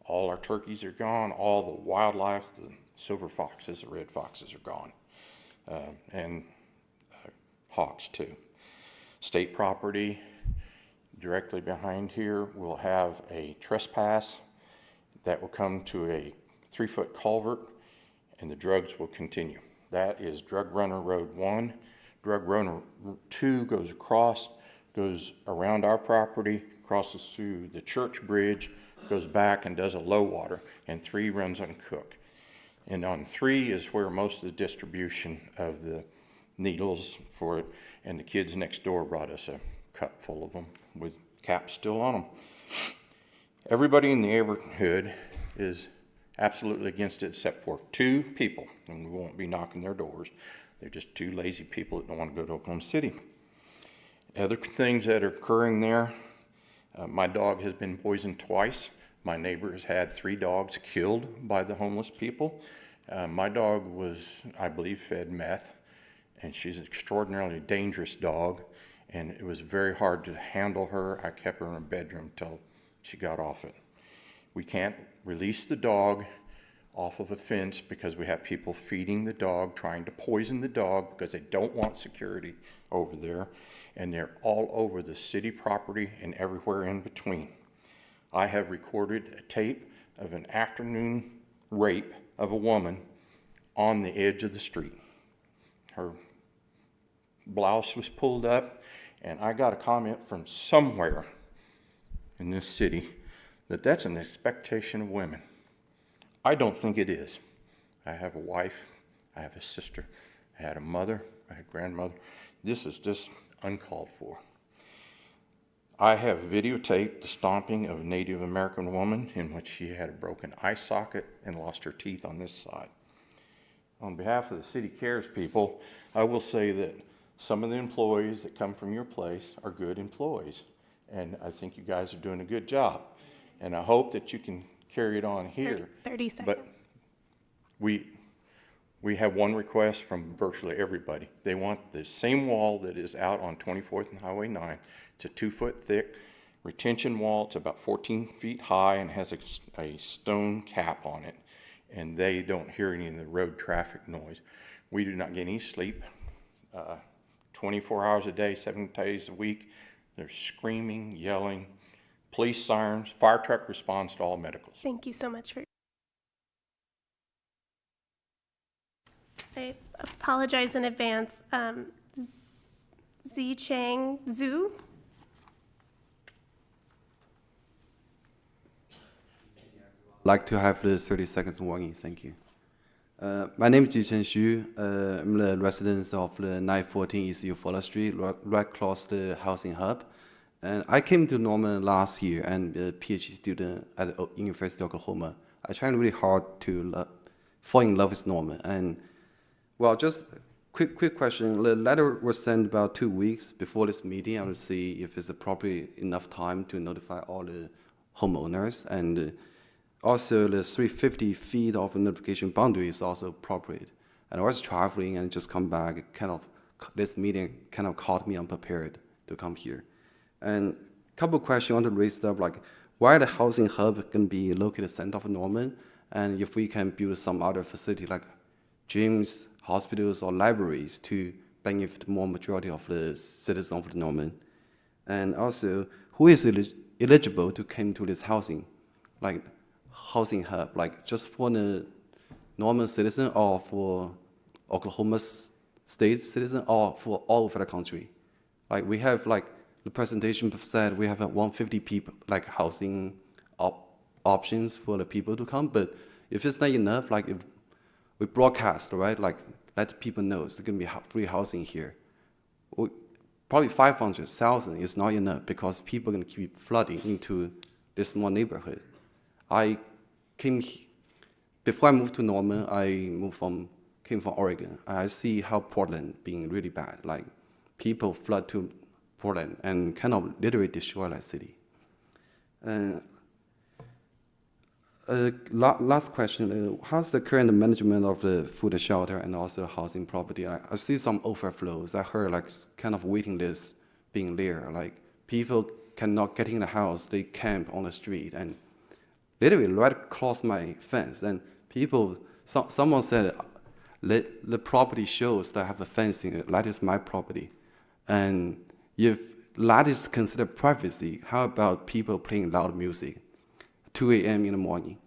All our turkeys are gone. All the wildlife, the silver foxes, the red foxes are gone. And hawks too. State property directly behind here will have a trespass that will come to a 3-foot culvert, and the drugs will continue. That is Drug Runner Road 1. Drug Runner 2 goes across, goes around our property, crosses through the church bridge, goes back and does a low water, and 3 runs on Cook. And on 3 is where most of the distribution of the needles for it, and the kids next door brought us a cup full of them with caps still on them. Everybody in the neighborhood is absolutely against it except for 2 people, and we won't be knocking their doors. They're just 2 lazy people that don't want to go to Oklahoma City. Other things that are occurring there, my dog has been poisoned twice. My neighbor has had 3 dogs killed by the homeless people. My dog was, I believe, fed meth, and she's an extraordinarily dangerous dog, and it was very hard to handle her. I kept her in her bedroom till she got off it. We can't release the dog off of a fence because we have people feeding the dog, trying to poison the dog because they don't want security over there, and they're all over the city property and everywhere in between. I have recorded a tape of an afternoon rape of a woman on the edge of the street. Her blouse was pulled up, and I got a comment from somewhere in this city that that's an expectation of women. I don't think it is. I have a wife, I have a sister, I had a mother, I had a grandmother. This is just uncalled for. I have videotaped the stomping of a Native American woman in which she had a broken eye socket and lost her teeth on this side. On behalf of the City Cares people, I will say that some of the employees that come from your place are good employees, and I think you guys are doing a good job. And I hope that you can carry it on here. 30 seconds. But we have one request from virtually everybody. They want the same wall that is out on 24th and Highway 9. It's a 2-foot thick retention wall. It's about 14 feet high and has a stone cap on it. And they don't hear any of the road traffic noise. We do not get any sleep. 24 hours a day, 7 days a week. They're screaming, yelling, police sirens, fire truck responds to all medicals. Thank you so much for. I apologize in advance. Zichang Zhu. like to have the 30 seconds warning. Thank you. My name is Jichen Xu. I'm the resident of the 914 East Eufaula Street, right across the housing hub. And I came to Norman last year and a PhD student at the University of Oklahoma. I tried really hard to fall in love with Norman. And well, just quick question. The letter was sent about 2 weeks before this meeting. I will see if it's appropriate enough time to notify all the homeowners. And also the 350 feet of notification boundary is also appropriate. And I was traveling and just come back, this meeting kind of caught me unprepared to come here. And a couple of questions I want to raise up, like why the housing hub can be located center of Norman, and if we can build some other facility like gyms, hospitals, or libraries to benefit more majority of the citizens of Norman. And also, who is eligible to come to this housing, like housing hub, like just for the Norman citizen or for Oklahoma state citizen or for all over the country? Like we have like the presentation said we have 150 people, like housing options for the people to come, but if it's not enough, like if we broadcast, right, like let people know there's going to be free housing here. Probably 500,000 is not enough because people are going to keep flooding into this small neighborhood. Before I moved to Norman, came from Oregon. I see how Portland being really bad. Like people flood to Portland and kind of literally destroy that city. Last question, how's the current management of the food and shelter and also housing property? I see some overflows. I heard like kind of waiting list being there. Like people cannot get in the house, they camp on the street and literally right across my fence. And people, someone said, the property shows that I have a fencing, that is my property. And if that is considered privacy, how about people playing loud music, 2 a.m. in the morning?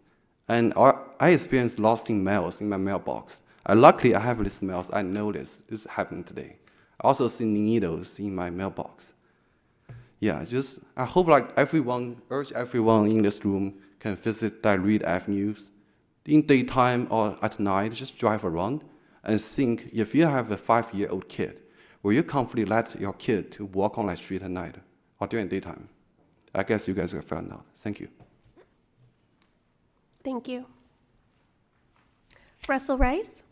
And I experienced lost in mails in my mailbox. Luckily, I have these mails. I know this is happening today. I also see needles in my mailbox. Yeah, I hope like urge everyone in this room can visit Reed Avenues in daytime or at night, just drive around and think, if you have a 5-year-old kid, will you comfortably let your kid to walk on that street at night or during daytime? I guess you guys are found out. Thank you. Thank you. Russell Rice?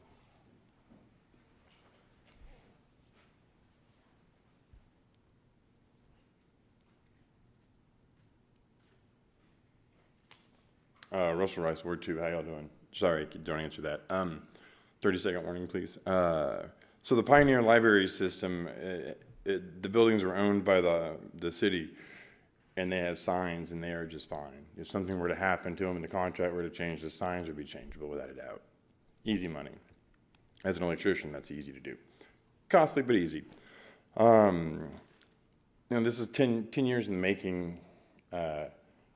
Russell Rice, Ward 2. How y'all doing? Sorry, don't answer that. 30-second warning, please. So the Pioneer Library System, the buildings are owned by the city, and they have signs, and they are just fine. If something were to happen to them and the contract were to change, the signs would be changeable without a doubt. Easy money. As an electrician, that's easy to do. Costly, but easy. This is 10 years in the making.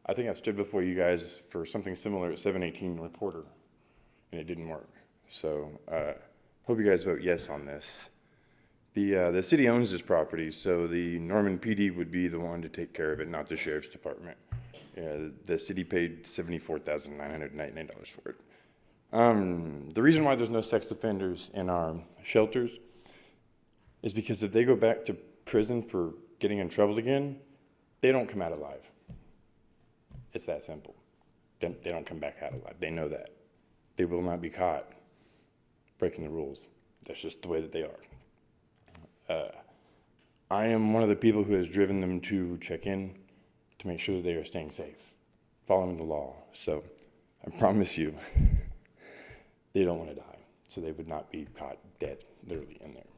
I think I stood before you guys for something similar at 718 Reporter, and it didn't work. So hope you guys vote yes on this. The city owns this property, so the Norman PD would be the one to take care of it, not the sheriff's department. The city paid $74,999 for it. The reason why there's no sex offenders in our shelters is because if they go back to prison for getting in trouble again, they don't come out alive. It's that simple. They don't come back out alive. They know that. They will not be caught breaking the rules. That's just the way that they are. I am one of the people who has driven them to check in to make sure that they are staying safe, following the law. So I promise you, they don't want to die. So they would not be caught dead, literally in there.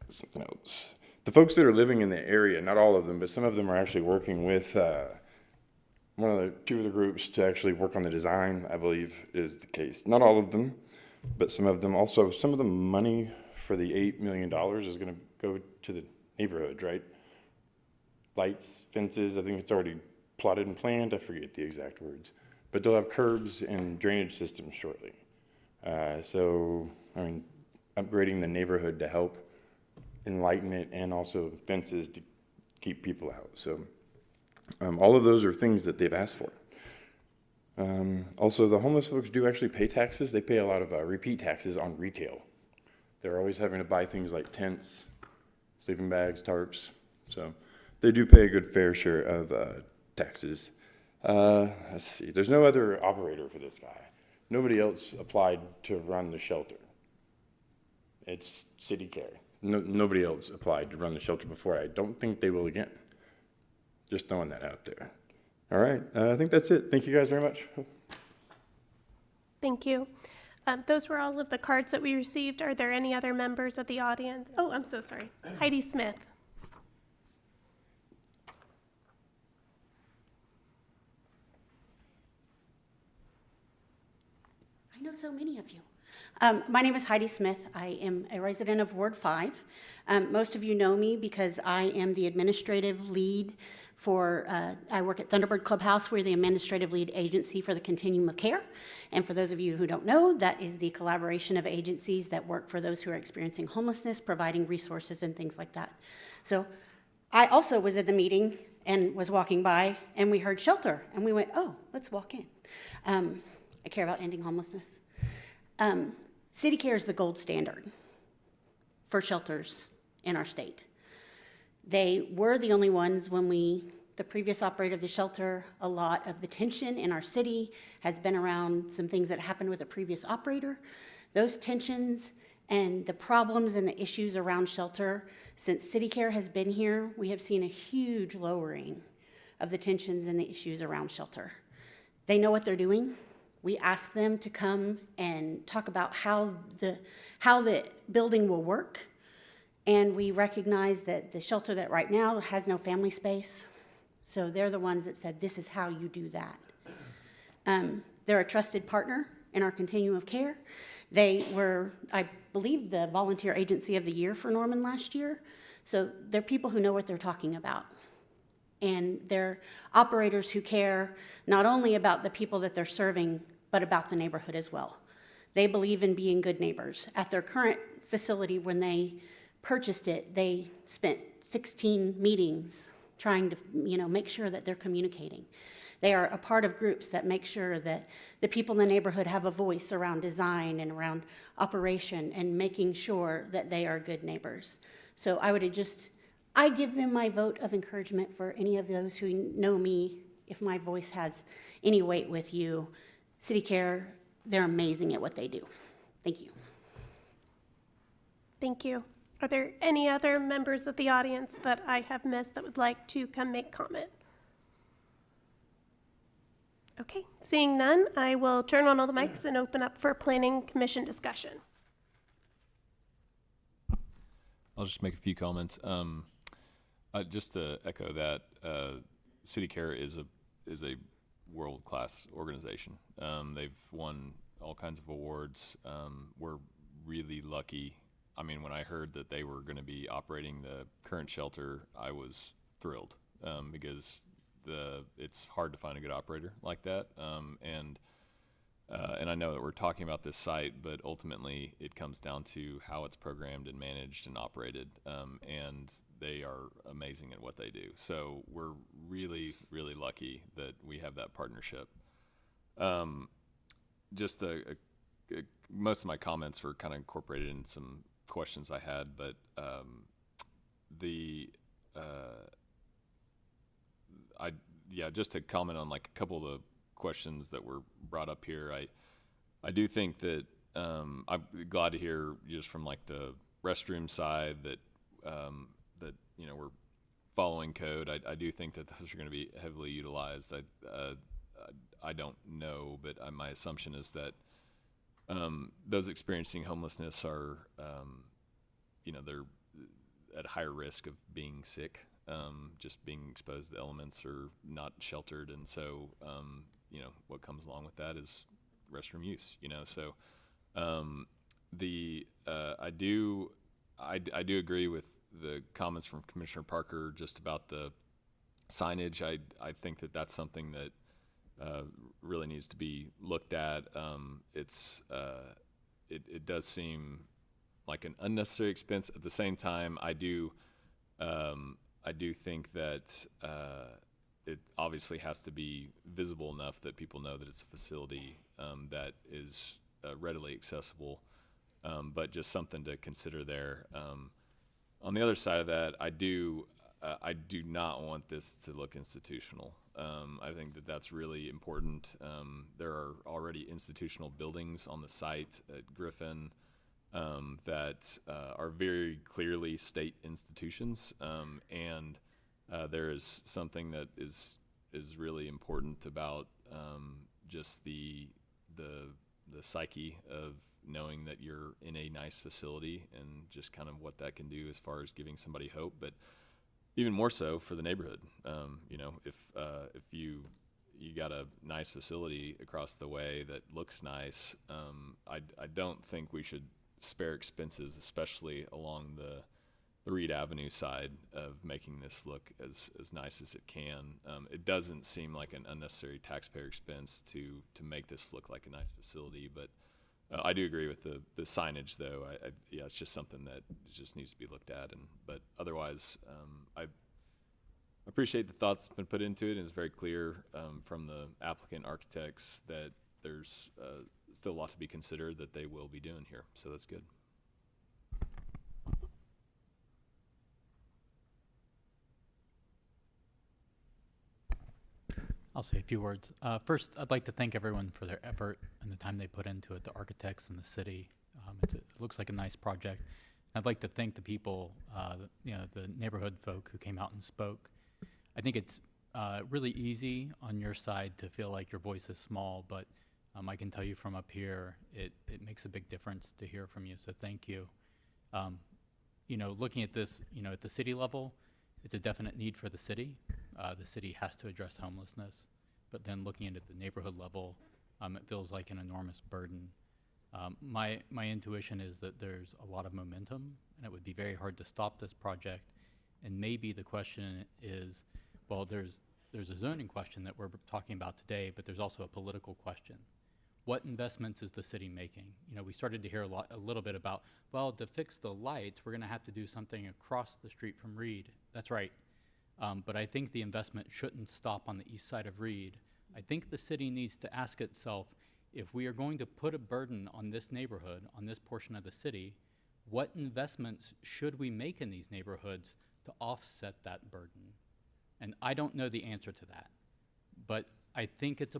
Something else. The folks that are living in the area, not all of them, but some of them are actually working with two of the groups to actually work on the design, I believe is the case. Not all of them, but some of them. Also, some of the money for the $8 million is going to go to the neighborhood, right? Lights, fences, I think it's already plotted and planned. I forget the exact words. But they'll have curbs and drainage systems shortly. Upgrading the neighborhood to help enlighten it, and also fences to keep people out. So all of those are things that they've asked for. Also, the homeless folks do actually pay taxes. They pay a lot of repeat taxes on retail. They're always having to buy things like tents, sleeping bags, tarps. So they do pay a good fair share of taxes. Let's see. There's no other operator for this guy. Nobody else applied to run the shelter. It's City Care. Nobody else applied to run the shelter before. I don't think they will again. Just throwing that out there. All right. I think that's it. Thank you guys very much. Thank you. Those were all of the cards that we received. Are there any other members of the audience? Oh, I'm so sorry. Heidi Smith. I know so many of you. My name is Heidi Smith. I am a resident of Ward 5. Most of you know me because I am the administrative lead for, I work at Thunderbird Clubhouse. We're the administrative lead agency for the Continuum of Care. And for those of you who don't know, that is the collaboration of agencies that work for those who are experiencing homelessness, providing resources and things like that. So I also was at the meeting and was walking by, and we heard shelter, and we went, oh, let's walk in. I care about ending homelessness. City Care is the gold standard for shelters in our state. They were the only ones when the previous operator of the shelter, a lot of the tension in our city has been around some things that happened with a previous operator. Those tensions and the problems and the issues around shelter, since City Care has been here, we have seen a huge lowering of the tensions and the issues around shelter. They know what they're doing. We asked them to come and talk about how the building will work. And we recognize that the shelter that right now has no family space. So they're the ones that said, this is how you do that. They're a trusted partner in our continuum of care. They were, I believe, the Volunteer Agency of the Year for Norman last year. So they're people who know what they're talking about. And they're operators who care not only about the people that they're serving, but about the neighborhood as well. They believe in being good neighbors. At their current facility, when they purchased it, they spent 16 meetings trying to, make sure that they're communicating. They are a part of groups that make sure that the people in the neighborhood have a voice around design and around operation and making sure that they are good neighbors. So I give them my vote of encouragement for any of those who know me, if my voice has any weight with you. City Care, they're amazing at what they do. Thank you. Thank you. Are there any other members of the audience that I have missed that would like to come make comment? Okay, seeing none, I will turn on all the mics and open up for Planning Commission discussion. I'll just make a few comments. Just to echo that, City Care is a world-class organization. They've won all kinds of awards. We're really lucky. I mean, when I heard that they were going to be operating the current shelter, I was thrilled because it's hard to find a good operator like that. And I know that we're talking about this site, but ultimately it comes down to how it's programmed and managed and operated. And they are amazing at what they do. So we're really, really lucky that we have that partnership. Most of my comments were kind of incorporated in some questions I had, but just to comment on like a couple of the questions that were brought up here, I do think that I'm glad to hear just from like the restroom side that we're following code. I do think that those are going to be heavily utilized. I don't know, but my assumption is that those experiencing homelessness are, they're at higher risk of being sick, just being exposed to the elements or not sheltered. And so, what comes along with that is restroom use, So I do agree with the comments from Commissioner Parker just about the signage. I think that that's something that really needs to be looked at. It does seem like an unnecessary expense. At the same time, I do think that it obviously has to be visible enough that people know that it's a facility that is readily accessible, but just something to consider there. On the other side of that, I do not want this to look institutional. I think that that's really important. There are already institutional buildings on the site at Griffin that are very clearly state institutions, and there is something that is really important about just the psyche of knowing that you're in a nice facility and just kind of what that can do as far as giving somebody hope, but even more so for the neighborhood. You know, if you got a nice facility across the way that looks nice, I don't think we should spare expenses, especially along the Reed Avenue side, of making this look as nice as it can. It doesn't seem like an unnecessary taxpayer expense to make this look like a nice facility, but I do agree with the signage, though. Yeah, it's just something that just needs to be looked at. But otherwise, I appreciate the thoughts been put into it, and it's very clear from the applicant architects that there's still a lot to be considered that they will be doing here. So that's good. I'll say a few words. First, I'd like to thank everyone for their effort and the time they put into it, the architects and the city. It looks like a nice project. I'd like to thank the people, the neighborhood folk who came out and spoke. I think it's really easy on your side to feel like your voice is small, but I can tell you from up here, it makes a big difference to hear from you, so thank you. Looking at this, at the city level, it's a definite need for the city. The city has to address homelessness, but then looking at the neighborhood level, it feels like an enormous burden. My intuition is that there's a lot of momentum, and it would be very hard to stop this project. And maybe the question is, well, there's a zoning question that we're talking about today, but there's also a political question. What investments is the city making? We started to hear a little bit about, well, to fix the lights, we're going to have to do something across the street from Reed. That's right. But I think the investment shouldn't stop on the east side of Reed. I think the city needs to ask itself, if we are going to put a burden on this neighborhood, on this portion of the city, what investments should we make in these neighborhoods to offset that burden? And I don't know the answer to that. But I think it's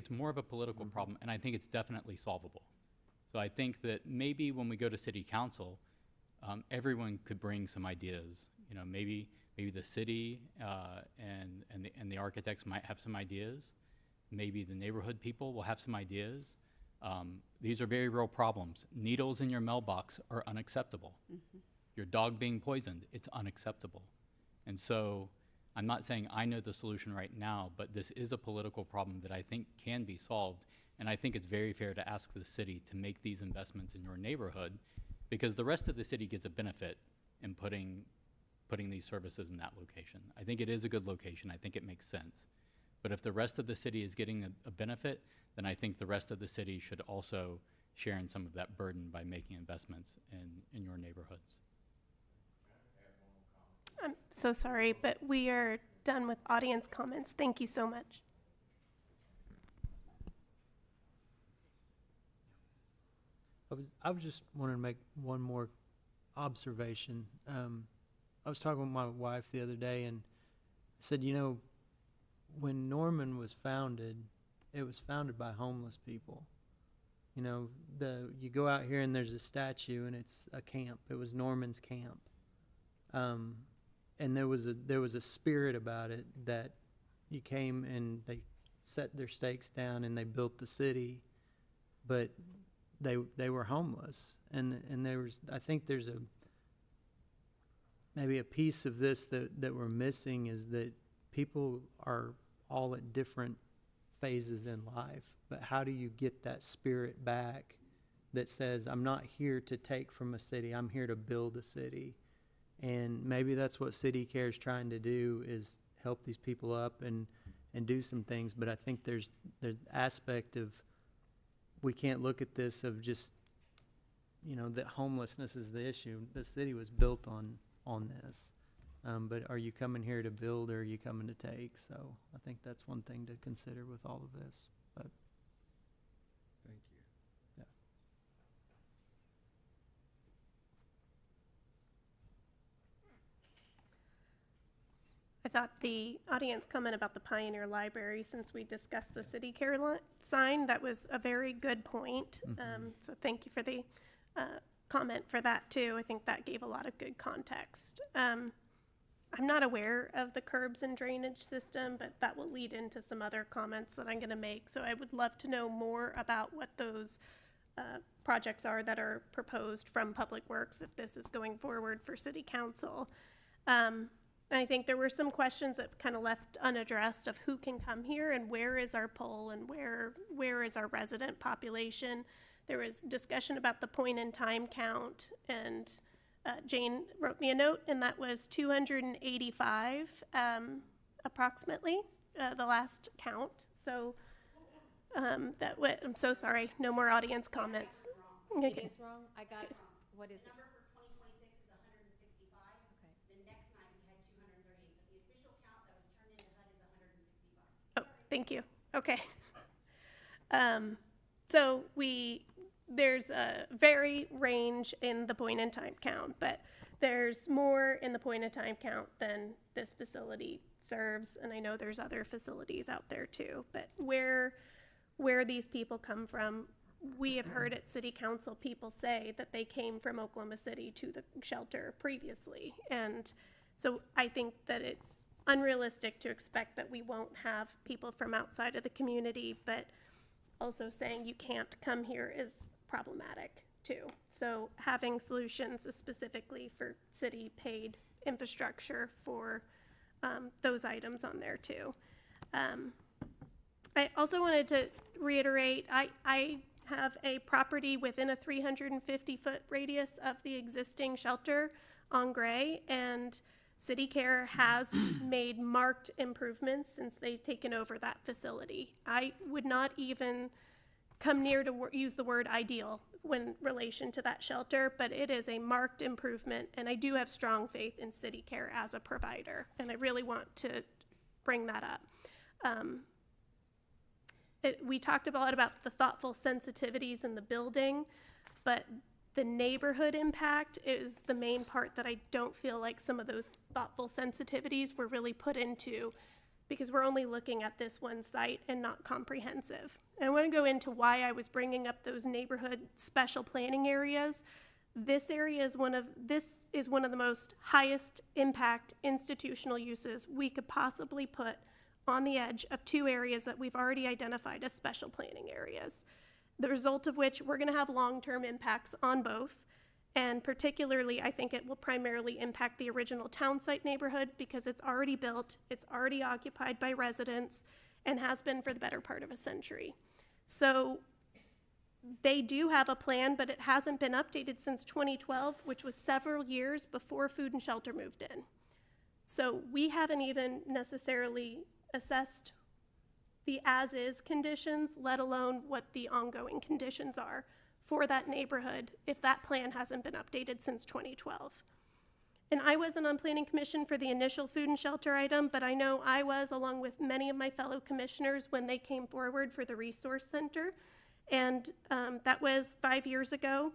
more of a political problem, and I think it's definitely solvable. So I think that maybe when we go to city council, everyone could bring some ideas. Maybe the city and the architects might have some ideas. Maybe the neighborhood people will have some ideas. These are very real problems. Needles in your mailbox are unacceptable. Mm-hmm. Your dog being poisoned, it's unacceptable. And so I'm not saying I know the solution right now, but this is a political problem that I think can be solved. And I think it's very fair to ask the city to make these investments in your neighborhood, because the rest of the city gets a benefit in putting these services in that location. I think it is a good location. I think it makes sense. But if the rest of the city is getting a benefit, then I think the rest of the city should also share in some of that burden by making investments in your neighborhoods. I'm so sorry, but we are done with audience comments. Thank you so much. I was just wanting to make one more observation. I was talking with my wife the other day and said, when Norman was founded, it was founded by homeless people. You go out here and there's a statue and it's a camp. It was Norman's camp. And there was a spirit about it that you came and they set their stakes down and they built the city, but they were homeless. And I think there's maybe a piece of this that we're missing, is that people are all at different phases in life, but how do you get that spirit back that says, I'm not here to take from a city, I'm here to build a city? And maybe that's what City Care is trying to do, is help these people up and do some things. But I think there's aspect of, we can't look at this of just, that homelessness is the issue. The city was built on this. But are you coming here to build or are you coming to take? So I think that's one thing to consider with all of this, but. Thank you. Yeah. I thought the audience comment about the Pioneer Library, since we discussed the city care sign, that was a very good point. So thank you for the comment for that too. I think that gave a lot of good context. I'm not aware of the curbs and drainage system, but that will lead into some other comments that I'm going to make. So I would love to know more about what those projects are that are proposed from Public Works if this is going forward for City Council. I think there were some questions that kind of left unaddressed of who can come here and where is our poll and where is our resident population. There was discussion about the point in time count, and Jane wrote me a note, and that was 285 approximately, the last count. So I'm so sorry, no more audience comments. It Okay. is wrong? I got it. What is it? Oh, thank you. Okay. So there's a very range in the point in time count, but there's more in the point in time count than this facility serves. And I know there's other facilities out there too, but where these people come from, we have heard at City Council people say that they came from Oklahoma City to the shelter previously. And so I think that it's unrealistic to expect that we won't have people from outside of the community, but also saying you can't come here is problematic too. So having solutions specifically for city paid infrastructure for those items on there too. I also wanted to reiterate, I have a property within a 350-foot radius of the existing shelter on Gray, and City Care has made marked improvements since they've taken over that facility. I would not even come near to use the word ideal in relation to that shelter, but it is a marked improvement, and I do have strong faith in City Care as a provider, and I really want to bring that up. We talked a lot about the thoughtful sensitivities in the building, but the neighborhood impact is the main part that I don't feel like some of those thoughtful sensitivities were really put into, because we're only looking at this one site and not comprehensive. And I want to go into why I was bringing up those neighborhood special planning areas. This is one of the most highest impact institutional uses we could possibly put on the edge of two areas that we've already identified as special planning areas. The result of which we're going to have long-term impacts on both, and particularly I think it will primarily impact the original town site neighborhood because it's already built, it's already occupied by residents, and has been for the better part of a century. So they do have a plan, but it hasn't been updated since 2012, which was several years before Food and Shelter moved in. So we haven't even necessarily assessed the as-is conditions, let alone what the ongoing conditions are for that neighborhood if that plan hasn't been updated since 2012. And I wasn't on Planning Commission for the initial Food and Shelter item, but I know I was, along with many of my fellow commissioners, when they came forward for the Resource Center. And that was 5 years ago.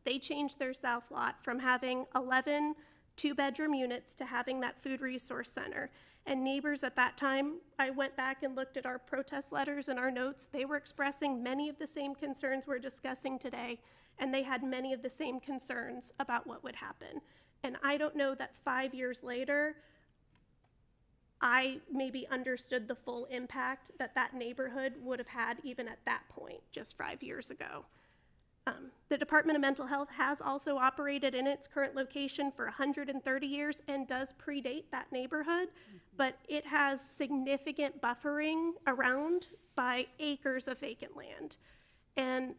They changed their south lot from having 11 two-bedroom units to having that Food Resource Center. And neighbors at that time, I went back and looked at our protest letters and our notes. They were expressing many of the same concerns we're discussing today, and they had many of the same concerns about what would happen. And I don't know that 5 years later, I maybe understood the full impact that that neighborhood would have had even at that point, just 5 years ago. The Department of Mental Health has also operated in its current location for 130 years and does predate that neighborhood, but it has significant buffering around by acres of vacant land. And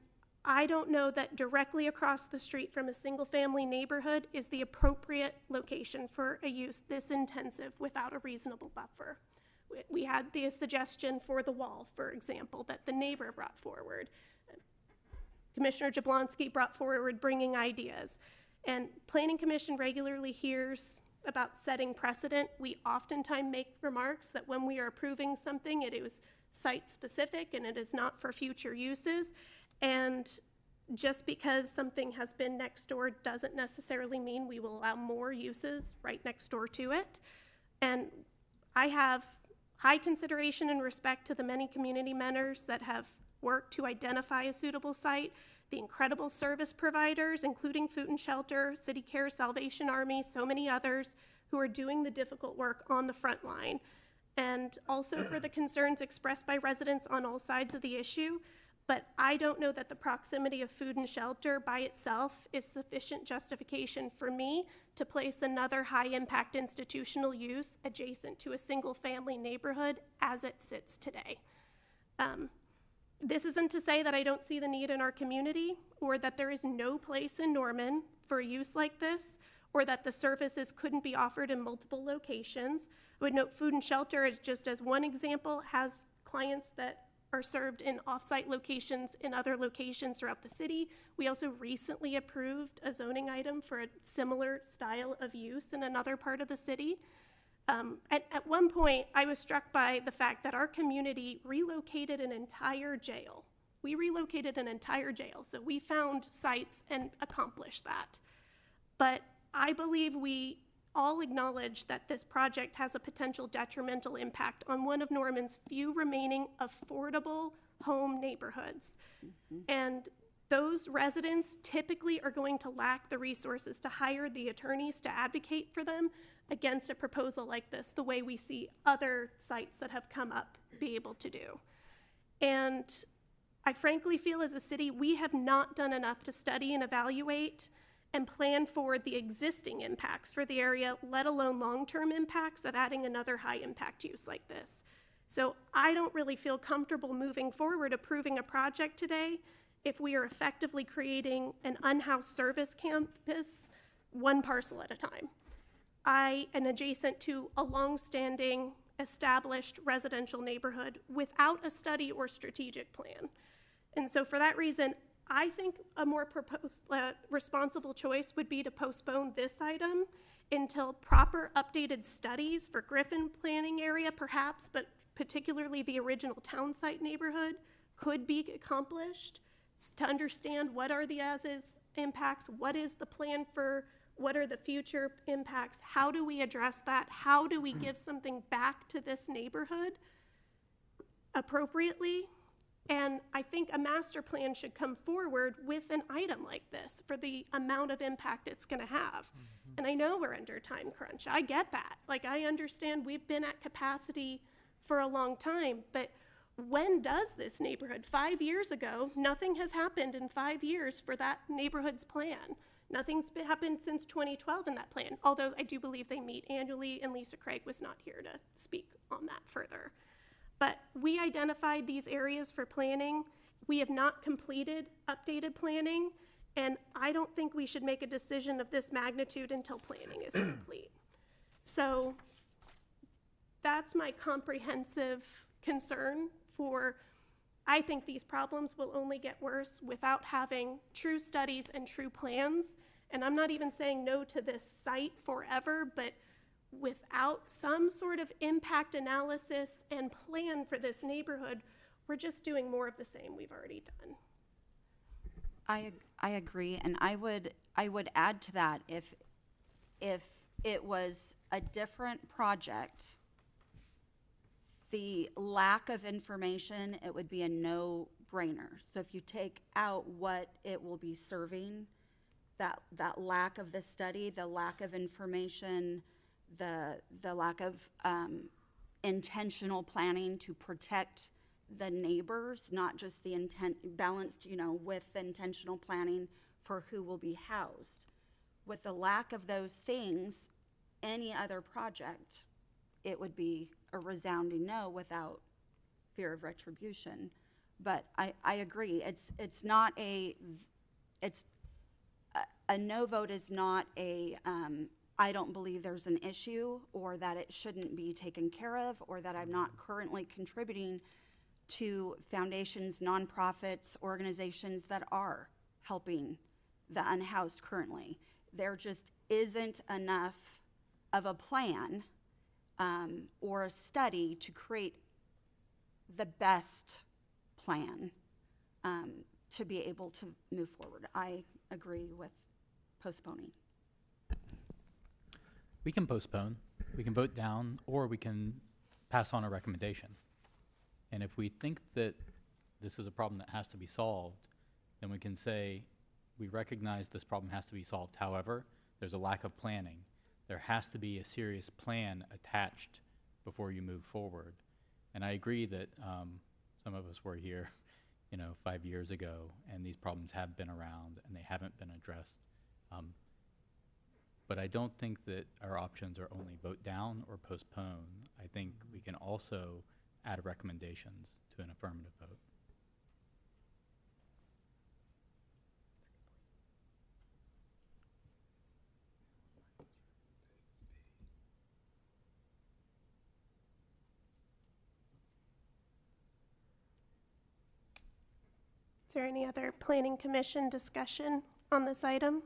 I don't know that directly across the street from a single-family neighborhood is the appropriate location for a use this intensive without a reasonable buffer. We had the suggestion for the wall, for example, that the neighbor brought forward. Commissioner Jablonski brought forward bringing ideas. And Planning Commission regularly hears about setting precedent. We oftentimes make remarks that when we are approving something, it is site-specific and it is not for future uses. And just because something has been next door doesn't necessarily mean we will allow more uses right next door to it. And I have high consideration and respect to the many community members that have worked to identify a suitable site, the incredible service providers, including Food and Shelter, City Care, Salvation Army, so many others who are doing the difficult work on the front line. And also for the concerns expressed by residents on all sides of the issue. But I don't know that the proximity of Food and Shelter by itself is sufficient justification for me to place another high-impact institutional use adjacent to a single-family neighborhood as it sits today. This isn't to say that I don't see the need in our community or that there is no place in Norman for a use like this or that the services couldn't be offered in multiple locations. I would note Food and Shelter, is just as one example, has clients that are served in off-site locations in other locations throughout the city. We also recently approved a zoning item for a similar style of use in another part of the city. At one point, I was struck by the fact that our community relocated an entire jail. We relocated an entire jail, so we found sites and accomplished that. But I believe we all acknowledge that this project has a potential detrimental impact on one of Norman's few remaining affordable home neighborhoods. And those residents typically are going to lack the resources to hire the attorneys to advocate for them against a proposal like this, the way we see other sites that have come up be able to do. And I frankly feel as a city, we have not done enough to study and evaluate and plan for the existing impacts for the area, let alone long-term impacts of adding another high-impact use like this. So I don't really feel comfortable moving forward approving a project today if we are effectively creating an unhoused service campus one parcel at a time. I am adjacent to a long-standing established residential neighborhood without a study or strategic plan. And so for that reason, I think a more responsible choice would be to postpone this item until proper updated studies for Griffin planning area perhaps, but particularly the original town site neighborhood could be accomplished to understand what are the as-is impacts, what is the plan for, what are the future impacts, how do we address that, how do we give something back to this neighborhood appropriately. And I think a master plan should come forward with an item like this for the amount of impact it's going to have. And I know we're under time crunch. I get that. Like, I understand we've been at capacity for a long time, but when does this neighborhood? 5 years ago, nothing has happened in 5 years for that neighborhood's plan. Nothing's happened since 2012 in that plan, although I do believe they meet annually, and Lisa Craig was not here to speak on that further. But we identified these areas for planning. We have not completed updated planning, and I don't think we should make a decision of this magnitude until planning is complete. So that's my comprehensive concern for, I think these problems will only get worse without having true studies and true plans. And I'm not even saying no to this site forever, but without some sort of impact analysis and plan for this neighborhood, we're just doing more of the same we've already done. I agree, and I would add to that, if it was a different project, the lack of information, it would be a no-brainer. So if you take out what it will be serving, that lack of the study, the lack of information, the lack of intentional planning to protect the neighbors, not just the intent balanced, with the intentional planning for who will be housed. With the lack of those things, any other project, it would be a resounding no without fear of retribution. But I agree, it's not a no vote is not a I don't believe there's an issue, or that it shouldn't be taken care of, or that I'm not currently contributing to foundations, nonprofits, organizations that are helping the unhoused currently. There just isn't enough of a plan or a study to create the best plan to be able to move forward. I agree with postponing. We can postpone, we can vote down, or we can pass on a recommendation. And if we think that this is a problem that has to be solved, then we can say, we recognize this problem has to be solved. However, there's a lack of planning. There has to be a serious plan attached before you move forward. And I agree that some of us were here, 5 years ago, and these problems have been around and they haven't been addressed. But I don't think that our options are only vote down or postpone. I think we can also add recommendations to an affirmative vote. Is there any other planning commission discussion on this item?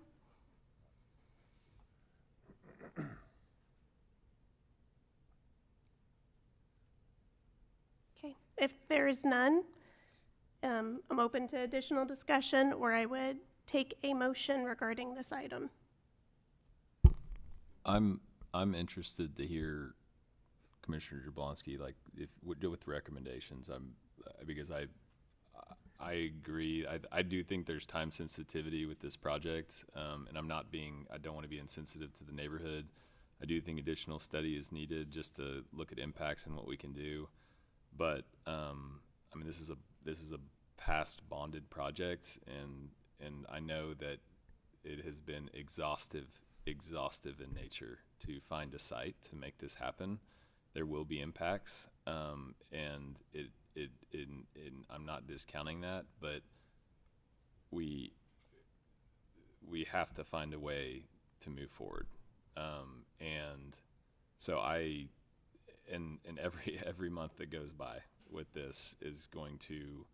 Okay, if there is none, I'm open to additional discussion, or I would take a motion regarding this item. I'm interested to hear Commissioner Jablonski, like, if with recommendations. Because I agree. I do think there's time sensitivity with this project, and I don't want to be insensitive to the neighborhood. I do think additional study is needed just to look at impacts and what we can do. But this is a past bonded project, and I know that it has been exhaustive in nature to find a site to make this happen. There will be impacts, and I'm not discounting that, but we have to find a way to move forward. And so every month that goes by with this is going to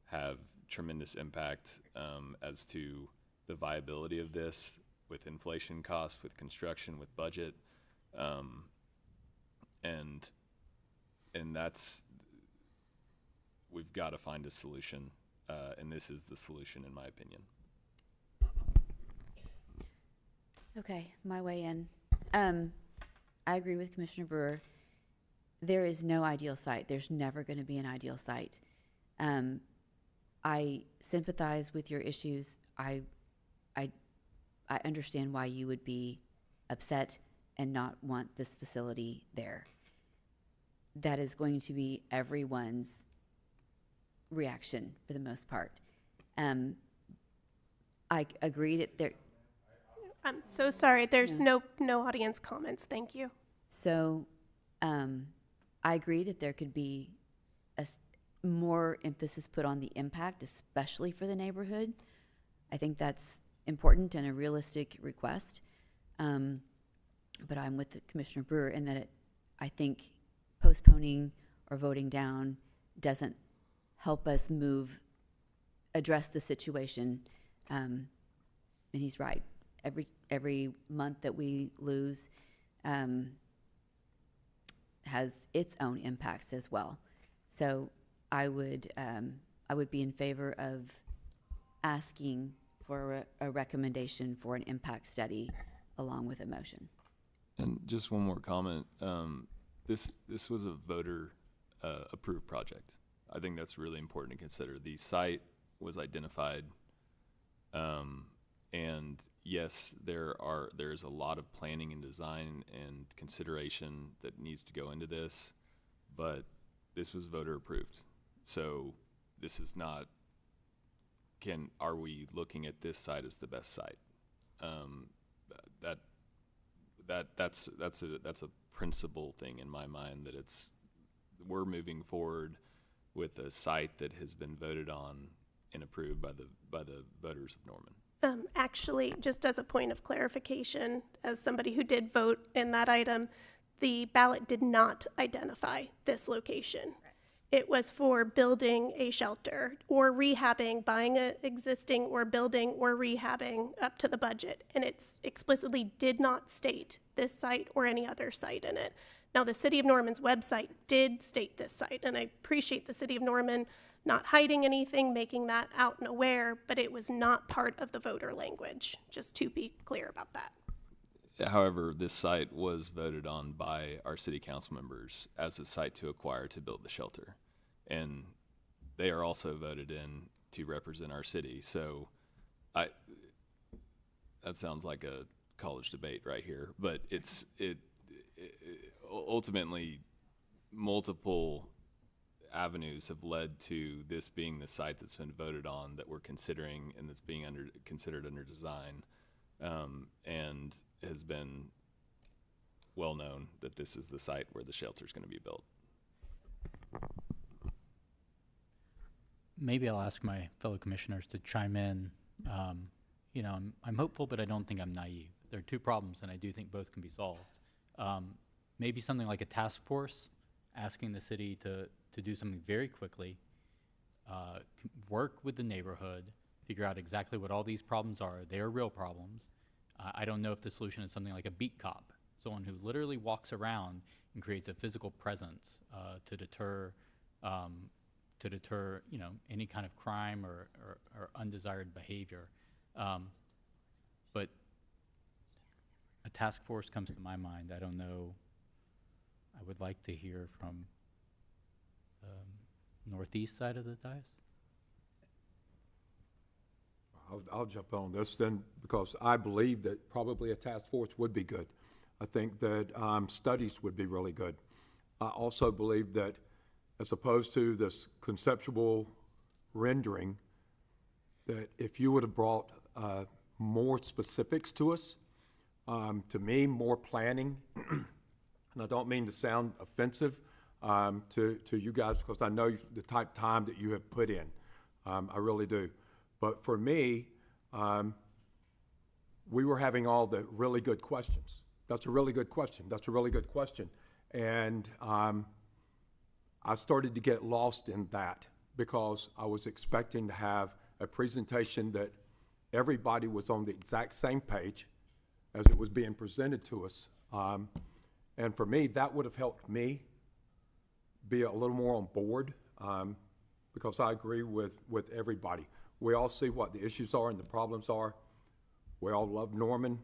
have tremendous impact as to the viability of this, with inflation costs, with construction, with budget, and that's, we've got to find a solution, and this is the solution, in my opinion. Okay, my way in. I agree with Commissioner Brewer. There is no ideal site. There's never going to be an ideal site. I sympathize with your issues. I understand why you would be upset and not want this facility there. That is going to be everyone's reaction for the most part. I agree that there. I'm so sorry, there's no audience comments, thank you. So, I agree that there could be more emphasis put on the impact, especially for the neighborhood. I think that's important and a realistic request. But I'm with Commissioner Brewer in that I think postponing or voting down doesn't help us address the situation. And he's right. Every month that we lose has its own impacts as well. So I would be in favor of asking for a recommendation for an impact study along with a motion. And just one more comment. This was a voter approved project. I think that's really important to consider. The site was identified, and yes, there's a lot of planning and design and consideration that needs to go into this, but this was voter approved. So this is not, are we looking at this site as the best site? That's a principle thing in my mind, that we're moving forward with a site that has been voted on and approved by the voters of Norman. Actually, just as a point of clarification, as somebody who did vote in that item, the ballot did not identify this location. It was for building a shelter or rehabbing, buying an existing or building or rehabbing up to the budget. And it's explicitly did not state this site or any other site in it. Now, the City of Norman's website did state this site, and I appreciate the City of Norman not hiding anything, making that out and aware, but it was not part of the voter language, just to be clear about that. However, this site was voted on by our city council members as a site to acquire to build the shelter. And they are also voted in to represent our city. So that sounds like a college debate right here, but ultimately multiple avenues have led to this being the site that's been voted on that we're considering and that's being considered under design, and has been well known that this is the site where the shelter is going to be built. Maybe I'll ask my fellow commissioners to chime in. You know, I'm hopeful, but I don't think I'm naive. There are two problems, and I do think both can be solved. Maybe something like a task force, asking the city to do something very quickly, work with the neighborhood, figure out exactly what all these problems are. They are real problems. I don't know if the solution is something like a beat cop, someone who literally walks around and creates a physical presence to deter, you know, any kind of crime or undesired behavior. But a task force comes to my mind. I don't know. I would like to hear from northeast side of the dais. I'll jump on this then, because I believe that probably a task force would be good. I think that studies would be really good. I also believe that as opposed to this conceptual rendering, that if you would have brought more specifics to us, to me, more planning, and I don't mean to sound offensive to you guys, because I know the type of time that you have put in. I really do. But for me, we were having all the really good questions. That's a really good question. That's a really good question. And I started to get lost in that because I was expecting to have a presentation that everybody was on the exact same page as it was being presented to us. And for me, that would have helped me be a little more on board because I agree with everybody. We all see what the issues are and the problems are. We all love Norman.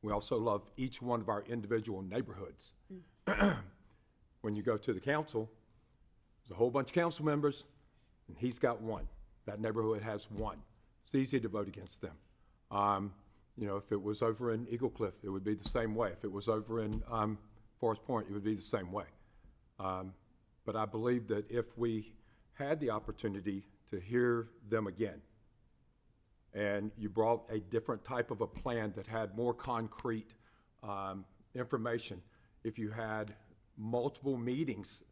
We also love each one of our individual neighborhoods. When you go to the council, there's a whole bunch of council members, and he's got one. That neighborhood has one. It's easy to vote against them. You know, if it was over in Eagle Cliff, it would be the same way. If it was over in Forest Point, it would be the same way. But I believe that if we had the opportunity to hear them again, and you brought a different type of a plan that had more concrete information, if you had multiple meetings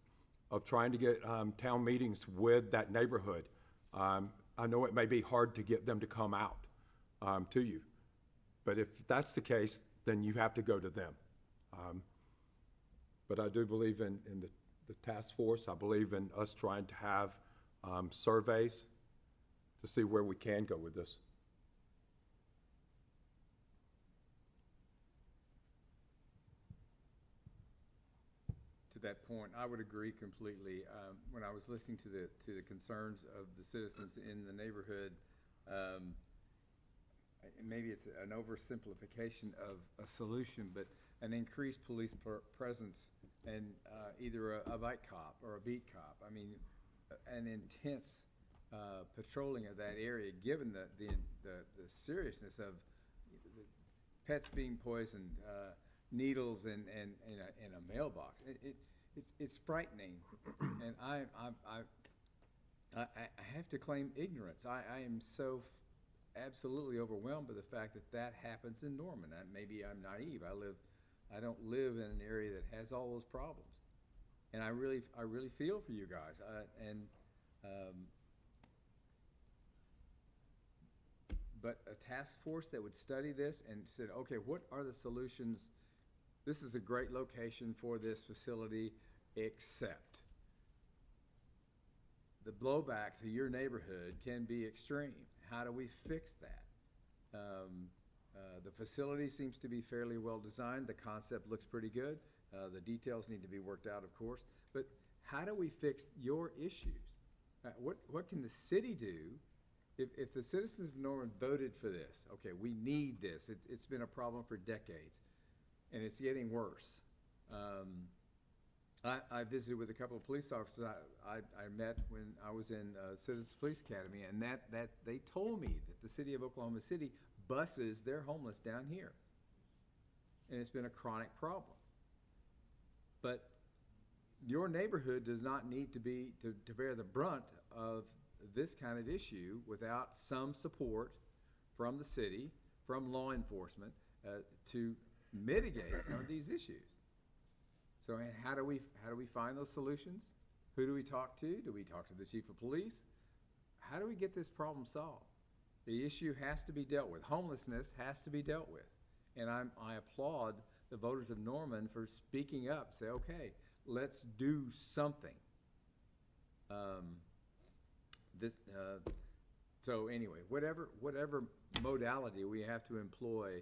of trying to get town meetings with that neighborhood, I know it may be hard to get them to come out to you. But if that's the case, then you have to go to them. But I do believe in the task force. I believe in us trying to have surveys to see where we can go with this. To that point, I would agree completely. When I was listening to the concerns of the citizens in the neighborhood, maybe it's an oversimplification of a solution, but an increased police presence and either a bike cop or a beat cop. I mean, an intense patrolling of that area, given the seriousness of pets being poisoned, needles in a mailbox. It's frightening, and I have to claim ignorance. I am so absolutely overwhelmed by the fact that that happens in Norman. Maybe I'm naive. I don't live in an area that has all those problems, and I really feel for you guys. But a task force that would study this and said, okay, what are the solutions? This is a great location for this facility, except. the blowback to your neighborhood can be extreme. How do we fix that? The facility seems to be fairly well designed. The concept looks pretty good. The details need to be worked out, of course. But how do we fix your issues? What can the city do if the citizens of Norman voted for this? Okay, we need this. It's been a problem for decades, and it's getting worse. I visited with a couple of police officers I met when I was in Citizens Police Academy, and that they told me that the city of Oklahoma City buses their homeless down here. And it's been a chronic problem. But your neighborhood does not need to bear the brunt of this kind of issue without some support from the city, from law enforcement, to mitigate some of these issues. So, and how do we find those solutions? Who do we talk to? Do we talk to the chief of police? How do we get this problem solved? The issue has to be dealt with. Homelessness has to be dealt with. And I applaud the voters of Norman for speaking up. Say, okay, let's do something. So anyway, whatever modality we have to employ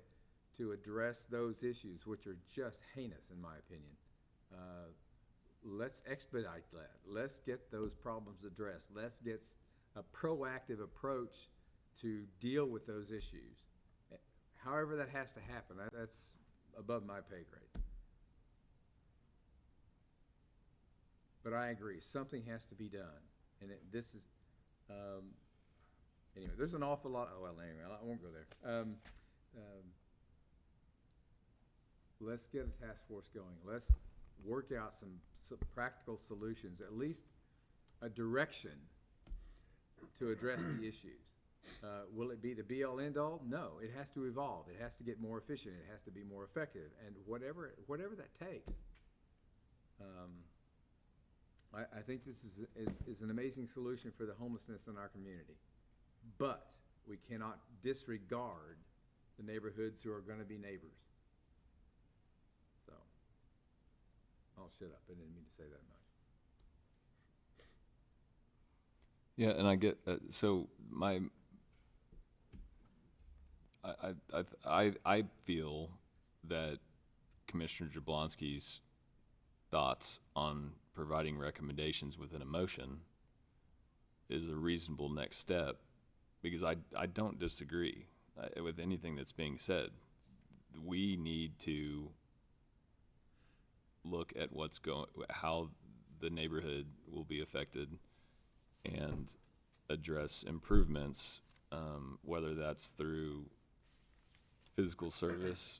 to address those issues, which are just heinous in my opinion, let's expedite that. Let's get those problems addressed. Let's get a proactive approach to deal with those issues. However that has to happen, that's above my pay grade. But I agree, something has to be done. And this is, anyway, there's an awful lot, anyway, I won't go there. Let's get a task force going. Let's work out some practical solutions, at least a direction to address the issues. Will it be the be-all, end-all? No, it has to evolve. It has to get more efficient. It has to be more effective, and whatever that takes. I think this is an amazing solution for the homelessness in our community, but we cannot disregard the neighborhoods who are going to be neighbors. So, I'll shut up. I didn't mean to say that much. Yeah, and I get, so I feel that Commissioner Jablonski's thoughts on providing recommendations within a motion is a reasonable next step, because I don't disagree with anything that's being said. We need to look at how the neighborhood will be affected and address improvements, whether that's through physical service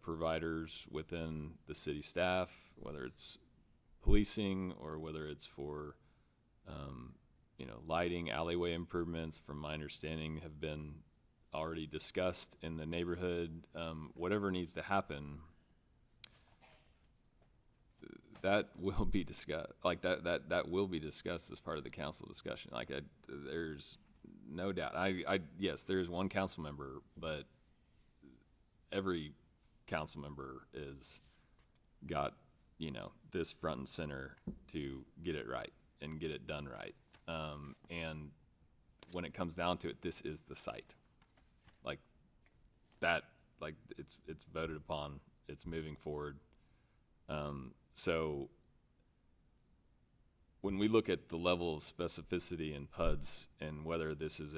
providers within the city staff, whether it's policing, or whether it's for lighting, alleyway improvements, from my understanding, have been already discussed in the neighborhood. Whatever needs to happen, that will be discussed. Like that will be discussed as part of the council discussion. Like there's no doubt. Yes, there is one council member, but every council member is got this front and center to get it right and get it done right. And when it comes down to it, this is the site. Like that. Like it's voted upon. It's moving forward. So when we look at the level of specificity in PUDs and whether this is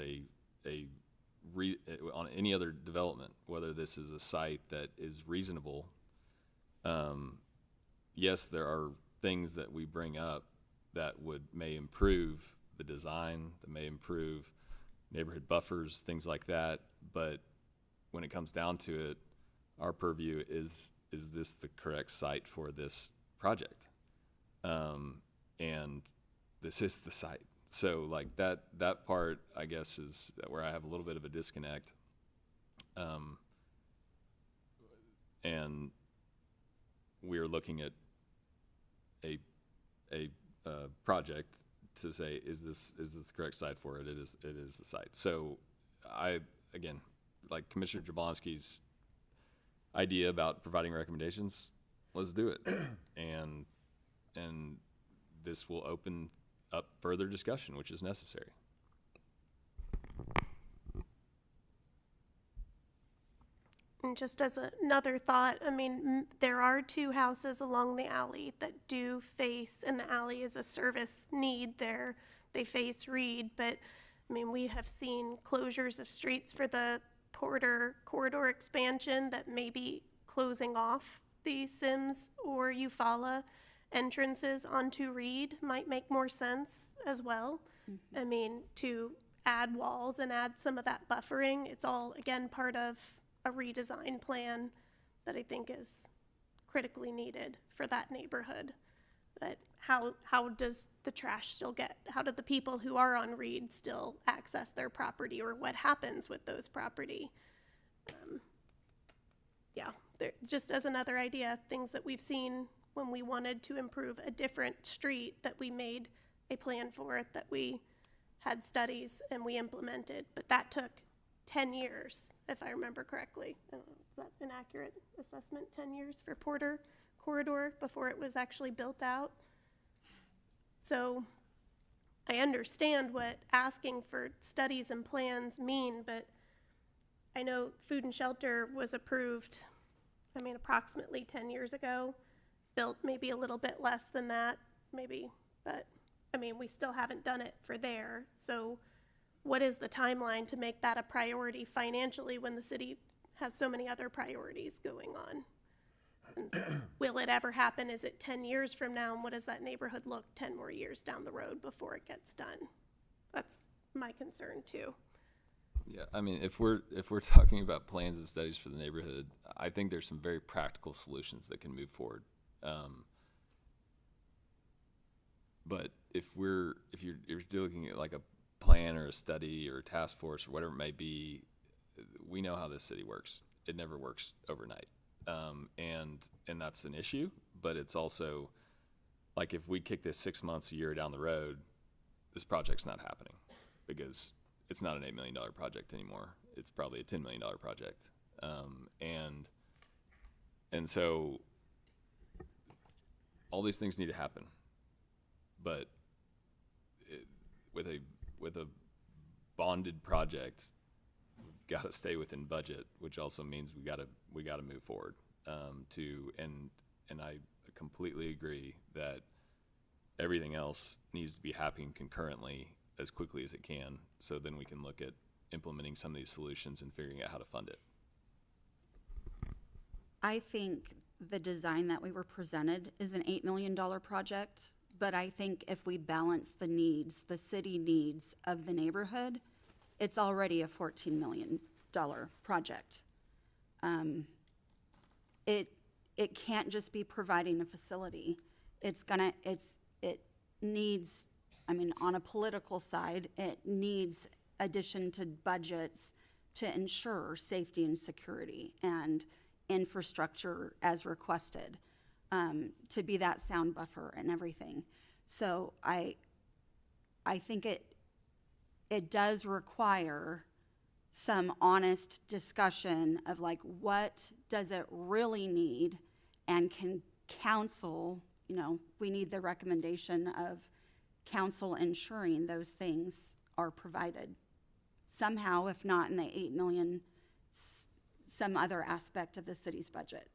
on any other development, whether this is a site that is reasonable, yes, there are things that we bring up that may improve the design, that may improve neighborhood buffers, things like that. But when it comes down to it, our purview is this the correct site for this project? And this is the site. So like that part, I guess, is where I have a little bit of a disconnect. And we're looking at a project to say, is this the correct site for it? It is the site. So again, like Commissioner Jablonski's idea about providing recommendations, let's do it. And this will open up further discussion, which is necessary. And just as another thought, I mean, there are two houses along the alley that do face, and the alley is a service need there. They face Reed, but I mean, we have seen closures of streets for the Porter corridor expansion that may be closing off the Sims or Eufaula entrances onto Reed might make more sense as well. I mean, to add walls and add some of that buffering, it's all, again, part of a redesign plan that I think is critically needed for that neighborhood. But how does the trash still get, how do the people who are on Reed still access their property, or what happens with those property? Yeah, just as another idea, things that we've seen when we wanted to improve a different street that we made a plan for it, that we had studies and we implemented, but that took 10 years, if I remember correctly. Is that an accurate assessment? 10 years for Porter corridor before it was actually built out? So I understand what asking for studies and plans mean, but I know food and shelter was approved, I mean, approximately 10 years ago, built maybe a little bit less than that, maybe, but I mean, we still haven't done it for there. So what is the timeline to make that a priority financially when the city has so many other priorities going on? And will it ever happen? Is it 10 years from now? And what does that neighborhood look 10 more years down the road before it gets done? That's my concern too. Yeah, I mean, if we're talking about plans and studies for the neighborhood, I think there's some very practical solutions that can move forward. But if you're looking at like a plan or a study or a task force or whatever it may be, we know how this city works. It never works overnight. And that's an issue, but it's also like if we kick this 6 months, a year down the road, this project's not happening because it's not an $8 million project anymore. It's probably a $10 million project. And so all these things need to happen, but with a bonded project, we've got to stay within budget, which also means we got to move forward. And I completely agree that everything else needs to be happening concurrently as quickly as it can, so then we can look at implementing some of these solutions and figuring out how to fund it. I think the design that we were presented is an $8 million project, but I think if we balance the needs, the city needs of the neighborhood, it's already a $14 million project. It can't just be providing a facility. It needs, I mean, on a political side, it needs addition to budgets to ensure safety and security and infrastructure as requested, to be that sound buffer and everything. So I think it does require some honest discussion of like, what does it really need, and can council, we need the recommendation of council ensuring those things are provided somehow, if not in the 8 million, some other aspect of the city's budget,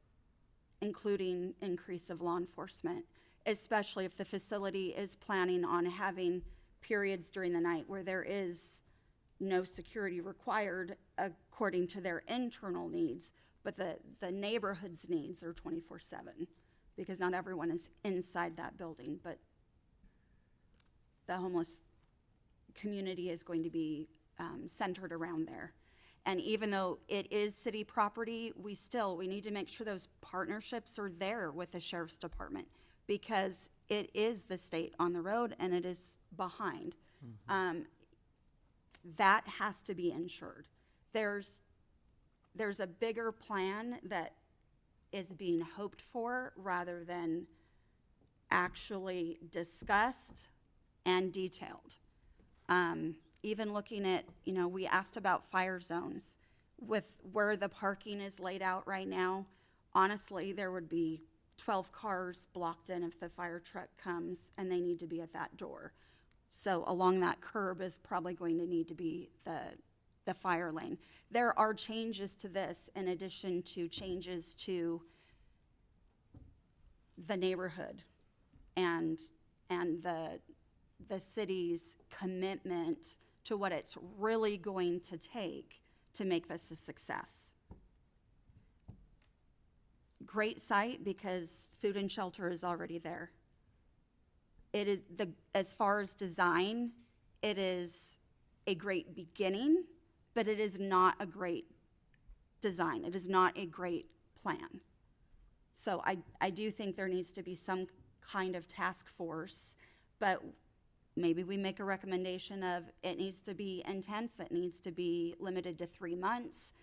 including increase of law enforcement, especially if the facility is planning on having periods during the night where there is no security required according to their internal needs, but the neighborhood's needs are 24/7, because not everyone is inside that building, but the homeless community is going to be centered around there. And even though it is city property, we need to make sure those partnerships are there with the sheriff's department, because it is the state on the road and it is behind. That has to be ensured. There's a bigger plan that is being hoped for rather than actually discussed and detailed. Even looking at, we asked about fire zones. With where the parking is laid out right now, honestly, there would be 12 cars blocked in if the fire truck comes and they need to be at that door. So along that curb is probably going to need to be the fire lane. There are changes to this in addition to changes to the neighborhood and the city's commitment to what it's really going to take to make this a success. Great site because food and shelter is already there. It is as far as design, it is a great beginning, but it is not a great design. It is not a great plan. So I do think there needs to be some kind of task force, but maybe we make a recommendation of it needs to be intense, it needs to be limited to 3 months,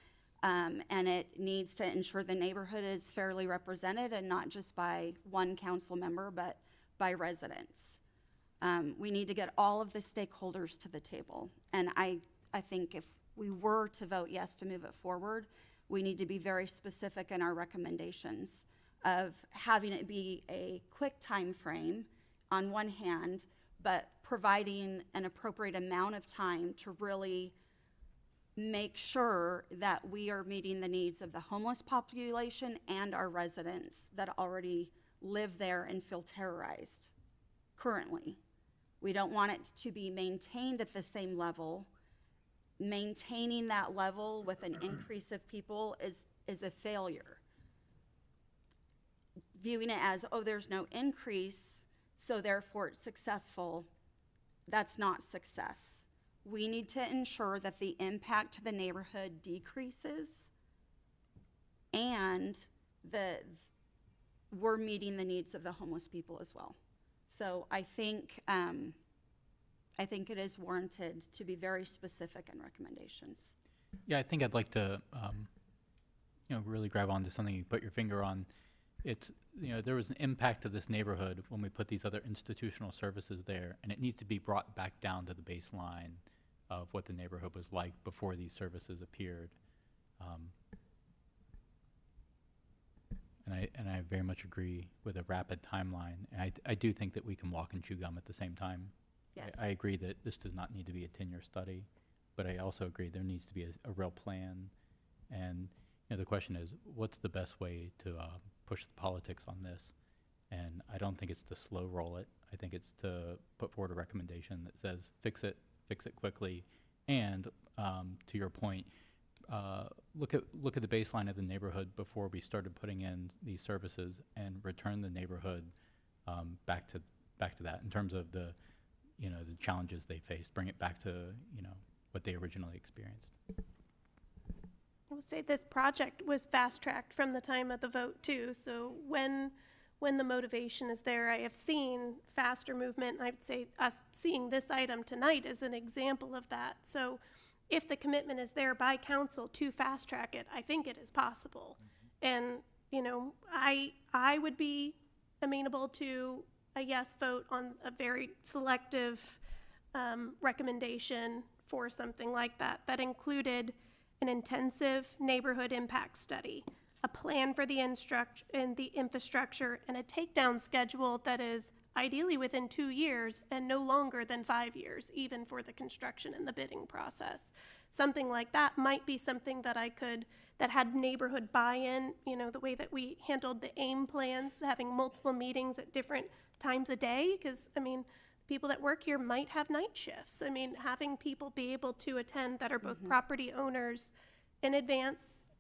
and it needs to ensure the neighborhood is fairly represented and not just by one council member, but by residents. We need to get all of the stakeholders to the table. And I think if we were to vote yes to move it forward, we need to be very specific in our recommendations of having it be a quick time frame on one hand, but providing an appropriate amount of time to really make sure that we are meeting the needs of the homeless population and our residents that already live there and feel terrorized currently. We don't want it to be maintained at the same level. Maintaining that level with an increase of people is a failure. Viewing it as, oh, there's no increase, so therefore it's successful, that's not success. We need to ensure that the impact to the neighborhood decreases and we're meeting the needs of the homeless people as well. So I think it is warranted to be very specific in recommendations. Yeah, I think I'd like to, really grab onto something you put your finger on. It's, there was an impact to this neighborhood when we put these other institutional services there, and it needs to be brought back down to the baseline of what the neighborhood was like before these services appeared. And I very much agree with a rapid timeline. And I do think that we can walk and chew gum at the same time. Yes. I agree that this does not need to be a 10-year study, but I also agree there needs to be a real plan. And the question is, what's the best way to push the politics on this? And I don't think it's to slow roll it. I think it's to put forward a recommendation that says fix it quickly, and to your point, look at the baseline of the neighborhood before we started putting in these services, and return the neighborhood back to that in terms of the challenges they faced. Bring it back to what they originally experienced. I would say this project was fast-tracked from the time of the vote, too. So when the motivation is there, I have seen faster movement. I would say us seeing this item tonight is an example of that. So if the commitment is there by council to fast-track it, I think it is possible. And, I would be amenable to a yes vote on a very selective recommendation for something like that, that included an intensive neighborhood impact study, a plan for the infrastructure, and a takedown schedule that is ideally within 2 years and no longer than 5 years, even for the construction and the bidding process. Something like that might be something that that had neighborhood buy-in, the way that we handled the AIM plans, having multiple meetings at different times a day, because, people that work here might have night shifts. Having people be able to attend that are both property owners in advance,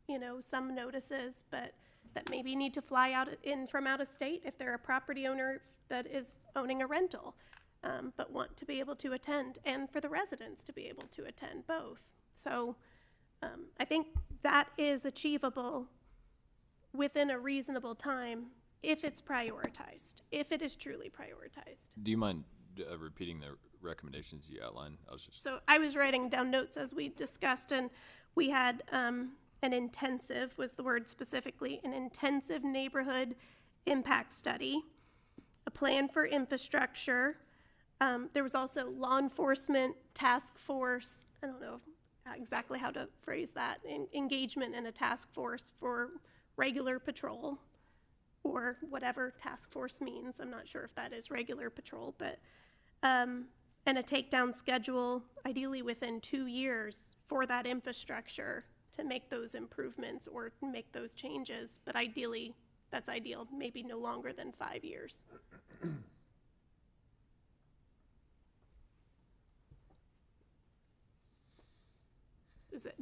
some notices, but that maybe need to fly in from out of state if they're a property owner that is owning a rental, but want to be able to attend, and for the residents to be able to attend both. So I think that is achievable within a reasonable time if it's prioritized, if it is truly prioritized. Do you mind repeating the recommendations you outlined? So I was writing down notes as we discussed, and we had an intensive, was the word specifically, an intensive neighborhood impact study, a plan for infrastructure. There was also law enforcement task force, I don't know exactly how to phrase that, engagement in a task force for regular patrol, or whatever task force means. I'm not sure if that is regular patrol, but and a takedown schedule, ideally within 2 years, for that infrastructure to make those improvements or make those changes. But ideally, that's ideal, maybe no longer than 5 years.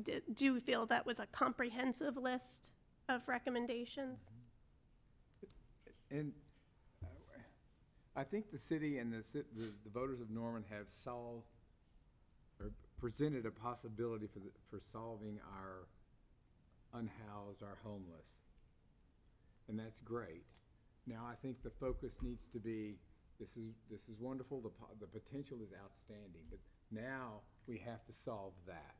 Do you feel that was a comprehensive list of recommendations? And I think the city and the voters of Norman have solved or presented a possibility for solving our unhoused, our homeless. And that's great. Now, I think the focus needs to be, this is wonderful, the potential is outstanding, but now we have to solve that.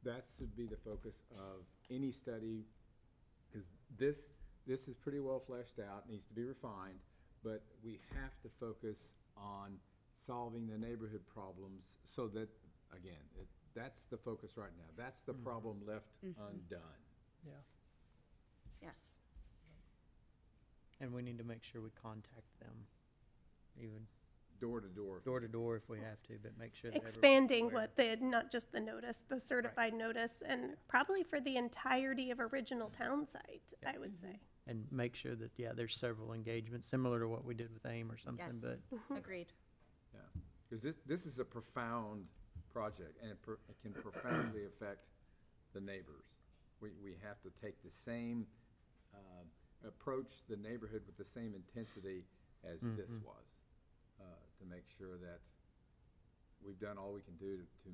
That should be the focus of any study, because this is pretty well fleshed out, needs to be refined, but we have to focus on solving the neighborhood problems so that, again, that's the focus right now. That's the problem left undone. Yeah. Yes. And we need to make sure we contact them, even Door to door. door to door if we have to, but make sure that everyone's Expanding aware. what the, not just the notice, the certified notice, and probably for the entirety of original town site, I would say. And make sure that, yeah, there's several engagements, similar to what we did with AIM or something, Yes. but Agreed. Yeah, because this is a profound project, and it can profoundly affect the neighbors. We have to take the same, approach the neighborhood with the same intensity as this was, to make sure that we've done all we can do to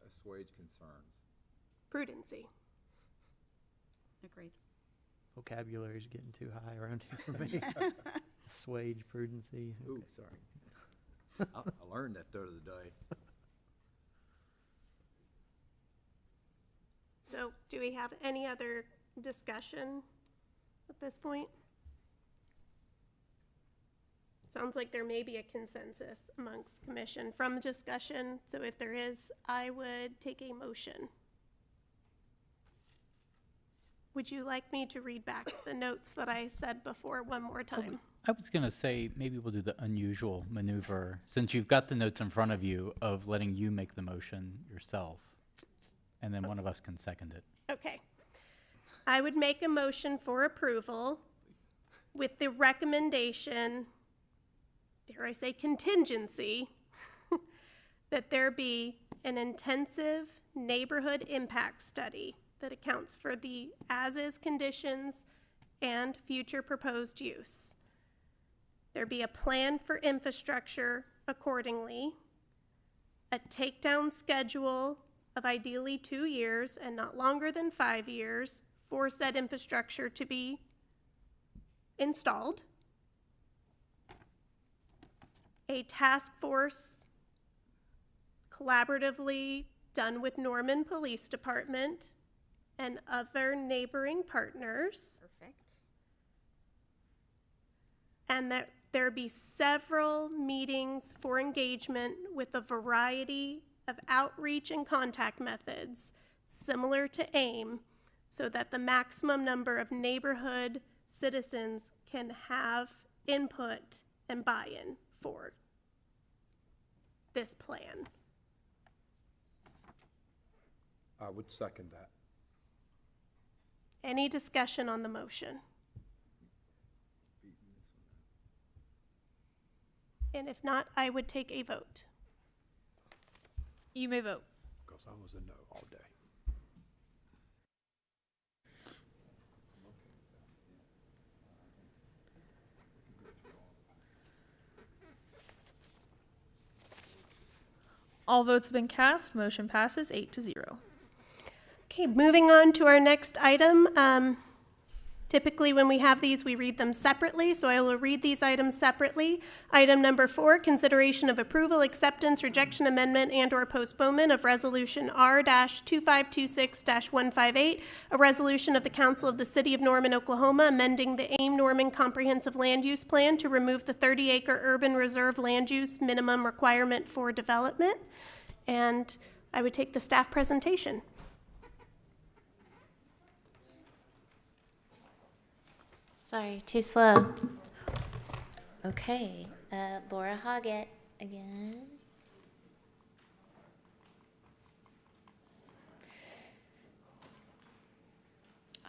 assuage concerns. Prudency. Agreed. vocabulary's getting too high around here for me. Assuage, prudency. Ooh, sorry. I learned that the other day. So do we have any other discussion at this point? Sounds like there may be a consensus amongst commission from discussion. So if there is, I would take a motion. Would you like me to read back the notes that I said before one more time? I was going to say, maybe we'll do the unusual maneuver, since you've got the notes in front of you, of letting you make the motion yourself, and then one of us can second it. Okay. I would make a motion for approval with the recommendation, dare I say contingency, that there be an intensive neighborhood impact study that accounts for the as-is conditions and future proposed use. There be a plan for infrastructure accordingly, a takedown schedule of ideally 2 years and not longer than 5 years for said infrastructure to be installed, a task force collaboratively done with Norman Police Department and other neighboring partners. Perfect. And that there be several meetings for engagement with a variety of outreach and contact methods similar to AIM, so that the maximum number of neighborhood citizens can have input and buy-in for this plan. I would second that. Any discussion on the motion? And if not, I would take a vote. You may vote. Because I was a no all day. All votes have been cast. Motion passes 8-0. Okay, moving on to our next item. Typically, when we have these, we read them separately, so I will read these items separately. Item number 4, consideration of approval, acceptance, rejection, amendment, and/or postponement of Resolution R-2526-158, a resolution of the Council of the City of Norman, Oklahoma, amending the AIM Norman Comprehensive Land Use Plan to remove the 30-acre urban reserve land use minimum requirement for development. And I would take the staff presentation. Sorry, too slow. Okay, Laura Hoggett again.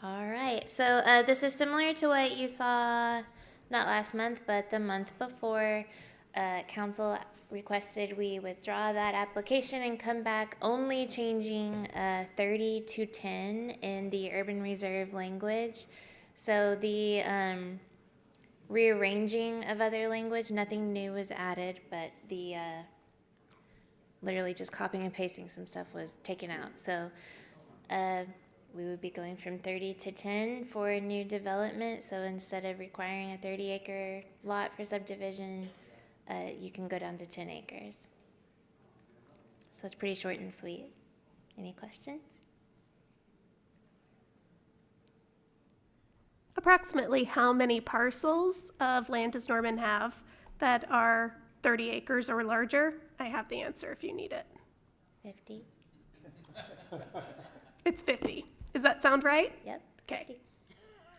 All right, so this is similar to what you saw, not last month, but the month before. Council requested we withdraw that application and come back only changing 30 to 10 in the urban reserve language. So the rearranging of other language, nothing new was added, but the literally just copying and pasting some stuff was taken out. So we would be going from 30 to 10 for a new development. So instead of requiring a 30-acre lot for subdivision, you can go down to 10 acres. So it's pretty short and sweet. Any questions? Approximately how many parcels of land does Norman have that are 30 acres or larger? I have the answer if you need it. 50. It's 50. Does that sound right? Yep. Okay.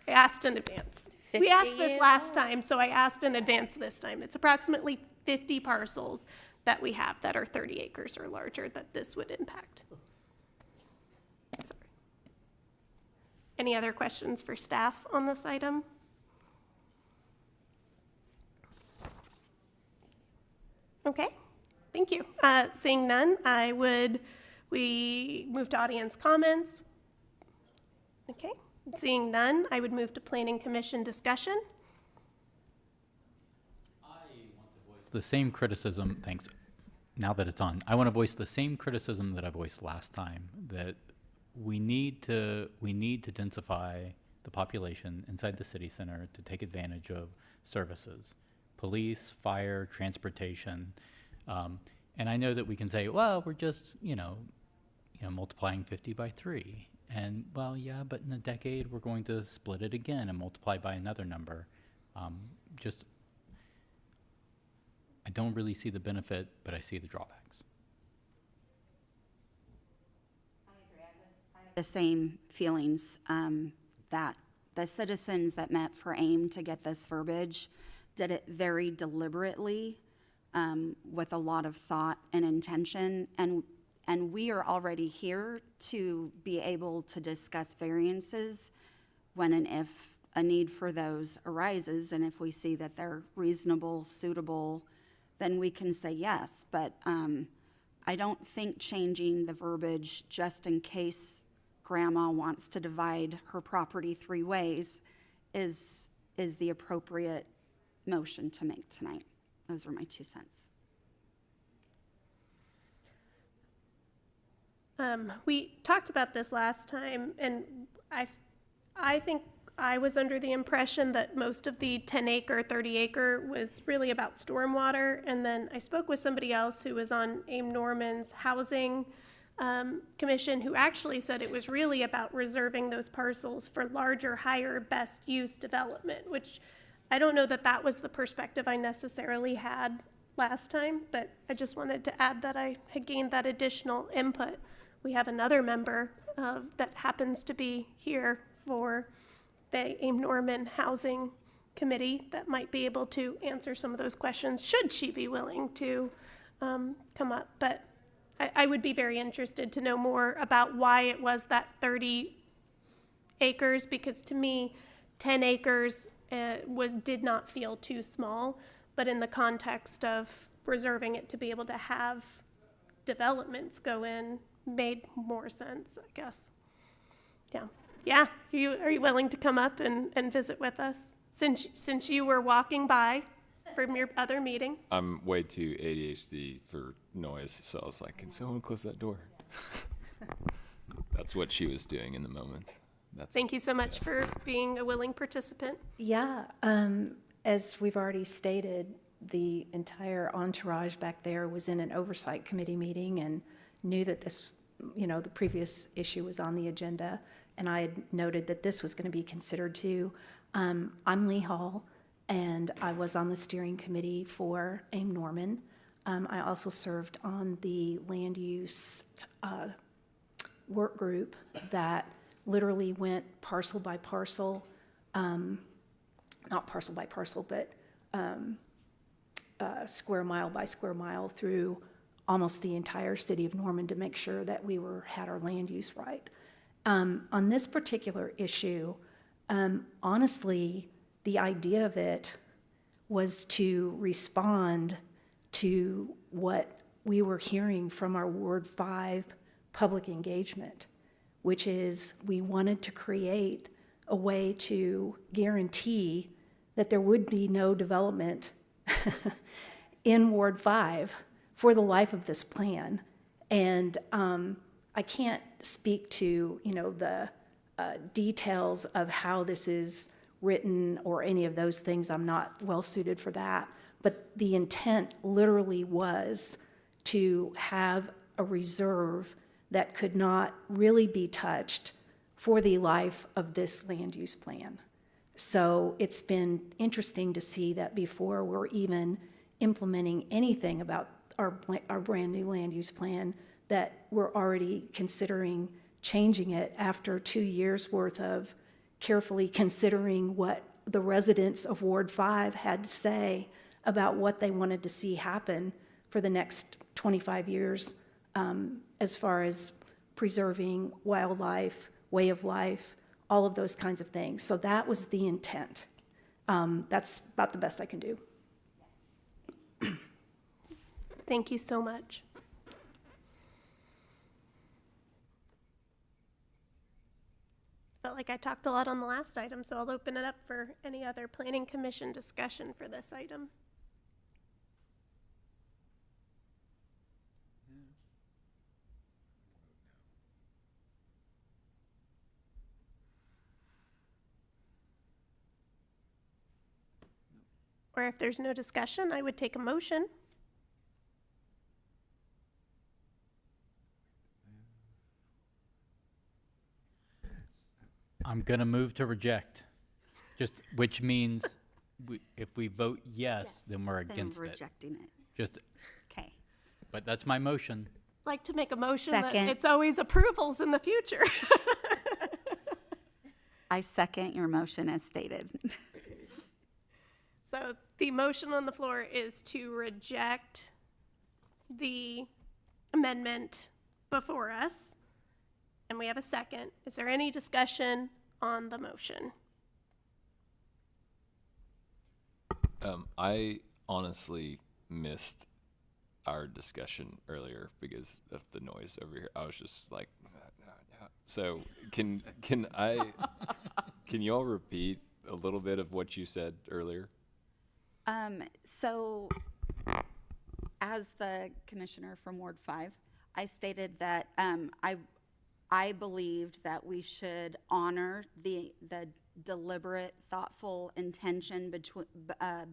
I asked in advance. We 50 asked this you last time, so I asked in advance this time. It's approximately 50 parcels that we have that are 30 acres or larger that this would impact. Sorry. Any other questions for staff on this item? Okay, thank you. Seeing none, we move to audience comments. Okay, seeing none, I would move to planning commission discussion. The same criticism, thanks, now that it's on, I want to voice the same criticism that I voiced last time, that we need to densify the population inside the city center to take advantage of services, police, fire, transportation. And I know that we can say, well, we're just, multiplying 50 by 3. And, well, yeah, but in a decade, we're going to split it again and multiply by another number. I don't really see the benefit, but I see the drawbacks. The same feelings that the citizens that met for AIM to get this verbiage did it very deliberately with a lot of thought and intention. And we are already here to be able to discuss variances when and if a need for those arises. And if we see that they're reasonable, suitable, then we can say yes. But I don't think changing the verbiage just in case grandma wants to divide her property 3 ways is the appropriate motion to make tonight. Those are my 2 cents. We talked about this last time, and I think I was under the impression that most of the 10-acre, 30-acre was really about stormwater, and then I spoke with somebody else who was on AIM Norman's housing commission who actually said it was really about reserving those parcels for larger, higher, best use development, which I don't know that that was the perspective I necessarily had last time, but I just wanted to add that I had gained that additional input. We have another member that happens to be here for the AIM Norman Housing Committee that might be able to answer some of those questions, should she be willing to come up. But I would be very interested to know more about why it was that 30 acres, because to me, 10 acres did not feel too small, but in the context of preserving it to be able to have developments go in made more sense, I guess. Yeah. Are you willing to come up and visit with us? Since you were walking by from your other meeting. I'm way too ADHD for noise, so I was like, can someone close that door? That's what she was doing in the moment. Thank you so much for being a willing participant. Yeah, as we've already stated, the entire entourage back there was in an oversight committee meeting and knew that this, the previous issue was on the agenda, and I had noted that this was going to be considered too. I'm Lee Hall, and I was on the steering committee for AIM Norman. I also served on the land use work group that literally went parcel by parcel, not parcel by parcel, but square mile by square mile through almost the entire city of Norman to make sure that we had our land use right. On this particular issue, honestly, the idea of it was to respond to what we were hearing from our Ward 5 public engagement, which is we wanted to create a way to guarantee that there would be no development in Ward 5 for the life of this plan. And I can't speak to, the details of how this is written or any of those things. I'm not well suited for that. But the intent literally was to have a reserve that could not really be touched for the life of this land use plan. So it's been interesting to see that before we're even implementing anything about our brand new land use plan, that we're already considering changing it after 2 years worth of carefully considering what the residents of Ward 5 had to say about what they wanted to see happen for the next 25 years, as far as preserving wildlife, way of life, all of those kinds of things. So that was the intent. That's about the best I can do. Thank you so much. Felt like I talked a lot on the last item, so I'll open it up for any other planning commission discussion for this item. Or if there's no discussion, I would take a motion. I'm going to move to reject, which means if we vote yes, then we're against it. Rejecting it. Just, Okay. but that's my motion. Like to make a motion that Second. it's always approvals in the future. I second your motion as stated. So the motion on the floor is to reject the amendment before us. And we have a second. Is there any discussion on the motion? I honestly missed our discussion earlier because of the noise over here. I was just like, so can you all repeat a little bit of what you said earlier? So as the commissioner from Ward 5, I stated that I believed that we should honor the deliberate, thoughtful intention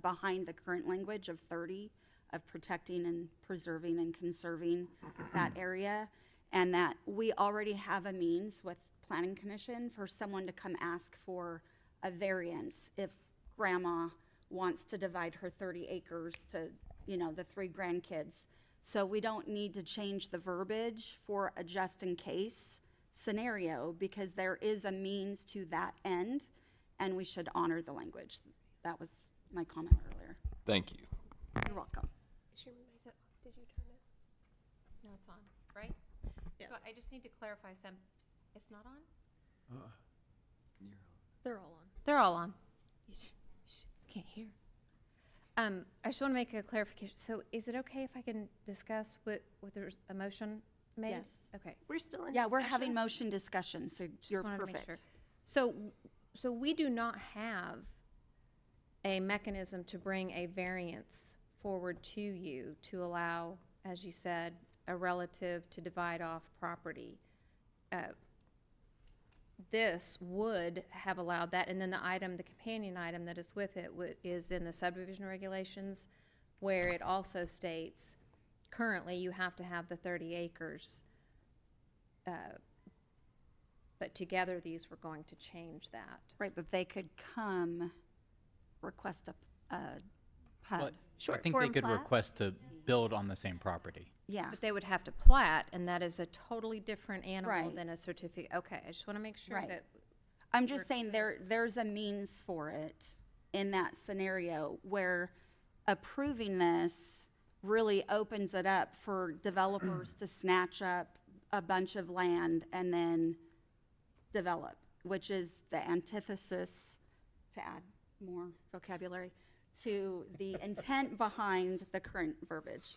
behind the current language of 30, of protecting and preserving and conserving that area, and that we already have a means with Planning Commission for someone to come ask for a variance if grandma wants to divide her 30 acres to, the 3 grandkids. So we don't need to change the verbiage for a just in case scenario because there is a means to that end and we should honor the language. That was my comment earlier. Thank you. You're welcome. Did you turn it? No, it's on, right? So I just need to clarify some, it's not on? They're all on. They're all on. Can't hear. I just want to make a clarification. So is it okay if I can discuss with there's a motion made? Yes. Okay. We're still in Yeah, we're discussion. having motion discussion, so you're wanted to make perfect. sure. So we do not have a mechanism to bring a variance forward to you to allow, as you said, a relative to divide off property. This would have allowed that, and then the companion item that is with it is in the subdivision regulations, where it also states, currently you have to have the 30 acres, but together these were going to change that. Right, but they could come request a PUD. But I think they could request to build on the same property. Yeah. But they would have to plat, and that is a totally different animal Right. than a certificate. Okay, I just want to make sure Right. that. I'm just saying there's a means for it in that scenario where approving this really opens it up for developers to snatch up a bunch of land and then develop, which is the antithesis, to add more vocabulary, to the intent behind the current verbiage.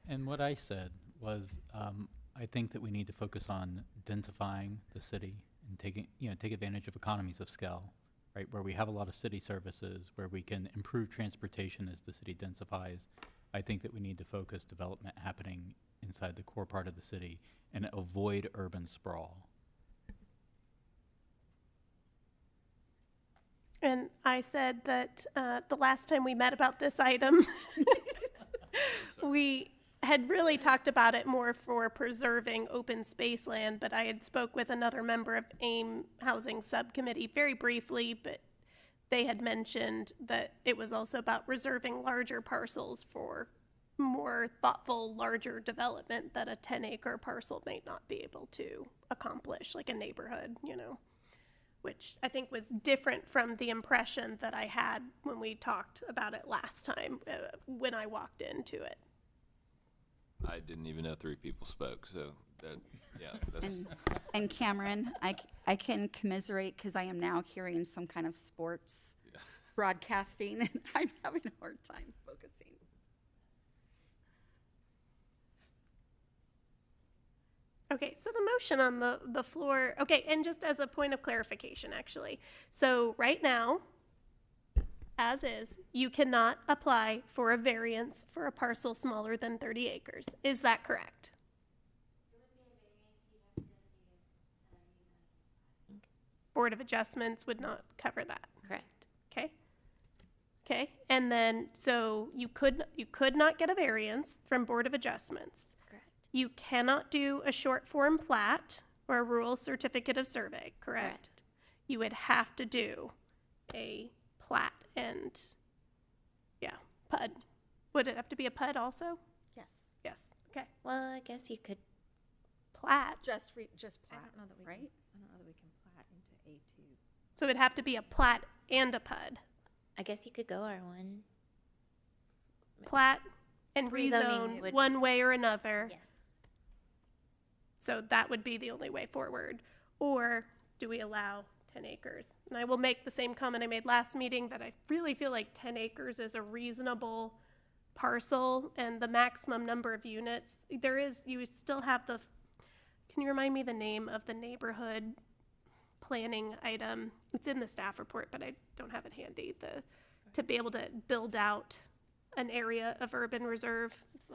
And what I said was, I think that we need to focus on densifying the city and take advantage of economies of scale, right? Where we have a lot of city services, where we can improve transportation as the city densifies. I think that we need to focus development happening inside the core part of the city and avoid urban sprawl. And I said that the last time we met about this item, we had really talked about it more for preserving open space land, but I had spoke with another member of AIM Housing Subcommittee very briefly, but they had mentioned that it was also about reserving larger parcels for more thoughtful, larger development that a 10-acre parcel might not be able to accomplish, like a neighborhood, which I think was different from the impression that I had when we talked about it last time, when I walked into it. I didn't even know 3 people spoke, so that, yeah, that's. And Cameron, I can commiserate because I am now hearing some kind of sports broadcasting, and I'm having a hard time focusing. Okay, so the motion on the floor, okay, and just as a point of clarification, actually. So right now, as is, you cannot apply for a variance for a parcel smaller than 30 acres. Is that correct? Board of Adjustments would not cover that. Correct. Okay. Okay, and then, so you could not get a variance from Board of Adjustments. Correct. You cannot do a short form plat or a rural certificate of survey, correct? Correct. You would have to do a plat and, PUD. Would it have to be a PUD also? Yes. Yes, okay. Well, I guess you could. Plat, Just I plat, don't know that we right? can, I don't know that we can plat into A2. so it'd have to be a plat and a PUD. I guess you could go R1. Plat and Rezoning rezone would- one way or another. Yes. So that would be the only way forward. Or do we allow 10 acres? And I will make the same comment I made last meeting, that I really feel like 10 acres is a reasonable parcel, and the maximum number of units. You still have can you remind me the name of the neighborhood planning item? It's in the staff report, but I don't have it handy. To be able to build out an area of urban reserve. It's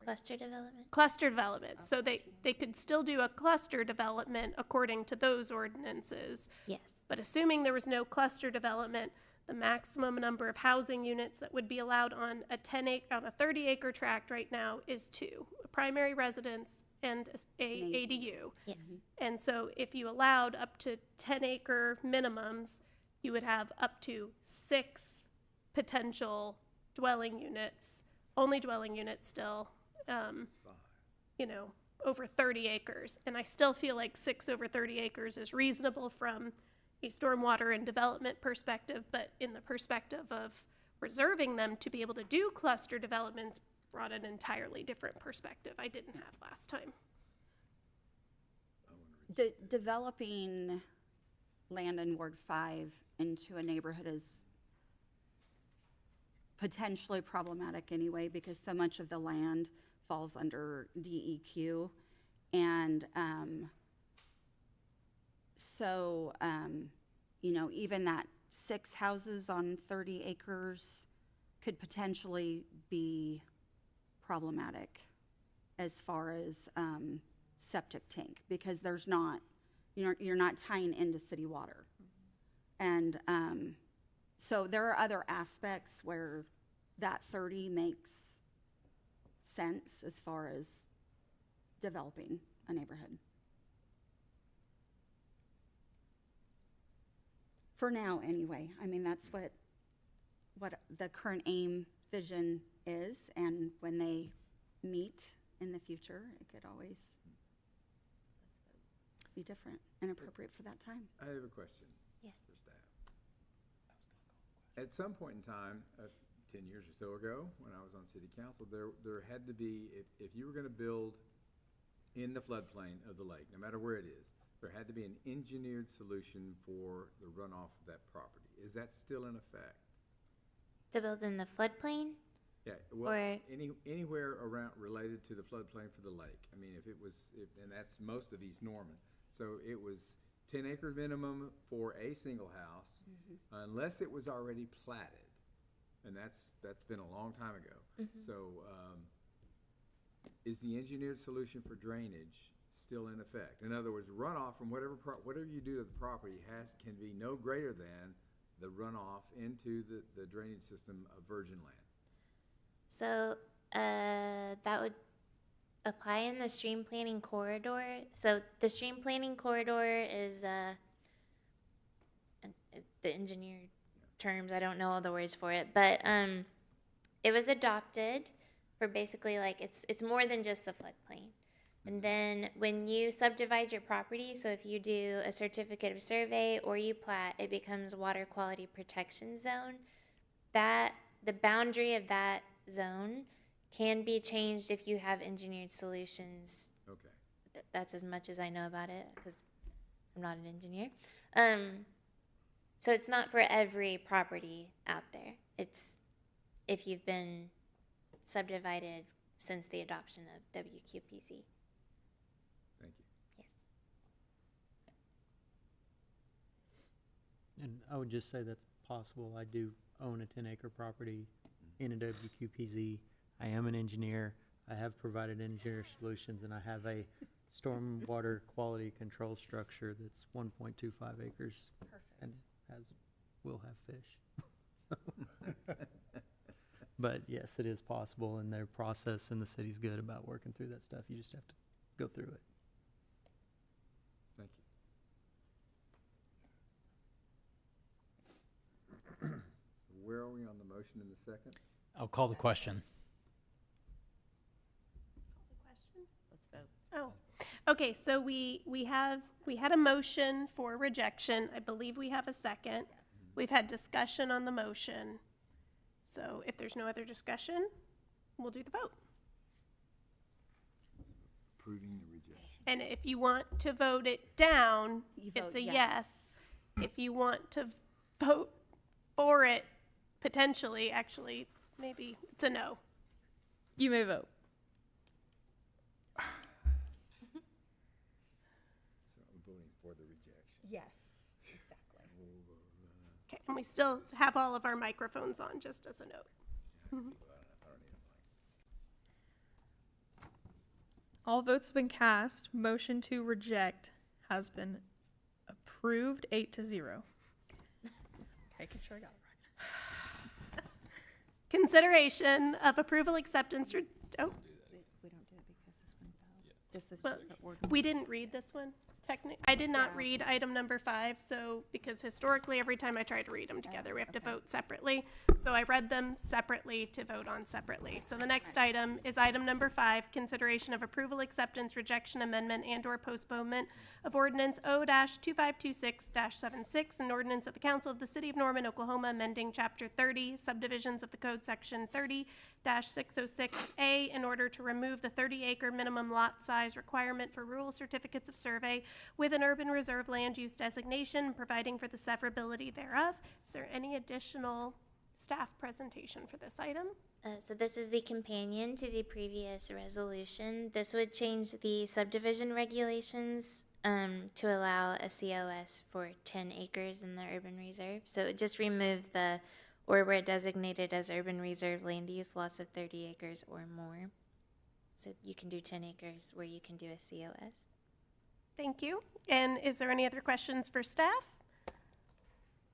Cluster development. cluster development. So they could still do a cluster development according to those ordinances. Yes. But assuming there was no cluster development, the maximum number of housing units that would be allowed on a 30-acre tract right now is 2, a primary residence and a ADU. Yes. And so if you allowed up to 10-acre minimums, you would have up to 6 potential dwelling units, only dwelling units still, over 30 acres. And I still feel like 6 over 30 acres is reasonable from a stormwater and development perspective, but in the perspective of reserving them to be able to do cluster developments brought an entirely different perspective I didn't have last time. Developing land in Ward 5 into a neighborhood is potentially problematic anyway, because so much of the land falls under DEQ. And even that 6 houses on 30 acres could potentially be problematic as far as septic tank, because you're not tying into city water. And so there are other aspects where that 30 makes sense as far as developing a neighborhood. For now, anyway. I mean, that's what the current AIM vision is, and when they meet in the future, it could always be different and appropriate for that time. I have a question. Yes. For staff. At some point in time, 10 years or so ago, when I was on city council, there had to be, if you were going to build in the floodplain of the lake, no matter where it is, there had to be an engineered solution for the runoff of that property. Is that still in effect? To build in the floodplain? Yeah, well, Or- anywhere around related to the floodplain for the lake. I mean, if it was, and that's most of East Norman. So it was 10-acre minimum for a single house, unless it was already platted. And that's been a long time ago. So, is the engineered solution for drainage still in effect? In other words, runoff from whatever you do to the property can be no greater than the runoff into the drainage system of virgin land. So that would apply in the stream planning corridor. So the stream planning corridor is the engineered terms. I don't know all the words for it, but it was adopted for basically like it's more than just the floodplain. And then when you subdivide your property, so if you do a certificate of survey or you plat, it becomes water quality protection zone. That the boundary of that zone can be changed if you have engineered solutions. Okay. That's as much as I know about it because I'm not an engineer. So it's not for every property out there. It's if you've been subdivided since the adoption of WQPZ. Thank you. Yes. And I would just say that's possible. I do own a 10-acre property in a WQPZ. I am an engineer. I have provided engineer solutions, and I have a stormwater quality control structure that's 1.25 acres. Perfect. And will have fish. But yes, it is possible, and their process and the city's good about working through that stuff. You just have to go through it. Thank you. So where are we on the motion in the second? I'll call the question. Let's vote. Oh, okay, so we had a motion for rejection. I believe we have a second. We've had discussion on the motion. So if there's no other discussion, we'll do the vote. Approving the rejection. And if you want to vote it down, You it's vote a yes. yes. If you want to vote for it, potentially, actually, maybe it's a no. You may vote. So I'm voting for the rejection. Yes, exactly. Okay, and we still have all of our microphones on, just as a note. I don't need a mic. All votes have been cast. Motion to reject has been approved 8-0. Making sure I got it right. Consideration of approval, acceptance, We don't do it because this one failed. This is well, just the ordinance. we didn't read this one. I did not read item number 5, so, because historically, every time I try to read them together, we have to vote separately. So I read them separately to vote on separately. So the next item is item number 5, consideration of approval, acceptance, rejection, amendment, and/or postponement of ordinance O-2526-76, an ordinance of the Council of the City of Norman, Oklahoma, amending Chapter 30, subdivisions of the Code, Section 30-606A, in order to remove the 30-acre minimum lot size requirement for rural certificates of survey with an urban reserve land use designation, providing for the severability thereof. Is there any additional staff presentation for this item? So this is the companion to the previous resolution. This would change the subdivision regulations to allow a COS for 10 acres in the urban reserve. So it would just remove the or where designated as urban reserve land use lots of 30 acres or more. So you can do 10 acres where you can do a COS. Thank you. And is there any other questions for staff?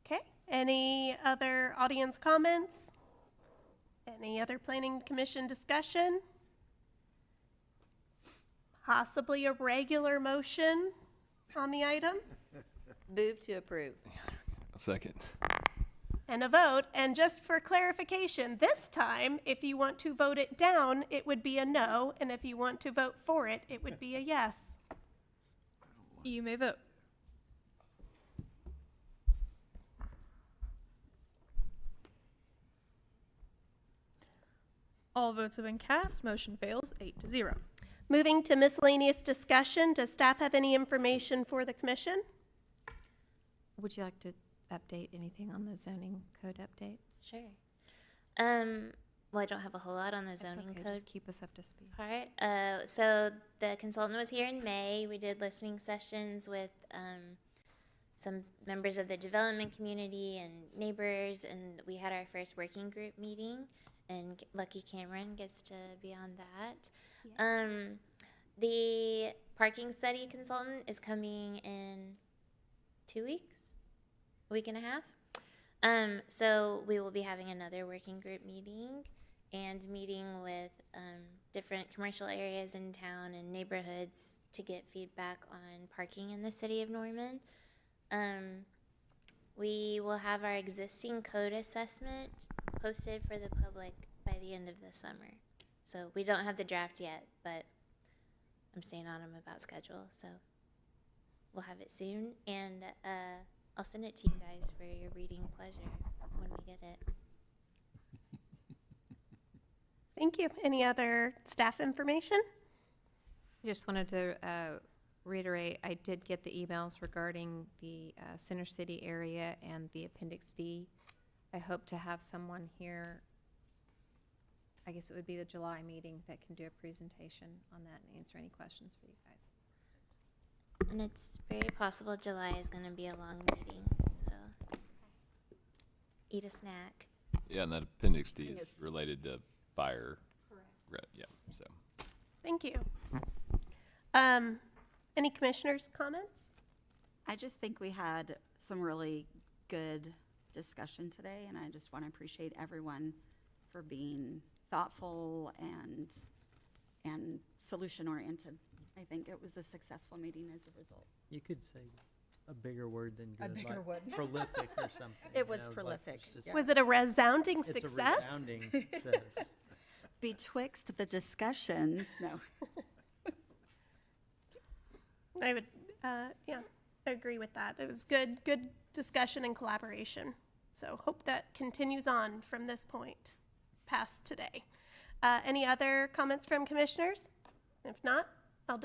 Okay, any other audience comments? Any other planning commission discussion? Possibly a regular motion on the item? Move to approve. A second. And a vote. And just for clarification, this time, if you want to vote it down, it would be a no. And if you want to vote for it, it would be a yes. You may vote. All votes have been cast. Motion fails 8-0. Moving to miscellaneous discussion, does staff have any information for the commission? Would you like to update anything on the zoning code updates? Sure. Well, I don't have a whole lot on the That's zoning okay, code just keep us up to speed. part. So the consultant was here in May. We did listening sessions with some members of the development community and neighbors, and we had our first working group meeting. And Lucky Cameron gets to be on that. The parking study consultant is coming in 2 weeks, a week and a half. So we will be having another working group meeting and meeting with different commercial areas in town and neighborhoods to get feedback on parking in the city of Norman. We will have our existing code assessment posted for the public by the end of the summer. So we don't have the draft yet, but I'm staying on them about schedule, so we'll have it soon. And I'll send it to you guys for your reading pleasure when we get it. Thank you. Any other staff information? Just wanted to reiterate, I did get the emails regarding the Center City area and the Appendix D. I hope to have someone here, I guess it would be the July meeting, that can do a presentation on that and answer any questions for you guys. And it's very possible July is going to be a long meeting, so eat a snack. Yeah, and that Appendix D is related to fire. Correct. Yeah, so. Thank you. Any commissioners' comments? I just think we had some really good discussion today, and I just want to appreciate everyone for being thoughtful and solution-oriented. I think it was a successful meeting as a result. You could say a bigger word than good. A bigger like word. Prolific or something. It you was know, like prolific, it's just- yeah. Was it a resounding It's a success? resounding success. Betwixt the discussions, no. I would, yeah, agree with that. It was good discussion and collaboration. So hope that continues on from this point past today. Any other comments from commissioners? If not, I'll